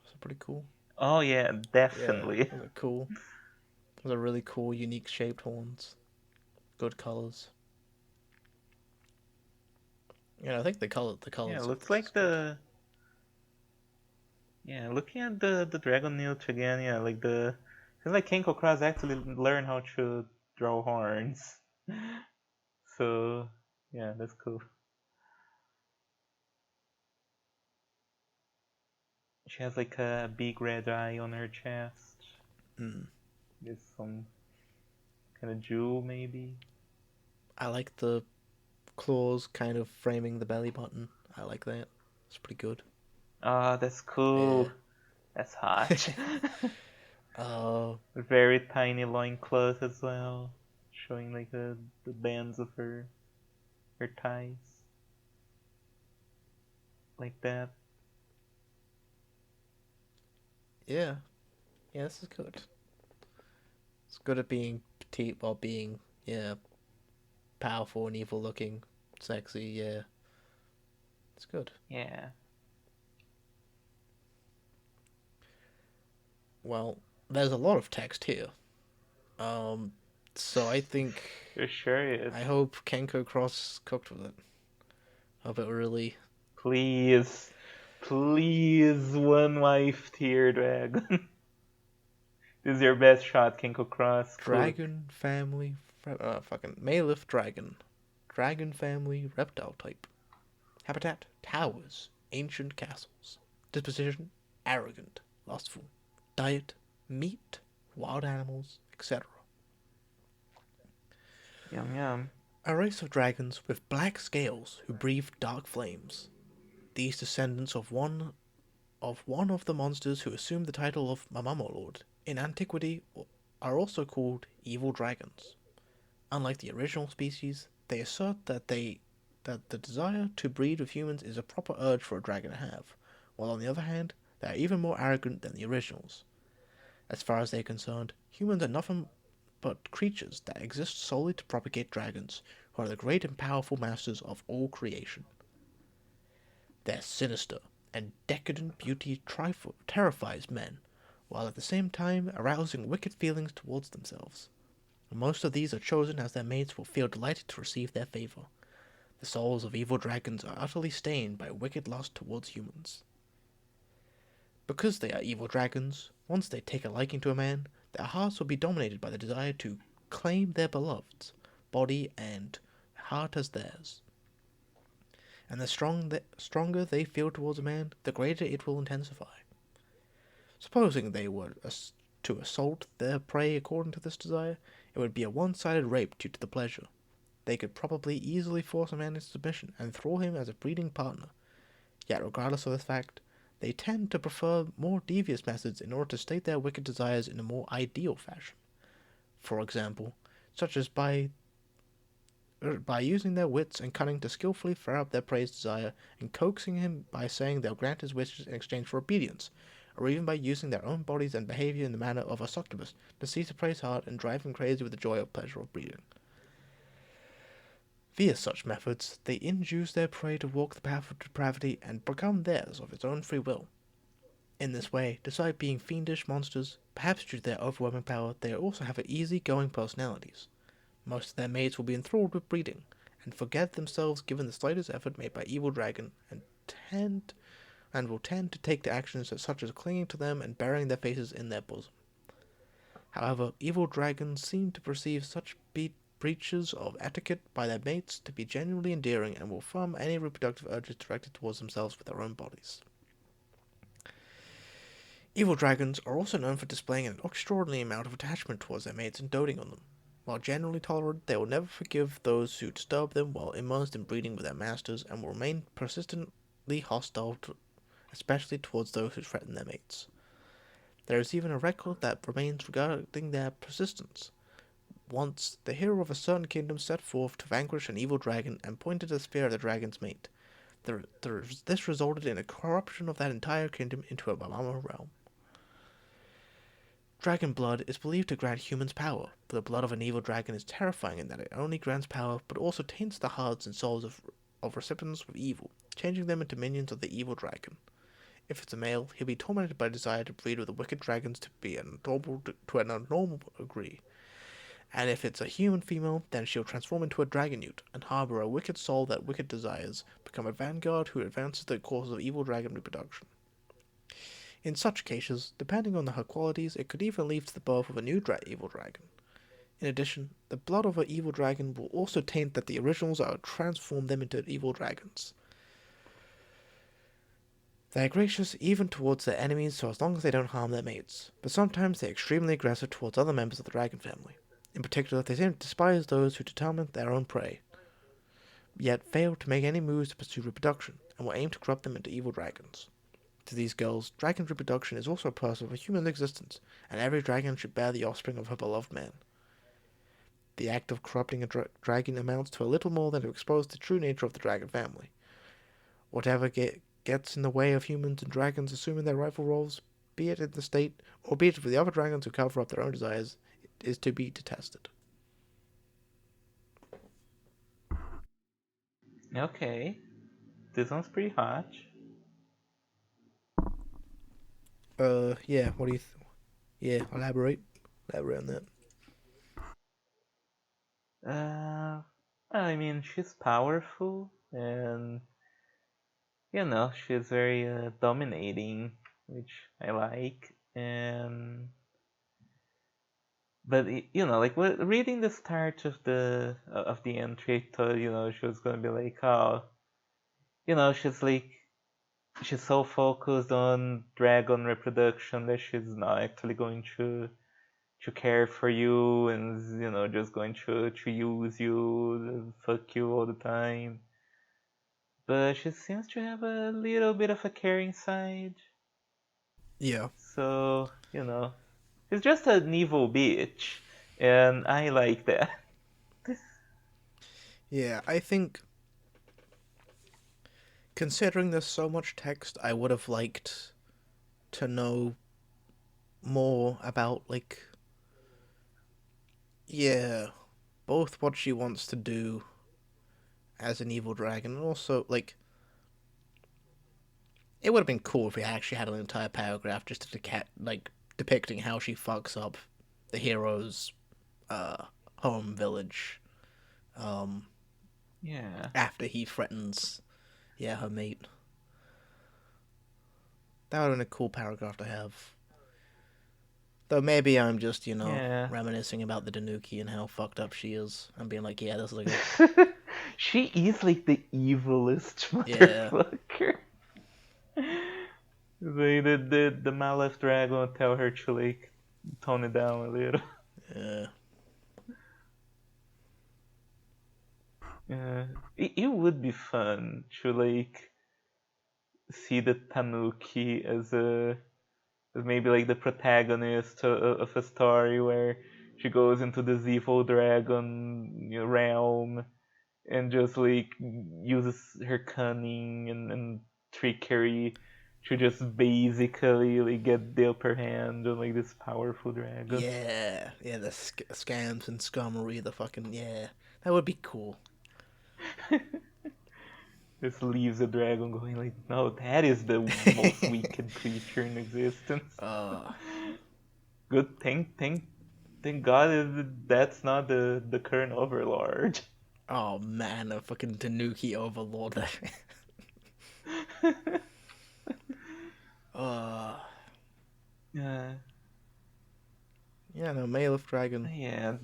So pretty cool. Oh yeah, Yeah, definitely. those are cool. Those are really cool, unique shaped horns. Good colors. I think the Yeah, colors of looks this is like good. looking at the dragon newt again. Yeah, like feels like Kenko Cross actually learned how to draw horns. So yeah, that's cool. She has like a big red eye on her chest. Mm. There's some kind of jewel maybe. I like the claws kind of framing the belly button. I like that. It's pretty good. Ah, that's Yeah. cool. That's hot. uh, Very tiny loincloth as well, showing like the bands of her thighs like that. yeah. Yeah, this is good. It's good at being petite while being, yeah, powerful and evil looking, sexy. Yeah, it's good. Yeah. Well, there's a lot of text here. Um, so I think There sure is. I hope Kenko Cross cooked with it. Hope it really Please. Please, one wife tier dragon. This is your best shot, Kinko Cross. Cook. dragon family, fucking Malif dragon, dragon family reptile type. Habitat towers, ancient castles. Disposition arrogant, lustful. Diet meat, wild animals, etc. Yum yum. A race of dragons with black scales who breathe dark flames. These descendants of the monsters who assumed the title of Mamamo Lord in antiquity are also called evil dragons. Unlike the original species, they assert that the desire to breed with humans is a proper urge for a dragon to have, while on the other hand, they are even more arrogant than the originals. As far as they are concerned, humans are nothing but creatures that exist solely to propagate dragons, who are the great and powerful masters of all creation. Their sinister and decadent beauty terrifies men, while at the same time arousing wicked feelings towards themselves. Most of these are chosen as their mates will feel delighted to receive their favor. The souls of evil dragons are utterly stained by wicked lust towards humans. Because they are evil dragons, once they take a liking to a man, their hearts will be dominated by the desire to claim their beloved's body and heart as theirs. And the stronger they feel towards a man, the greater it will intensify. Supposing they were to assault their prey according to this desire, it would be a one-sided rape due to the pleasure. They could probably easily force a man into submission and throw him as a breeding partner. Yet regardless of this fact, they tend to prefer more devious methods in order to state their wicked desires in a more ideal fashion. For example, such as by using their wits and cunning to skillfully flare up their prey's desire and coaxing him by saying they'll grant his wishes in exchange for obedience, or even by using their own bodies and behavior in the manner of a succubus to seize the prey's heart and drive him crazy with the joy or pleasure of breeding. Via such methods, they induce their prey to walk the path of depravity and become theirs of its own free will. In this way, despite being fiendish monsters, perhaps due to their overwhelming power, they also have easy-going personalities. Most of their mates will be enthralled with breeding, and forget themselves given the slightest effort made by evil dragon, and will tend to take to actions such as clinging to them and burying their faces in their bosom. However, evil dragons seem to perceive such breaches of etiquette by their mates to be genuinely endearing and will farm any reproductive urges directed towards themselves with their own bodies. Evil dragons are also known for displaying an extraordinary amount of attachment towards their mates and doting on them. While generally tolerant, they will never forgive those who disturb them while immersed in breeding with their masters and will remain persistently hostile, especially towards those who threaten their mates. There is even a record that remains regarding their persistence. Once, the hero of a certain kingdom set forth to vanquish an evil dragon and pointed a spear at the dragon's mate. This resulted in a corruption of that entire kingdom into a Mamamo realm. Dragon blood is believed to grant humans power, but the blood of an evil dragon is terrifying in that it only grants power, but also taints the hearts and souls of recipients with evil, changing them into minions of the evil dragon. If it's a male, he'll be tormented by a desire to breed with the wicked dragons to an abnormal degree. And if it's a human female, then she'll transform into a dragon newt and harbor a wicked soul that wicked desires, become a vanguard who advances the cause of evil dragon reproduction. In such cases, depending on her qualities, it could even lead to the birth of a new evil dragon. In addition, the blood of an evil dragon will also taint that the originals are transform them into evil dragons. They are gracious even towards their enemies so as long as they don't harm their mates, but sometimes they are extremely aggressive towards other members of the dragon family. In particular, they seem to despise those who determine their own prey, yet fail to make any moves to pursue reproduction, and will aim to corrupt them into evil dragons. To these girls, dragon reproduction is also a part of a human existence, and every dragon should bear the offspring of her beloved man. The act of corrupting a dragon amounts to a little more than to expose the true nature of the dragon family. Whatever gets in the way of humans and dragons assuming their rightful roles, be it in the state, or be it for the other dragons who cover up their own desires, is to be detested. Okay, this one's pretty hot. Yeah. What do you? Yeah, elaborate on that. I mean, she's powerful and she's very dominating, which I like. And but like reading the start of the entry, I thought she was gonna be like, oh, she's like she's so focused on dragon reproduction that she's not actually going to care for you and just going to use you, fuck you all the time. But she seems to have a little bit of a caring side. Yeah. So, she's just an evil bitch. And I like that. Yeah, I think considering there's so much text, I would have liked to know more about like yeah, both what she wants to do as an evil dragon and also like it would have been cool if we actually had an entire paragraph just to depicting how she fucks up the hero's uh home village um Yeah. after he threatens her mate. That would have been a cool paragraph to have. Though maybe I'm just, Yeah. reminiscing about the Danuki and how fucked up she is and being like, yeah, this is like a She is like the evilest yeah, motherfucker. The Malef dragon tell her to like tone it down a little. yeah, Yeah. It would be fun to like see the Tanuki as maybe like the protagonist of a story where she goes into this evil dragon realm and just like uses her cunning and trickery to just basically like get the upper hand on like this powerful dragon. yeah, the scams and scummery, the fucking yeah, that would be cool. Just leaves the dragon going like, no, that is the most wicked creature in existence. uh, Good thank God that's not the current overlord. oh man, a fucking Tanuki overlord. uh, uh, yeah, no, male of dragon. yeah,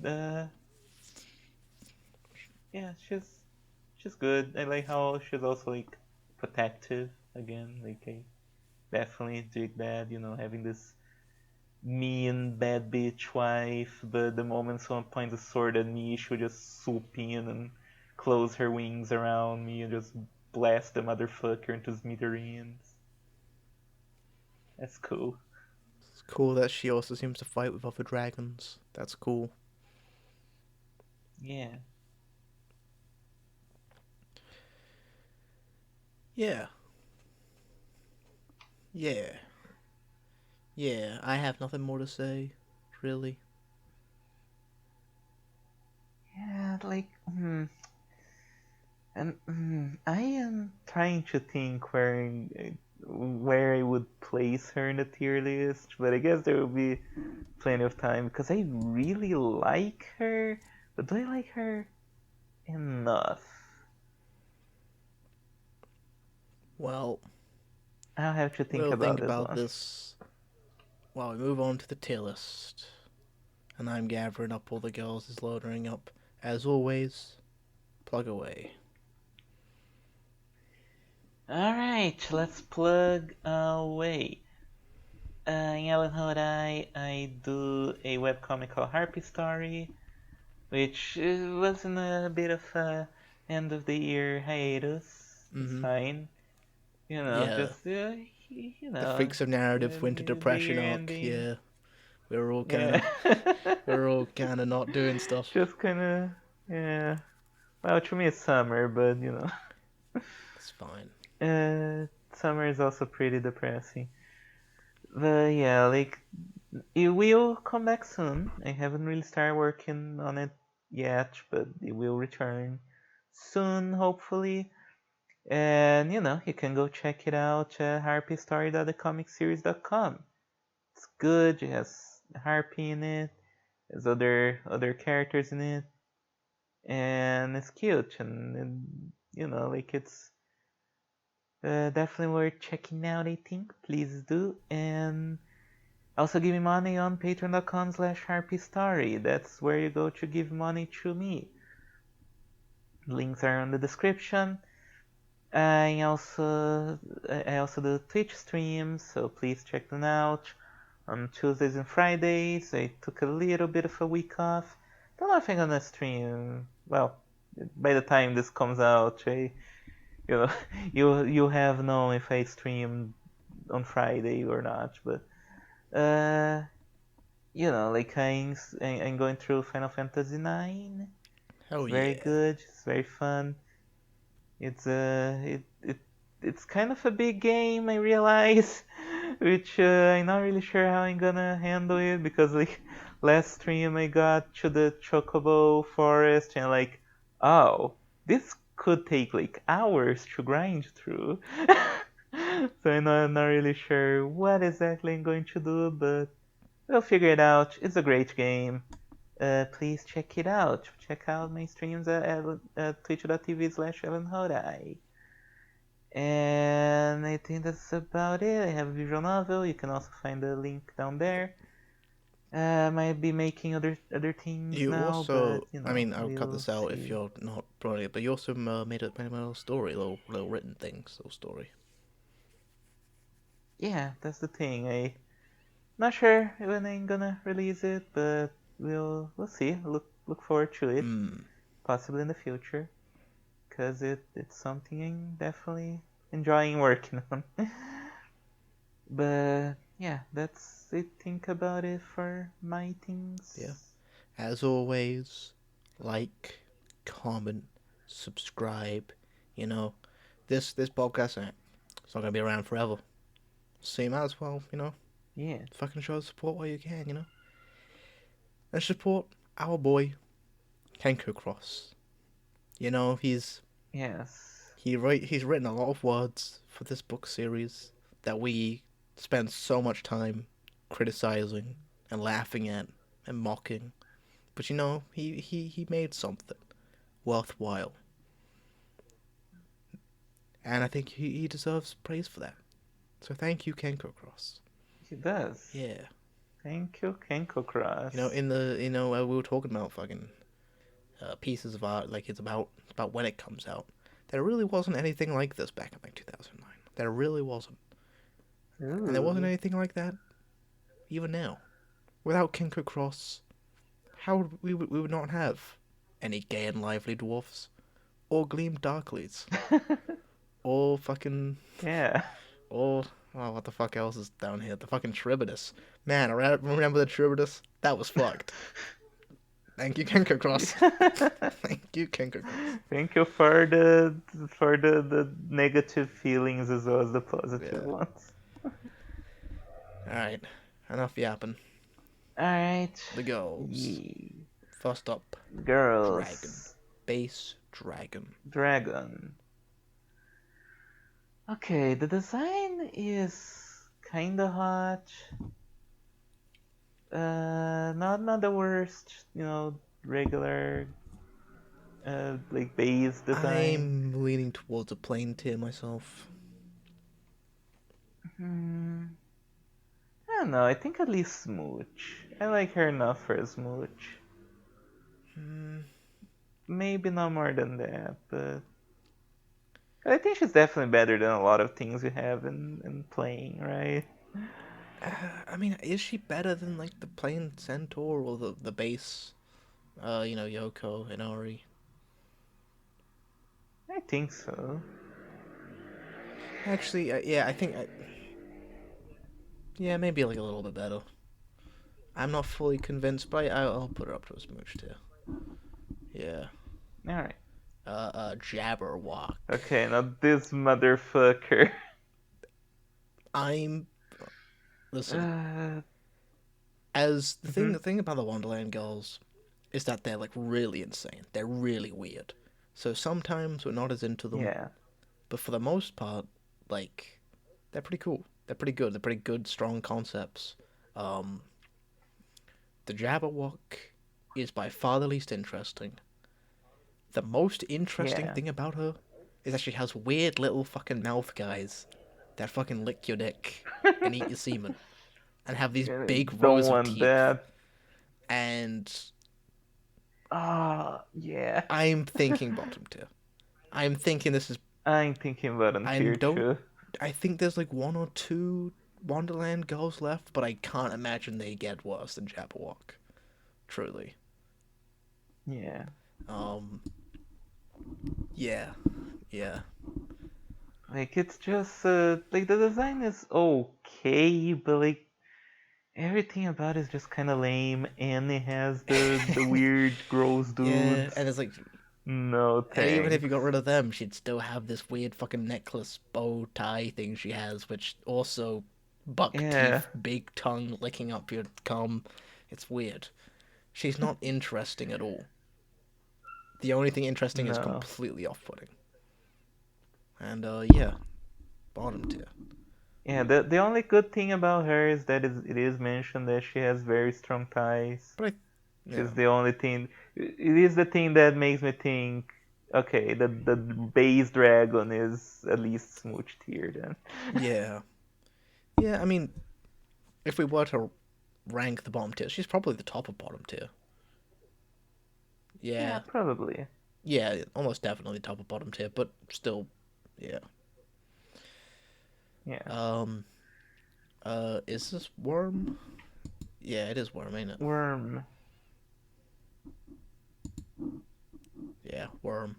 yeah, she's good. I like how she's also like protective again. Like I definitely dig that. Having this mean bad bitch wife, but the moment someone points a sword at me, she'll just swoop in and close her wings around me and just blast the motherfucker into smithereens. That's cool. It's cool that she also seems to fight with other dragons. That's cool. Yeah. Yeah, yeah, yeah. I have nothing more to say, really. Yeah, like, and I am trying to think where I would place her in the tier list, but I guess there will be plenty of time because I really like her, but do I like her enough? Well, I'll have to think we'll think about this about one. this while we move on to the tier list. And I'm gathering up all the girls is loading up. As always, plug away. Alright, let's plug away. In Ellen Hodai, I do a webcomic called HARPY Story, which was in a bit of a end of the year hiatus. It's Mm-hmm. fine. Yeah. Just, The Freaks of Narrative Winter the Depression year arc. ending. Yeah. We're all kind Yeah. of we're all kind of not doing stuff. Just kind of, yeah. Well, to me it's summer, but It's fine. summer is also pretty depressing. But yeah, like it will come back soon. I haven't really started working on it yet, but it will return soon, hopefully. And you can go check it out at harpystory.thecomicseries.com. It's good. It has Harpy in it. There's other characters in it, and it's cute. And like it's definitely worth checking out. I think. Please do. And also give me money on patreon.com/harpystory. That's where you go to give money to me. Links are in the description. I also do Twitch streams, so please check them out. On Tuesdays and Fridays, I took a little bit of a week off. Don't know if I'm gonna stream. Well, by the time this comes out, you have known if I stream on Friday or not. But uh, like I'm going through Final Fantasy IX. Hell It's very yeah. good. It's very fun. It's it's kind of a big game, I realize, which I'm not really sure how I'm gonna handle it because like last stream I got to the Chocobo Forest and like, oh, this could take like hours to grind through. So I'm not really sure what exactly I'm going to do, but we'll figure it out. It's a great game. Please check it out. Check out my streams at twitch.tv/EvanHodai. And I think that's about it. I have a visual novel. You can also find the link down there. I might be making other things You now, but also, I mean, I'll cut we'll this out if see. you're not brought it, but you also made a little story, little written things, little story. Yeah, that's the thing. I not sure when I'm gonna release it, but we'll see. Look forward to it, Hmm. possibly in the future, because it's something I'm definitely enjoying working on. But yeah, that's I think about it for my Yeah. things. As always, like, comment, subscribe. You know, this podcast, it's not gonna be around forever. So you might as well, Yeah. fucking show support while you can. And support our boy Kenko Cross. He's Yes. he's written a lot of words for this book series that we spend so much time criticizing and laughing at and mocking. But he made something worthwhile. And I think he deserves praise for that. So thank you, Kenko Cross. He does. Yeah. Thank you, Kenko Cross. In the we were talking about fucking pieces of art, like it's about when it comes out. There really wasn't anything like this back in like 2009. There really wasn't, and there wasn't Ooh. anything like that even now. Without Kenko Cross, how we would not have any gay and lively dwarfs, or gleam darklies, or fucking Yeah. or oh, what the fuck else is down here? The fucking Tribidus. Man, I remember the Tribidus. That was fucked. Thank you, Kenko Cross. Thank you, Kenko Cross. Thank you for the negative feelings as well as the positive Yeah. ones. Alright. Enough yapping. Alright. The girls. First up, Dragon. Girls. Base Dragon. Dragon. Okay, the design is kinda hot. Not the worst, regular like base design. I'm leaning towards a plain tier myself. Hmm. I don't know. I think at least Smooch. I like her enough for a Smooch. Hmm. Maybe not more than that, but I think she's definitely better than a lot of things we have in playing, right? I mean, is she better than like the plain Centaur or the base? Yoko and Ori. I think so. Actually, yeah, I think, yeah, maybe like a little bit better. I'm not fully convinced, but I'll put her up to a smooch too. Yeah. All right. Jabberwock. Okay, now this motherfucker. I'm listen. Uh, As the thing, mhm. the thing about the Wonderland girls is that they're like really insane. They're really weird. So sometimes we're not as into them. Yeah. but for the most part, like they're pretty cool. They're pretty good. They're pretty good, strong concepts. Um, the Jabberwock is by far the least interesting. The most interesting Yeah. thing about her is that she has weird little fucking mouth guys that fucking lick your dick and eat your semen and have these big Don't rows of want teeth. that. And Ah, yeah. I'm thinking bottom tier. I'm thinking this is. I'm thinking about on I tier don't. two. I think there's like one or two Wonderland girls left, but I can't imagine they get worse than Jabberwock. Truly. Yeah. Um. Yeah. Yeah. Like it's just like the design is okay, but like everything about it is just kind of lame, and it has the weird gross Yeah, dudes. and it's like, No and even if you thanks. got rid of them, she'd still have this weird fucking necklace bow tie thing she has, which also buck Yeah. teeth, big tongue licking up your cum. It's weird. She's not interesting at all. The only thing interesting is No. completely off-putting. And yeah, bottom tier. Yeah, the only good thing about her is that it is mentioned that she has very strong ties. But Which yeah, is the only thing. It is the thing that makes me think, okay, the base dragon is at least smooch tier then. yeah, yeah. I mean, if we were to rank the bottom tier, she's probably the top of bottom tier. Yeah, Yeah, probably. yeah, almost definitely top of bottom tier, but still, yeah. Yeah. Um, is this Worm? Yeah, it is Worm, ain't it? Worm. Yeah, Worm.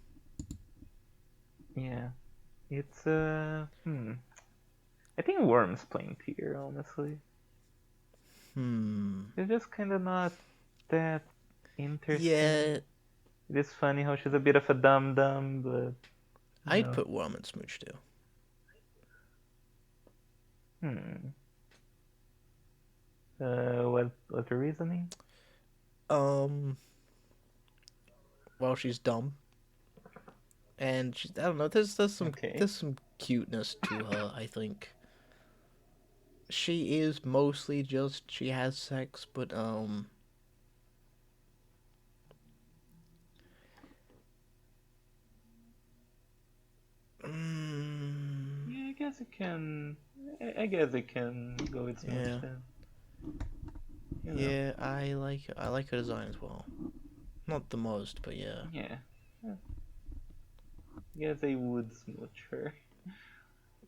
Yeah. It's I think Worm's playing tier, honestly. Hmm. It's just kind of not that interesting. Yeah, It is funny how she's a bit of a dum dum, but you I'd know. put Worm and Smooch too. Hmm. What's the reasoning? Um, well, she's dumb, and I don't know. Okay. there's some cuteness to her. I think she is mostly just she has sex, but mm, Yeah, I guess it can. I guess it can go with Smooch yeah, then. You know. yeah. I like her design as well. Not the most, but yeah. Yeah. I guess I would smooch her.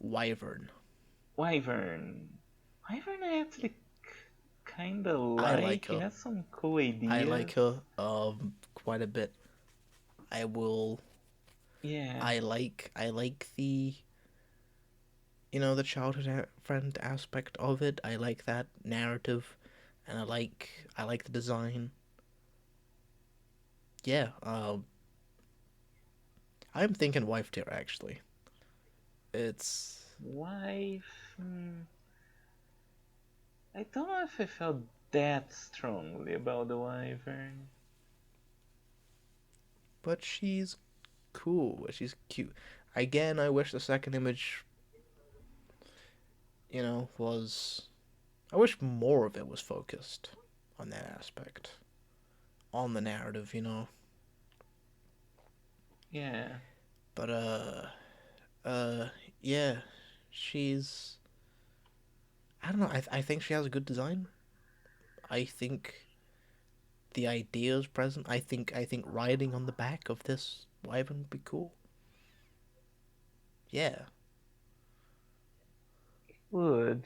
Wyvern. Wyvern. Wyvern I actually kinda I like like. He her. has some cool I like ideas. her quite a bit. I will. Yeah. I like the the childhood friend aspect of it. I like that narrative, and I like the design. Yeah, I'm thinking wife tier actually. It's Wife. I don't know if I felt that strongly about the Wyvern. but she's cool. She's cute. Again, I wish the second image, was. I wish more of it was focused on that aspect, on the narrative. Yeah. But uh, yeah, she's. I don't know. I think she has a good design. I think the idea is present. I think riding on the back of this wyvern would be cool. Yeah. Would.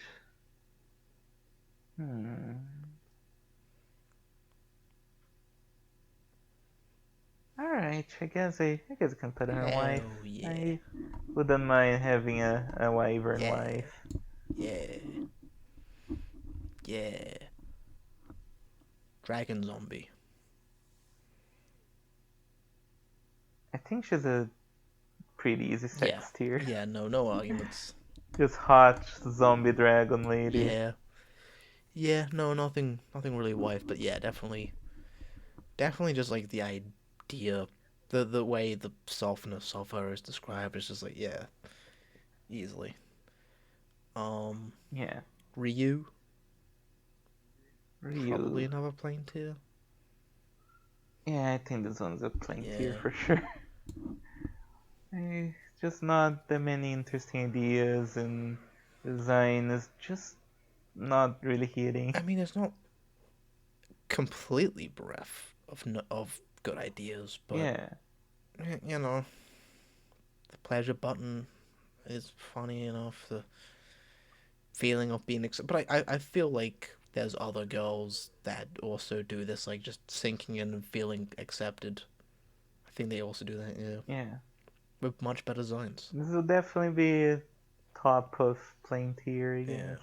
Hmm. Alright, I guess I can put her wife. Hell yeah. I wouldn't mind having a wyvern Yeah. wife. Yeah. Yeah. Dragon zombie. I think she's a pretty easy Yeah. sex tier. Yeah, no arguments. Just hot zombie dragon lady. Yeah. Yeah, no, nothing really wife, but yeah, definitely just like the idea The way the softness of her is described is just like, yeah, easily. Um, Yeah, Ryu, probably Ryu. another plain tier. Yeah, I think this one's a plain tier Yeah. for sure. Just not that many interesting ideas, and design is just not really hitting. I mean, it's not completely bereft of good ideas, but Yeah, you know, the pleasure button is funny enough. The feeling of being accepted, but I feel like there's other girls that also do this, like just sinking in and feeling accepted. I think they also do that, yeah, yeah. with much better designs. This will definitely be top of plain tier, I Yeah. guess.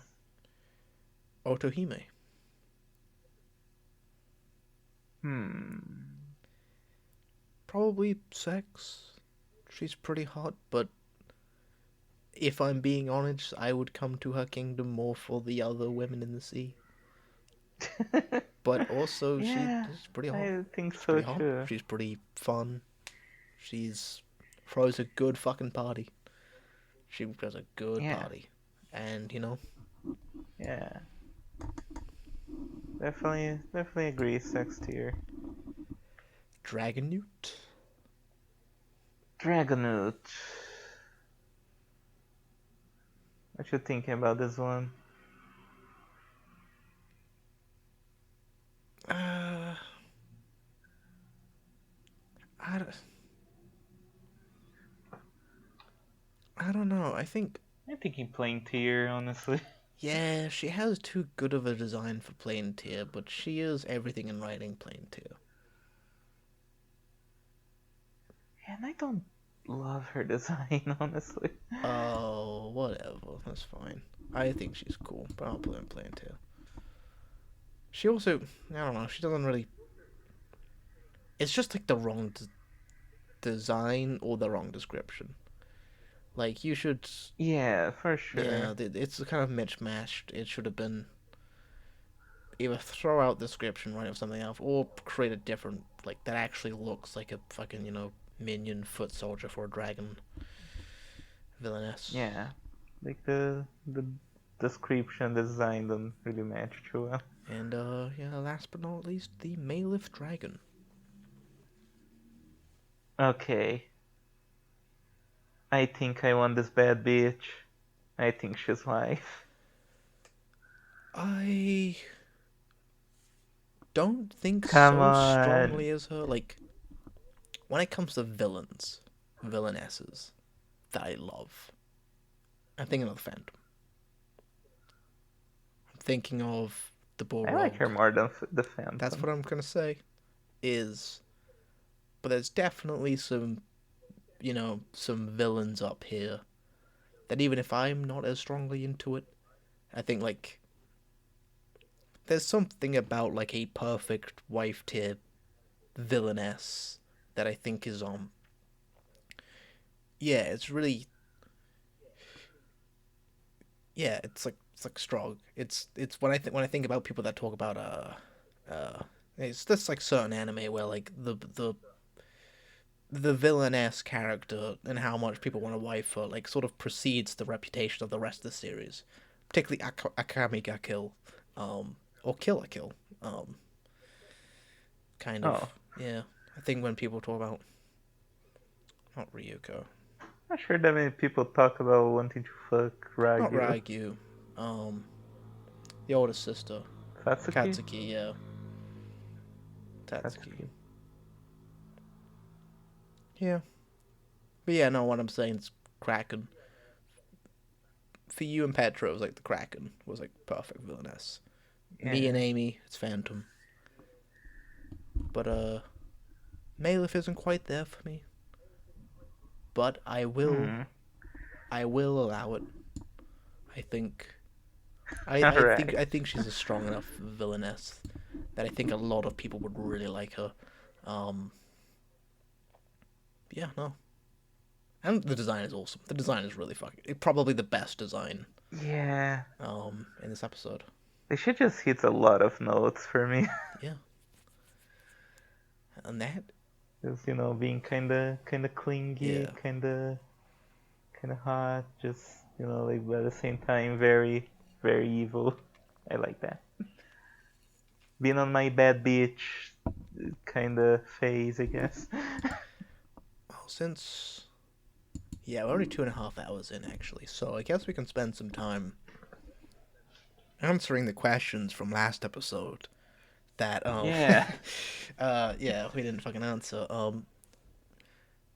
Otohime, Hmm. probably sex. She's pretty hot, but if I'm being honest, I would come to her kingdom more for the other women in the sea. But also, Yeah, she's pretty hot. I think She's so pretty hot. too. She's pretty fun. She's throws a good fucking party. She does a good Yeah, party, and you know, yeah. Definitely agree, sex tier. Dragon Newt. Dragonoot. What you thinking about this one? Uh, I, don't- I don't know. I think I'm thinking plain tier, honestly. yeah, she has too good of a design for plain tier, but she is everything in writing plain tier. And I don't love her design, honestly. Oh, whatever. That's fine. I think she's cool, but I'll put her in plain tier. She also, I don't know. She doesn't really. It's just like the wrong design or the wrong description. Like you should, Yeah, for yeah, sure. it's kind of mismatched. It should have been either throw out the description, write it something else, or create a different, like that actually looks like a fucking minion foot soldier for a dragon villainess. Yeah, like the description, design don't really match too well. And yeah, last but not least, the Malith dragon. Okay, I think I want this bad bitch. I think she's wife. I don't think Come so on. strongly as her. Like when it comes to villains, villainesses that I love, I'm thinking of the Phantom. I'm thinking of the Bull I like her Rogue. more than the That's Phantom. what I'm gonna say. Is but there's definitely some villains up here that even if I'm not as strongly into it, I think like there's something about like a perfect wife tier villainess that I think is yeah, it's really yeah, it's like strong. It's when I think about people that talk about it's just like certain anime where like the villainess character and how much people want to wife her like sort of precedes the reputation of the rest of the series, particularly Akame ga Kill, or Kill la Kill, um, kind of. Oh, Yeah, I think when people talk about not Ryuko, not sure that many people talk about wanting to fuck not Ragyu. Ragyu, um, the older sister, Satsuki? Katsuki, yeah, Tatsuki. Satsuki. Yeah, but yeah, no, what I'm saying is Kraken. For you and Petra, it was like the Kraken was like perfect villainess. Me and Yeah. Amy, it's Phantom. But Malif isn't quite there for me. But Hmm. I will allow it. I think Alright. I think she's a strong enough villainess that I think a lot of people would really like her. Um, yeah, no, and the design is awesome. The design is really fucking probably the best design Yeah. in this episode. They should just hit a lot of notes for me. Yeah, and that Just being kinda clingy, Yeah. kinda hot, just like but at the same time very very evil. I like that. Being on my bad bitch kinda phase, I guess. Well, since yeah, we're only 2.5 hours in actually, so I guess we can spend some time answering the questions from last episode that Yeah. yeah, we didn't fucking answer.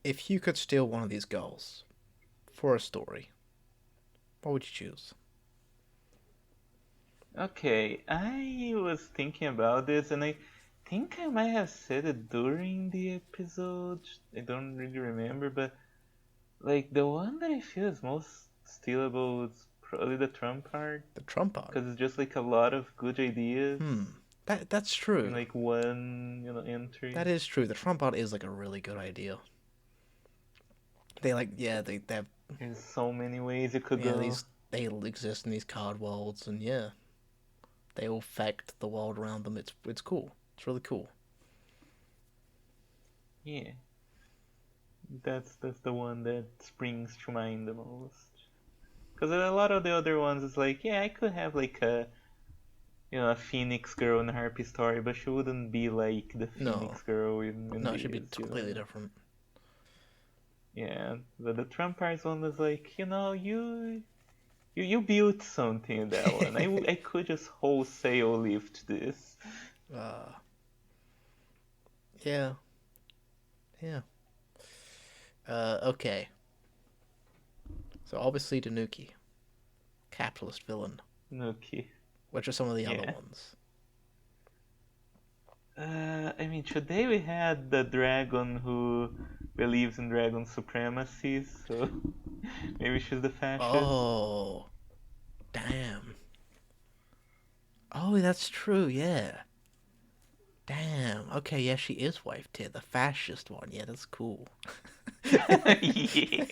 If you could steal one of these girls for a story, what would you choose? Okay, I was thinking about this and I think I might have said it during the episode. I don't really remember, but like the one that I feel is most stealable is probably the Trump card The Trump art. because it's just like a lot of good ideas Hmm. That's in true. like one, That entry. is true. The Trump art is like a really good idea. They like yeah they have There's so many ways it could yeah go. these they exist in these card worlds and yeah they all affect the world around them. It's cool. It's really cool. Yeah, that's the one that springs to mind the most. Because a lot of the other ones is like, yeah, I could have like a Phoenix girl in a Harpy story, but she wouldn't be like the No, Phoenix girl in no, it should be this. completely different. Yeah, but the Trumpers one was like, you built something in that one. I could just wholesale lift this. uh, yeah, yeah. Okay. So obviously Tanuki, capitalist villain. Okay. Which are some of the other Yeah. ones? I mean, today we had the dragon who believes in dragon supremacy, so maybe she's the fascist. Oh, damn. Oh, that's true. Yeah. Damn. Okay, yeah, she is wife tier, the fascist one. Yeah, that's cool. Yeah.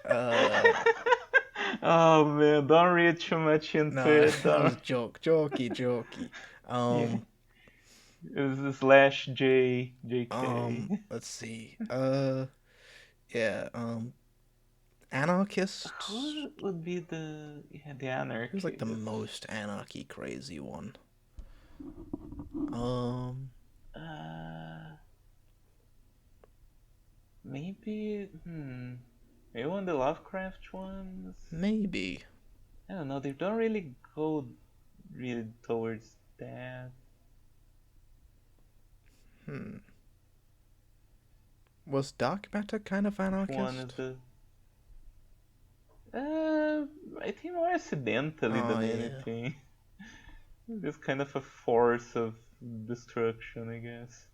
uh, Oh man, don't read too much into no, it. that Don't. was jokey. Yeah, Um, it was this slash JK. let's see. Yeah. Anarchist. Who would be the Who's like the anarchist? most anarchy crazy one? Um, Uh, maybe one of the Lovecraft ones. maybe. I don't know. They don't really go really towards that Hmm. Was Dark Matter kind of one. Is anarchist? the I think more accidentally Oh than yeah. anything. Just kind of a force of destruction, I guess.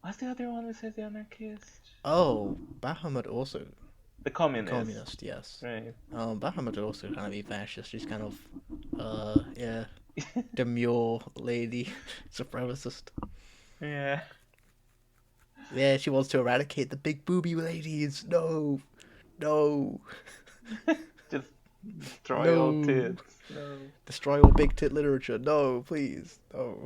What's the other one besides the anarchist? Oh, Bahamut also The communist, communist. Yes. right? Bahamut would also kind of be fascist. She's kind of yeah demure lady supremacist. Yeah. Yeah, she wants to eradicate the big booby ladies. No, no, Just destroy all no. tits. No. Destroy all big tit literature. No, please. No.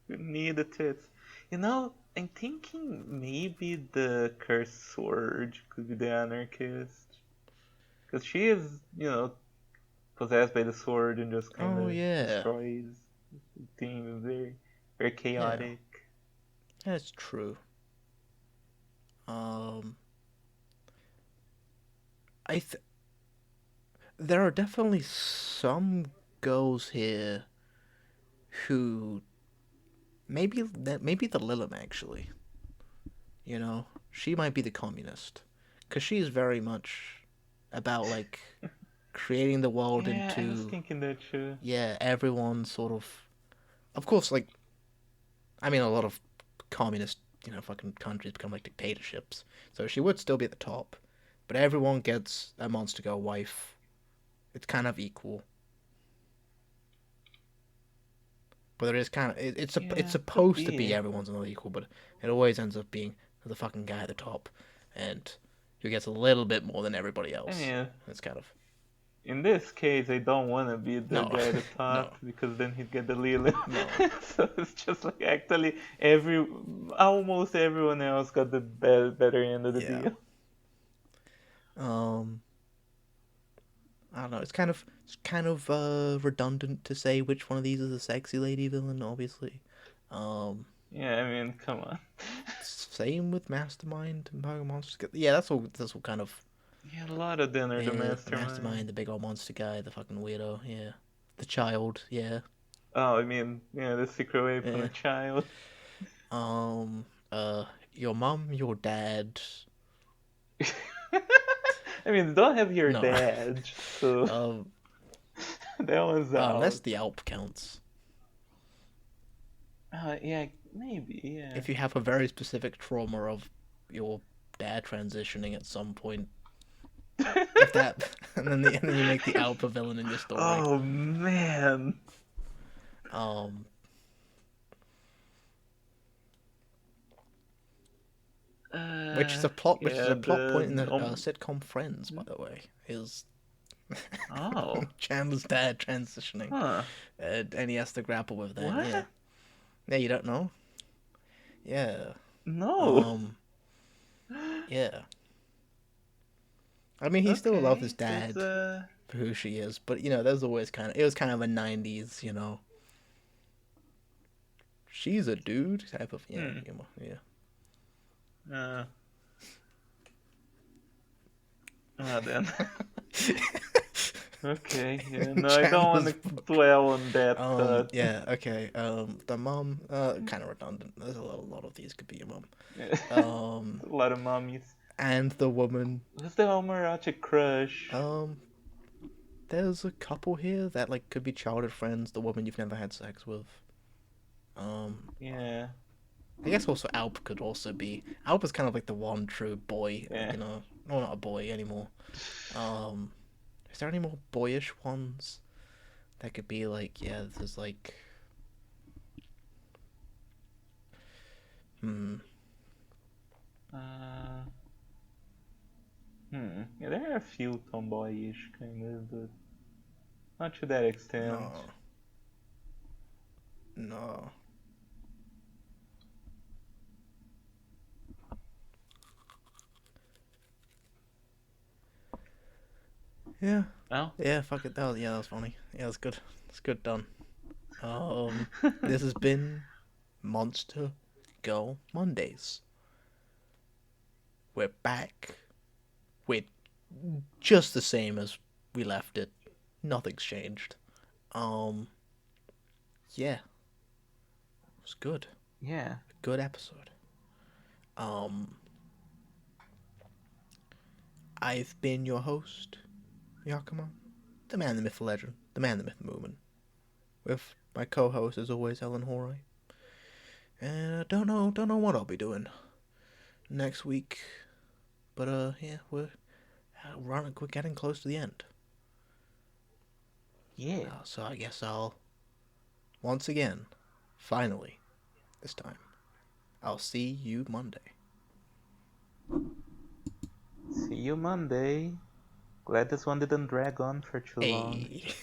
You need the tits. I'm thinking maybe the cursed sword could be the anarchist. Because she is, possessed by the sword and just kind Oh of yeah. destroys things. Very, very Yeah. chaotic. That's true. Um, I th- there are definitely some girls here who maybe the Lilim actually. You know, she might be the communist because she's very much about like creating the world Yeah, I was into thinking that too. yeah everyone sort of course like I mean a lot of communist fucking countries become like dictatorships so she would still be at the top but everyone gets a monster girl wife. It's kind of equal, but it is kind of it's Yeah, could supposed to be be. everyone's not equal, but it always ends up being the fucking guy at the top, and who gets a little bit more than everybody I else. mean, It's kind of in this case, I don't want to be the No, guy that no, thought because then he'd get the Lily. no. So it's just like actually almost everyone else got the better end of the Yeah. deal. Um, I don't know. It's kind of redundant to say which one of these is a sexy lady villain. Obviously. Um, Yeah, I mean, come on. Same with Mastermind and Power Monsters. Yeah, that's all. That's all kind of. Yeah, a lot of dinner, the Yeah, the mastermind. Mastermind, the big old monster guy, the fucking weirdo. Yeah, the child. Yeah, Oh, I mean, yeah, the secret weapon, yeah. a child. Um. Uh. Your mom, your dad. I mean, don't have your No. dad, so um. that one's Unless out. the Alp counts. Yeah, maybe, yeah. If you have a very specific trauma of your dad transitioning at some point, if that, and then you make the Alp a villain in your story. Oh man. Um. Which is Yeah, a plot point the in the sitcom Friends, by the way, is oh, Chandler's dad transitioning, huh? and he has to grapple with that. Yeah, What? yeah, you don't know. Yeah, No. um, yeah. I mean, he still loves his Okay, that's dad for who she is, but there's always it was kind of a '90s, she's a dude type of hmm. yeah. Uh, then. Okay, yeah, no, I don't want Chandler's to book. dwell on that thought. Yeah, okay. The mom, kind of redundant. There's a lot of these could be your mom. Yeah. Um, A lot of mummies. and the woman. Who's the Omarachi crush? Um, there's a couple here that could be childhood friends. The woman you've never had sex with. Um, Yeah, I guess also Alp could also be. Alp is kind of like the one true boy. yeah. No, not a boy anymore. Um, is there any more boyish ones that could be yeah? There's hmm. Uh, Yeah, there are a few tomboyish kind of, but not to that extent. No, no. Yeah, Oh. yeah. Fuck it. That was funny. Yeah, that's good. That's good done. This has been Monster Go Mondays. We're back. We're just the same as we left it. Nothing's changed. Um, yeah, it was good. Yeah. A good episode. Um, I've been your host, Yakima, the man, the myth, the legend, the man, the myth, the movement. With my co-host, as always, Ellen Horay. And I don't know what I'll be doing next week, but yeah, we're getting close to the end. Yeah. So I guess I'll once again, finally, this time, I'll see you Monday. See you Monday. Glad this one didn't drag on for too long. Hey.